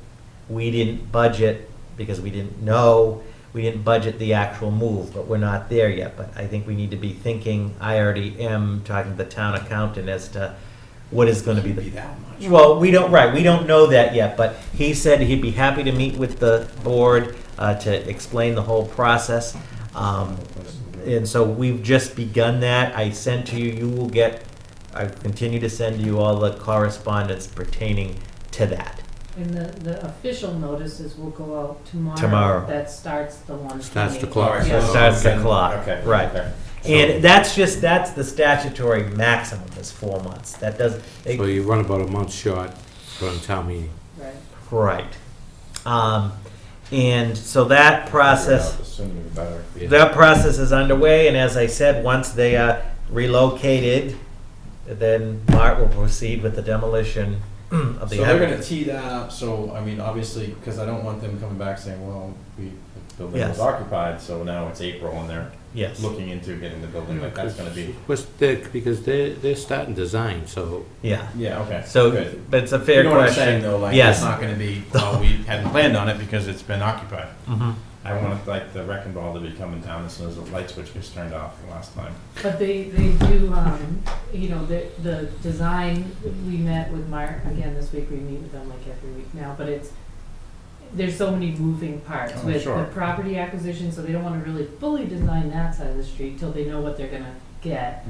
We didn't budget because we didn't know. We didn't budget the actual move, but we're not there yet. But I think we need to be thinking, I already am talking to the town accountant as to what is going to be that much. Well, we don't know that yet, but he said he'd be happy to meet with the board to explain the whole process. And so we've just begun that. I sent to you, I continue to send you all the correspondence pertaining to that. And the official notices will go out tomorrow. Tomorrow. That starts the one. Starts the clock. Yeah. Starts the clock, Okay. right. Okay. And that's the statutory maximum is 4 months. That does, So you run about a month short from town meeting. Right. right. And so that process, The sooner the better. that process is underway, and as I said, once they are relocated, then Mart will proceed with the demolition of the. So they're gonna tee that up, so, I mean, obviously, because I don't want them coming back saying, well, the building Yes. was occupied, so now it's April and they're Yes. looking into getting the building, like, that's gonna be. Because they're starting design, so Yeah. Yeah, okay. So, Good. but it's a fair You know what I'm question. saying, though, like, Yes. it's not gonna be, well, we hadn't planned on it because it's been occupied. Mhm. I want, like, the wrecking ball to be coming down as soon as the light switch gets turned off the last time. But they do, the design, we met with Mark, again, this week, we meet with them like every week now, but there's so many moving parts Oh, with sure. the property acquisition, so they don't wanna really fully design that side of the street till they know what they're gonna get.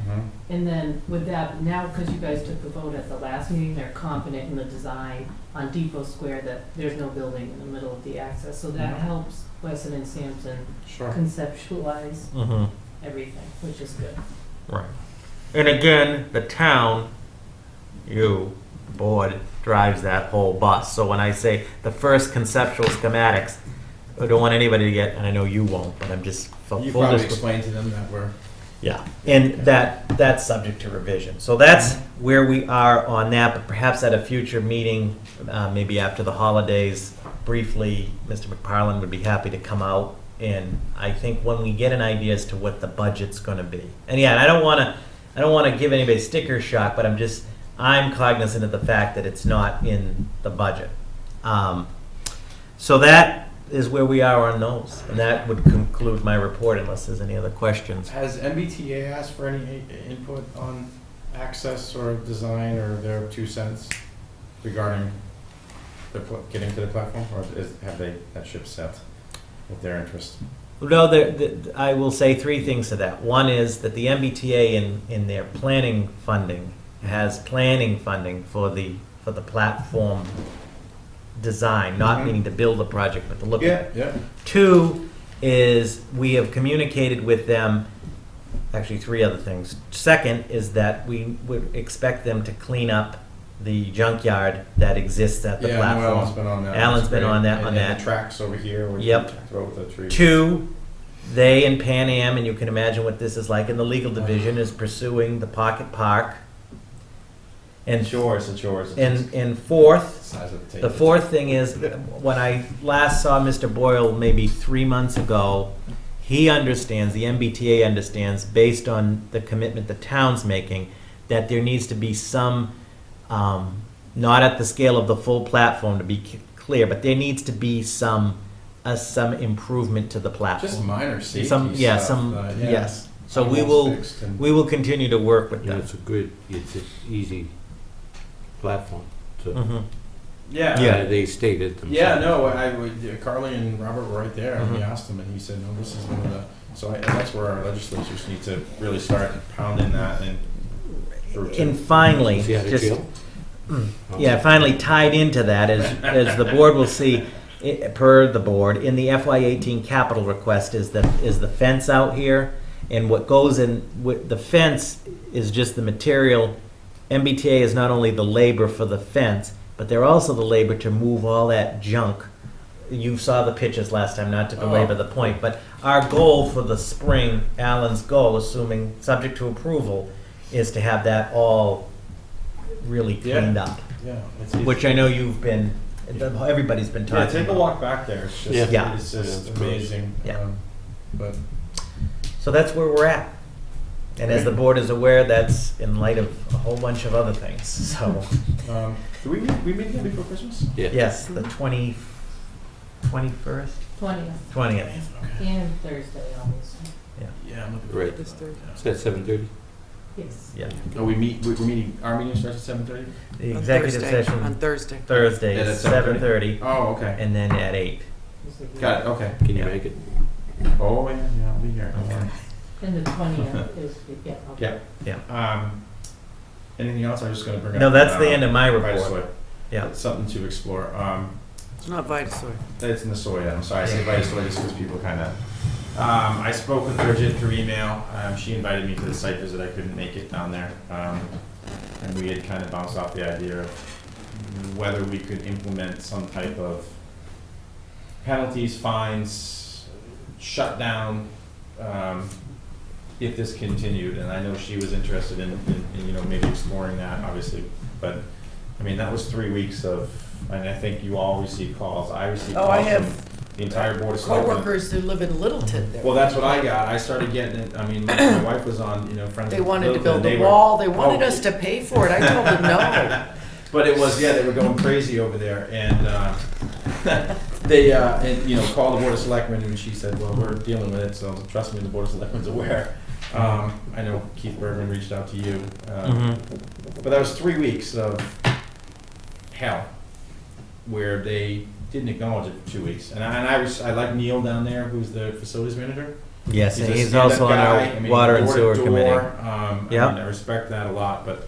And then with that, now, because you guys took the vote at the last meeting, they're confident in the design on Depot Square that there's no building in the middle of the access, so that Mhm. helps Weston and Sampson Sure. conceptualize Mhm. everything, which is good. Right. And again, the town, the board, drives that whole bus. So when I say the first conceptual schematics, I don't want anybody to get, and I know you won't, but I'm just full You probably disclosure. explained to them that we're. Yeah, and that's subject to revision. So that's where we are on that, but perhaps at a future meeting, maybe after the holidays, briefly, Mr. McParland would be happy to come out, and I think when we get an idea as to what the budget's gonna be. And yeah, I don't wanna give anybody sticker shock, but I'm cognizant of the fact that it's not in the budget. So that is where we are on those, and that would conclude my report unless there's any other questions. Has MBTA asked for any input on access or design or their 2 cents regarding getting to the platform, or have that ship set with their interest? No, I will say 3 things to that. One is that the MBTA in their planning funding has planning funding for the platform design, not meaning to build a project, but to look at it. Yeah. 2 is we have communicated with them, actually 3 other things. Second is that we would expect them to clean up the junkyard that exists at the Yeah, I platform. know Alan's been on that. Alan's That's been great. on that. And the tracks over here, where you Yep. talked about with the trees. 2, they and Pan Am, and you can imagine what this is like in the legal division, is pursuing the Pocket Park. And It's yours, it's yours. and fourth, Size of the the table. fourth thing is, when I last saw Mr. Boyle maybe 3 months ago, he understands, the MBTA understands, based on the commitment the town's making, that there needs to be some, not at the scale of the full platform to be clear, but there needs to be some improvement to the platform. Just minor safety Some, yeah, stuff, some, yeah. yes. So Almost fixed and- we will continue to work with Yeah, them. it's an easy platform to, Mhm. Yeah. Yeah. they stated themselves. Yeah, no, I would, Carly and Robert were right there, and we Mhm. asked him, and he said, no, this is one of the, so that's where our legislatures need to really start pounding that and through to. And finally, Is he out of just, jail? yeah, finally tied into that, as the board will see, per the board, in the FY18 capital request is the fence out here. And what goes in with the fence is just the material. MBTA is not only the labor for the fence, but they're also the labor to move all that junk. You saw the pictures last time, not to belabor the point, but our goal for the spring, Alan's goal, assuming subject to approval, is to have that all really cleaned up. Yeah. Which I know you've been, everybody's been talking Yeah, about. take a walk back there, it's just, Yeah. it's just Yeah, it's amazing. Yeah. But, So that's where we're at. And as the board is aware, that's in light of a whole bunch of other things, so. do we meet again before Christmas? Yeah. Yes, the 21st? 20th. 20th. And Thursday, obviously. Yeah, I'm looking Right. This Thursday. Is that 7:30? Yes. Yeah. Oh, we're meeting, our meeting starts at 7:30? The On executive Thursday, session. on Thursday. Thursday Yeah, is that's 7:30. 7:30, Oh, okay. and then at 8. Got it, okay. Can you Yeah. make it? Oh, yeah, I'll be here. Don't worry. And the 20th is, yeah, okay. Yeah. Yeah. Anything else? I was just gonna bring up. No, that's the end of my Vitasoy. report. Yeah. It's something to explore. It's not Vitasoy. It's in the soy, I'm sorry, I say Vitasoy just because people kind of, I spoke with Bridget through email. She invited me to the site visit. I couldn't make it down there. And we had kind of bounced off the idea of whether we could implement some type of penalties, fines, shutdown, if this continued. And I know she was interested in maybe exploring that, obviously. But, I mean, that was 3 weeks of, and I think you all received calls. I received Oh, calls I have from the entire board of selectmen. coworkers who live in Littleton. that Well, were- that's what I got. I started getting it, I mean, my wife was on, Friends They with wanted to Littleton, build they a were- wall, they wanted Oh. us to pay for it, I told them no. But it was, yeah, they were going crazy over there, and they, called the Board of Selectmen, and she said, well, we're dealing with it, so trust me, the Board of Selectmen's aware. I know Keith Bergman reached out to you, but that was 3 weeks of hell, where they didn't acknowledge it for 2 weeks. And I like Neil down there, who's the facilities manager. Yes, and a he's stand-up also on guy. our I mean, water and door to sewer door, committee. Yep. I respect that a lot, but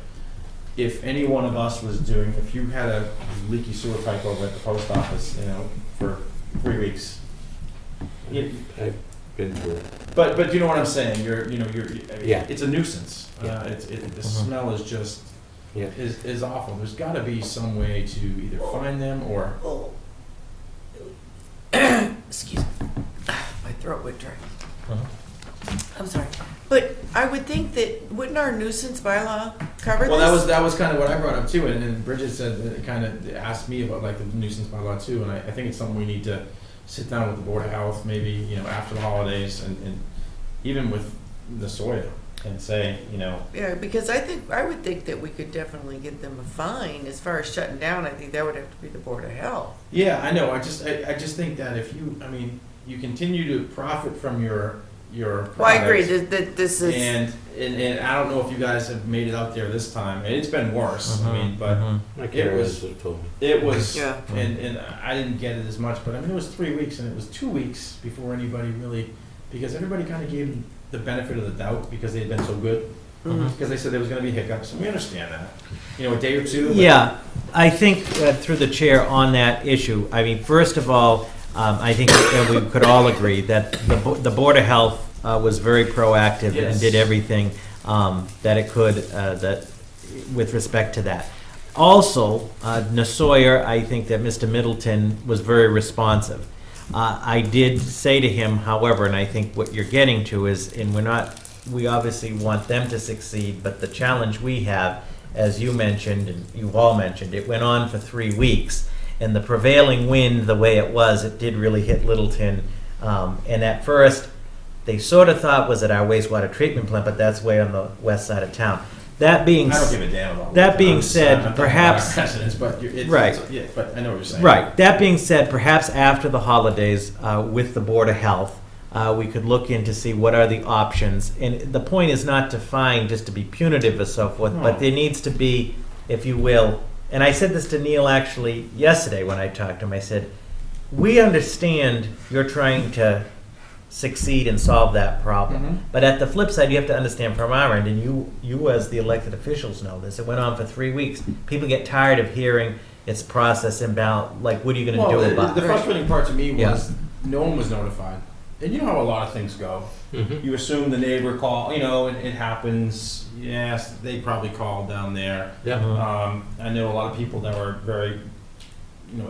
if any one of us was doing, if you had a leaky sewer pipe over at the post office, for 3 weeks. I've been through it. But you know what I'm saying, Yeah. it's a nuisance. Yeah. The smell is just, Yeah. is awful. There's gotta be some way to either find them or, Excuse me, my throat went dry. I'm sorry, but I would think that, wouldn't our nuisance bylaw cover this? well, that was kind of what I brought up too, and then Bridget said, kind of asked me about like the nuisance bylaw too, and I think it's something we need to sit down with the Board of Health, maybe, after the holidays, and even with the soil, and say, Yeah, because I would think that we could definitely get them a fine, as far as shutting down, I think that would have to be the Board of Health. yeah, I know, I just think that if you continue to profit from your product. Well, I agree, that this is. And I don't know if you guys have made it out there this time, and it's been worse, but My it carers was, have told me. it was, Yeah. and I didn't get it as much, but I mean, it was 3 weeks, and it was 2 weeks before anybody really, because everybody kind of gave them the benefit of the doubt, because they had been so good, because they said there was gonna be hiccups, and we understand that, a day or two. but- Yeah, I think through the chair on that issue, I mean, first of all, I think we could all agree that the Board of Health was very proactive and Yes. did everything that it could that with respect to that. Also, Nasoyer, I think that Mr. Middleton was very responsive. I did say to him, however, and I think what you're getting to is, and we obviously want them to succeed, but the challenge we have as you mentioned, and you all mentioned, it went on for 3 weeks. And the prevailing wind, the way it was, it did really hit Littleton. And at first, they sort of thought was at our wastewater treatment plant, but that's way on the west side of town. That being I don't give a damn about that being I'm said, talking perhaps about residents, but right. Yeah, but I know what you're saying. Right. That being said, perhaps after the holidays, with the Board of Health, we could look in to see what are the options. And the point is not to find just to be punitive or so forth, but there needs to be, if you will. And I said this to Neil actually yesterday when I talked to him. I said, we understand you're trying to succeed and solve that problem. But at the flip side, you have to understand from our end, and you as the elected officials know this, it went on for 3 weeks. People get tired of hearing it's process imbalance. Like, what are you going to do about it? The frustrating part to me was no one was notified. And you know how a lot of things go. You assume the neighbor called, it happens. Yes, they probably called down there. I know a lot of people that were very,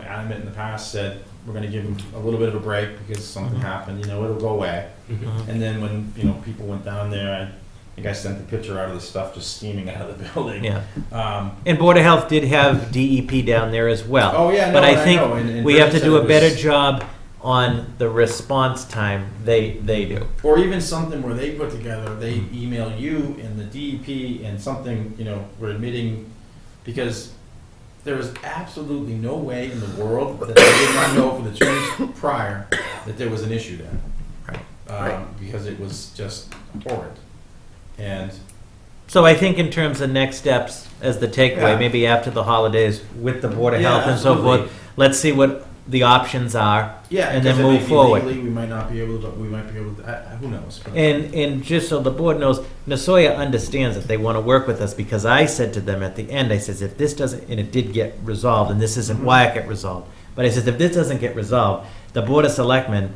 adamant in the past said, we're going to give them a little bit of a break because something happened, it'll go away. And then when, people went down there, I think I sent the picture out of the stuff just steaming out of the building. And Board of Health did have DEP down there as well. Oh, yeah, but no, I think know. And we have to Bert do said a it better was- job on the response time they do. Or even something where they put together, they email you and the DEP and something, we're admitting, because there was absolutely no way in the world that they did not know for the 2 weeks prior that there was an issue there. Because it was just horrid. And So I think in terms of next steps as the takeaway, Yeah. maybe after the holidays with the Board of Yeah, Health and so absolutely. forth, let's see what the options are and then because it may move be forward. legally, we might not be able to, but we might be able to, who knows? But- And just so the board knows, Nasoya understands that they want to work with us because I said to them at the end, I says, if this doesn't, and it did get resolved, and this isn't why it got resolved, but I says, if this doesn't get resolved, the Board of Selectmen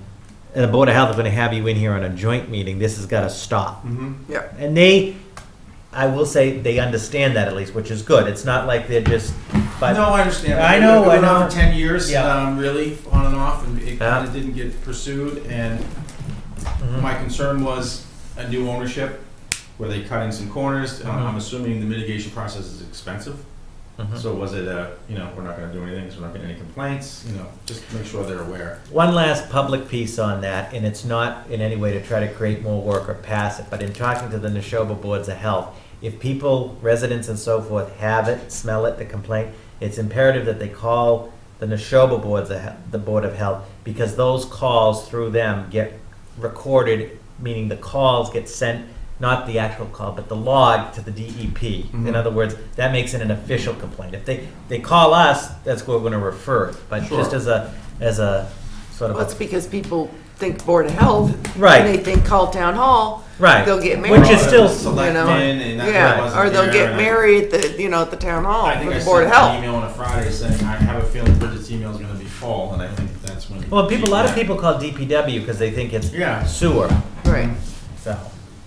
and the Board of Health are going to have you in here on a joint meeting. This has got to stop. And they, I will say, they understand that at least, which is good. It's not like they're just. But No, I understand. I know, It went I on know. for 10 years, Yeah. really, on and off, and it Yeah. kind of didn't get pursued. And my concern was a new ownership, where they cut in some corners. I'm assuming the mitigation process is expensive. So was it we're not going to do anything, so we're not getting any complaints, just to make sure they're aware. One last public piece on that, and it's not in any way to try to create more work or pass it, but in talking to the Neshoba Boards of Health, if people, residents and so forth, have it, smell it, the complaint, it's imperative that they call the Neshoba Boards of the Board of Health, because those calls through them get recorded, meaning the calls get sent, not the actual call, but the log to the DEP. In other words, that makes it an official complaint. If they call us, that's where we're going to refer it. But just as a sort of Well, it's because people think Board of Health. Right. And they think call town hall. Right. They'll get married. Which is still Selectmen, and that's why I Yeah, wasn't or they'll there, get and married at the, at the town hall I think for I the Board sent of an Health. email on a Friday saying, I have a feeling Bridget's email is going to be full, and I think that's when. well, a lot of people call DPW because they think it's sewer. Right. So,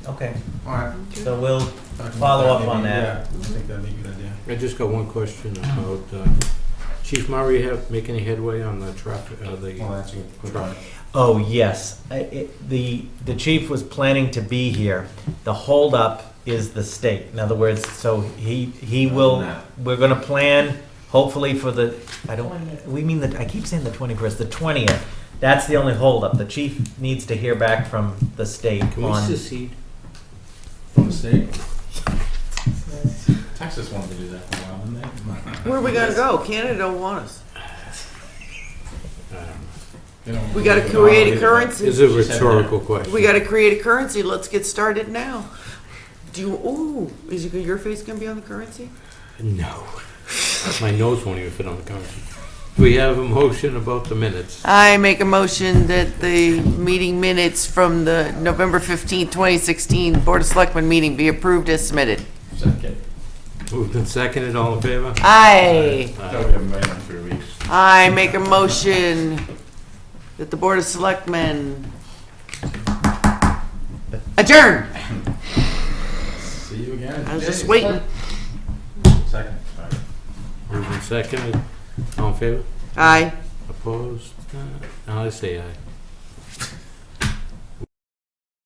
okay. All right. So we'll follow up on that. Yeah, I think that'd be a good idea. I just got one question about, Chief Murray make any headway on the traffic, Well, that's a good point. Oh, yes. The chief was planning to be here. The holdup is the state. In other words, so he will, we're going to plan hopefully for the, I keep saying the 21st, the 20th. That's the only holdup. The chief needs to hear back from the state Can we on. secede? From the state? Texas wanted to do that for a while, didn't they? Where are we gonna go? Canada don't want us. They don't- We gotta they don't create a either. currency. It's a rhetorical question. We gotta create a currency. Let's get started now. Is your face gonna be on the currency? No. My nose won't even fit on the currency. We have a motion about the minutes. I make a motion that the meeting minutes from the November 15th, 2016 Board of Selectmen meeting be approved as submitted. Second. Moved and seconded, all in favor? Aye. So we haven't made them for weeks. I make a motion that the Board of Selectmen adjourn. See you again. I was just waiting. Second, sorry. Moved and seconded, all in favor? Aye. Opposed? I say aye.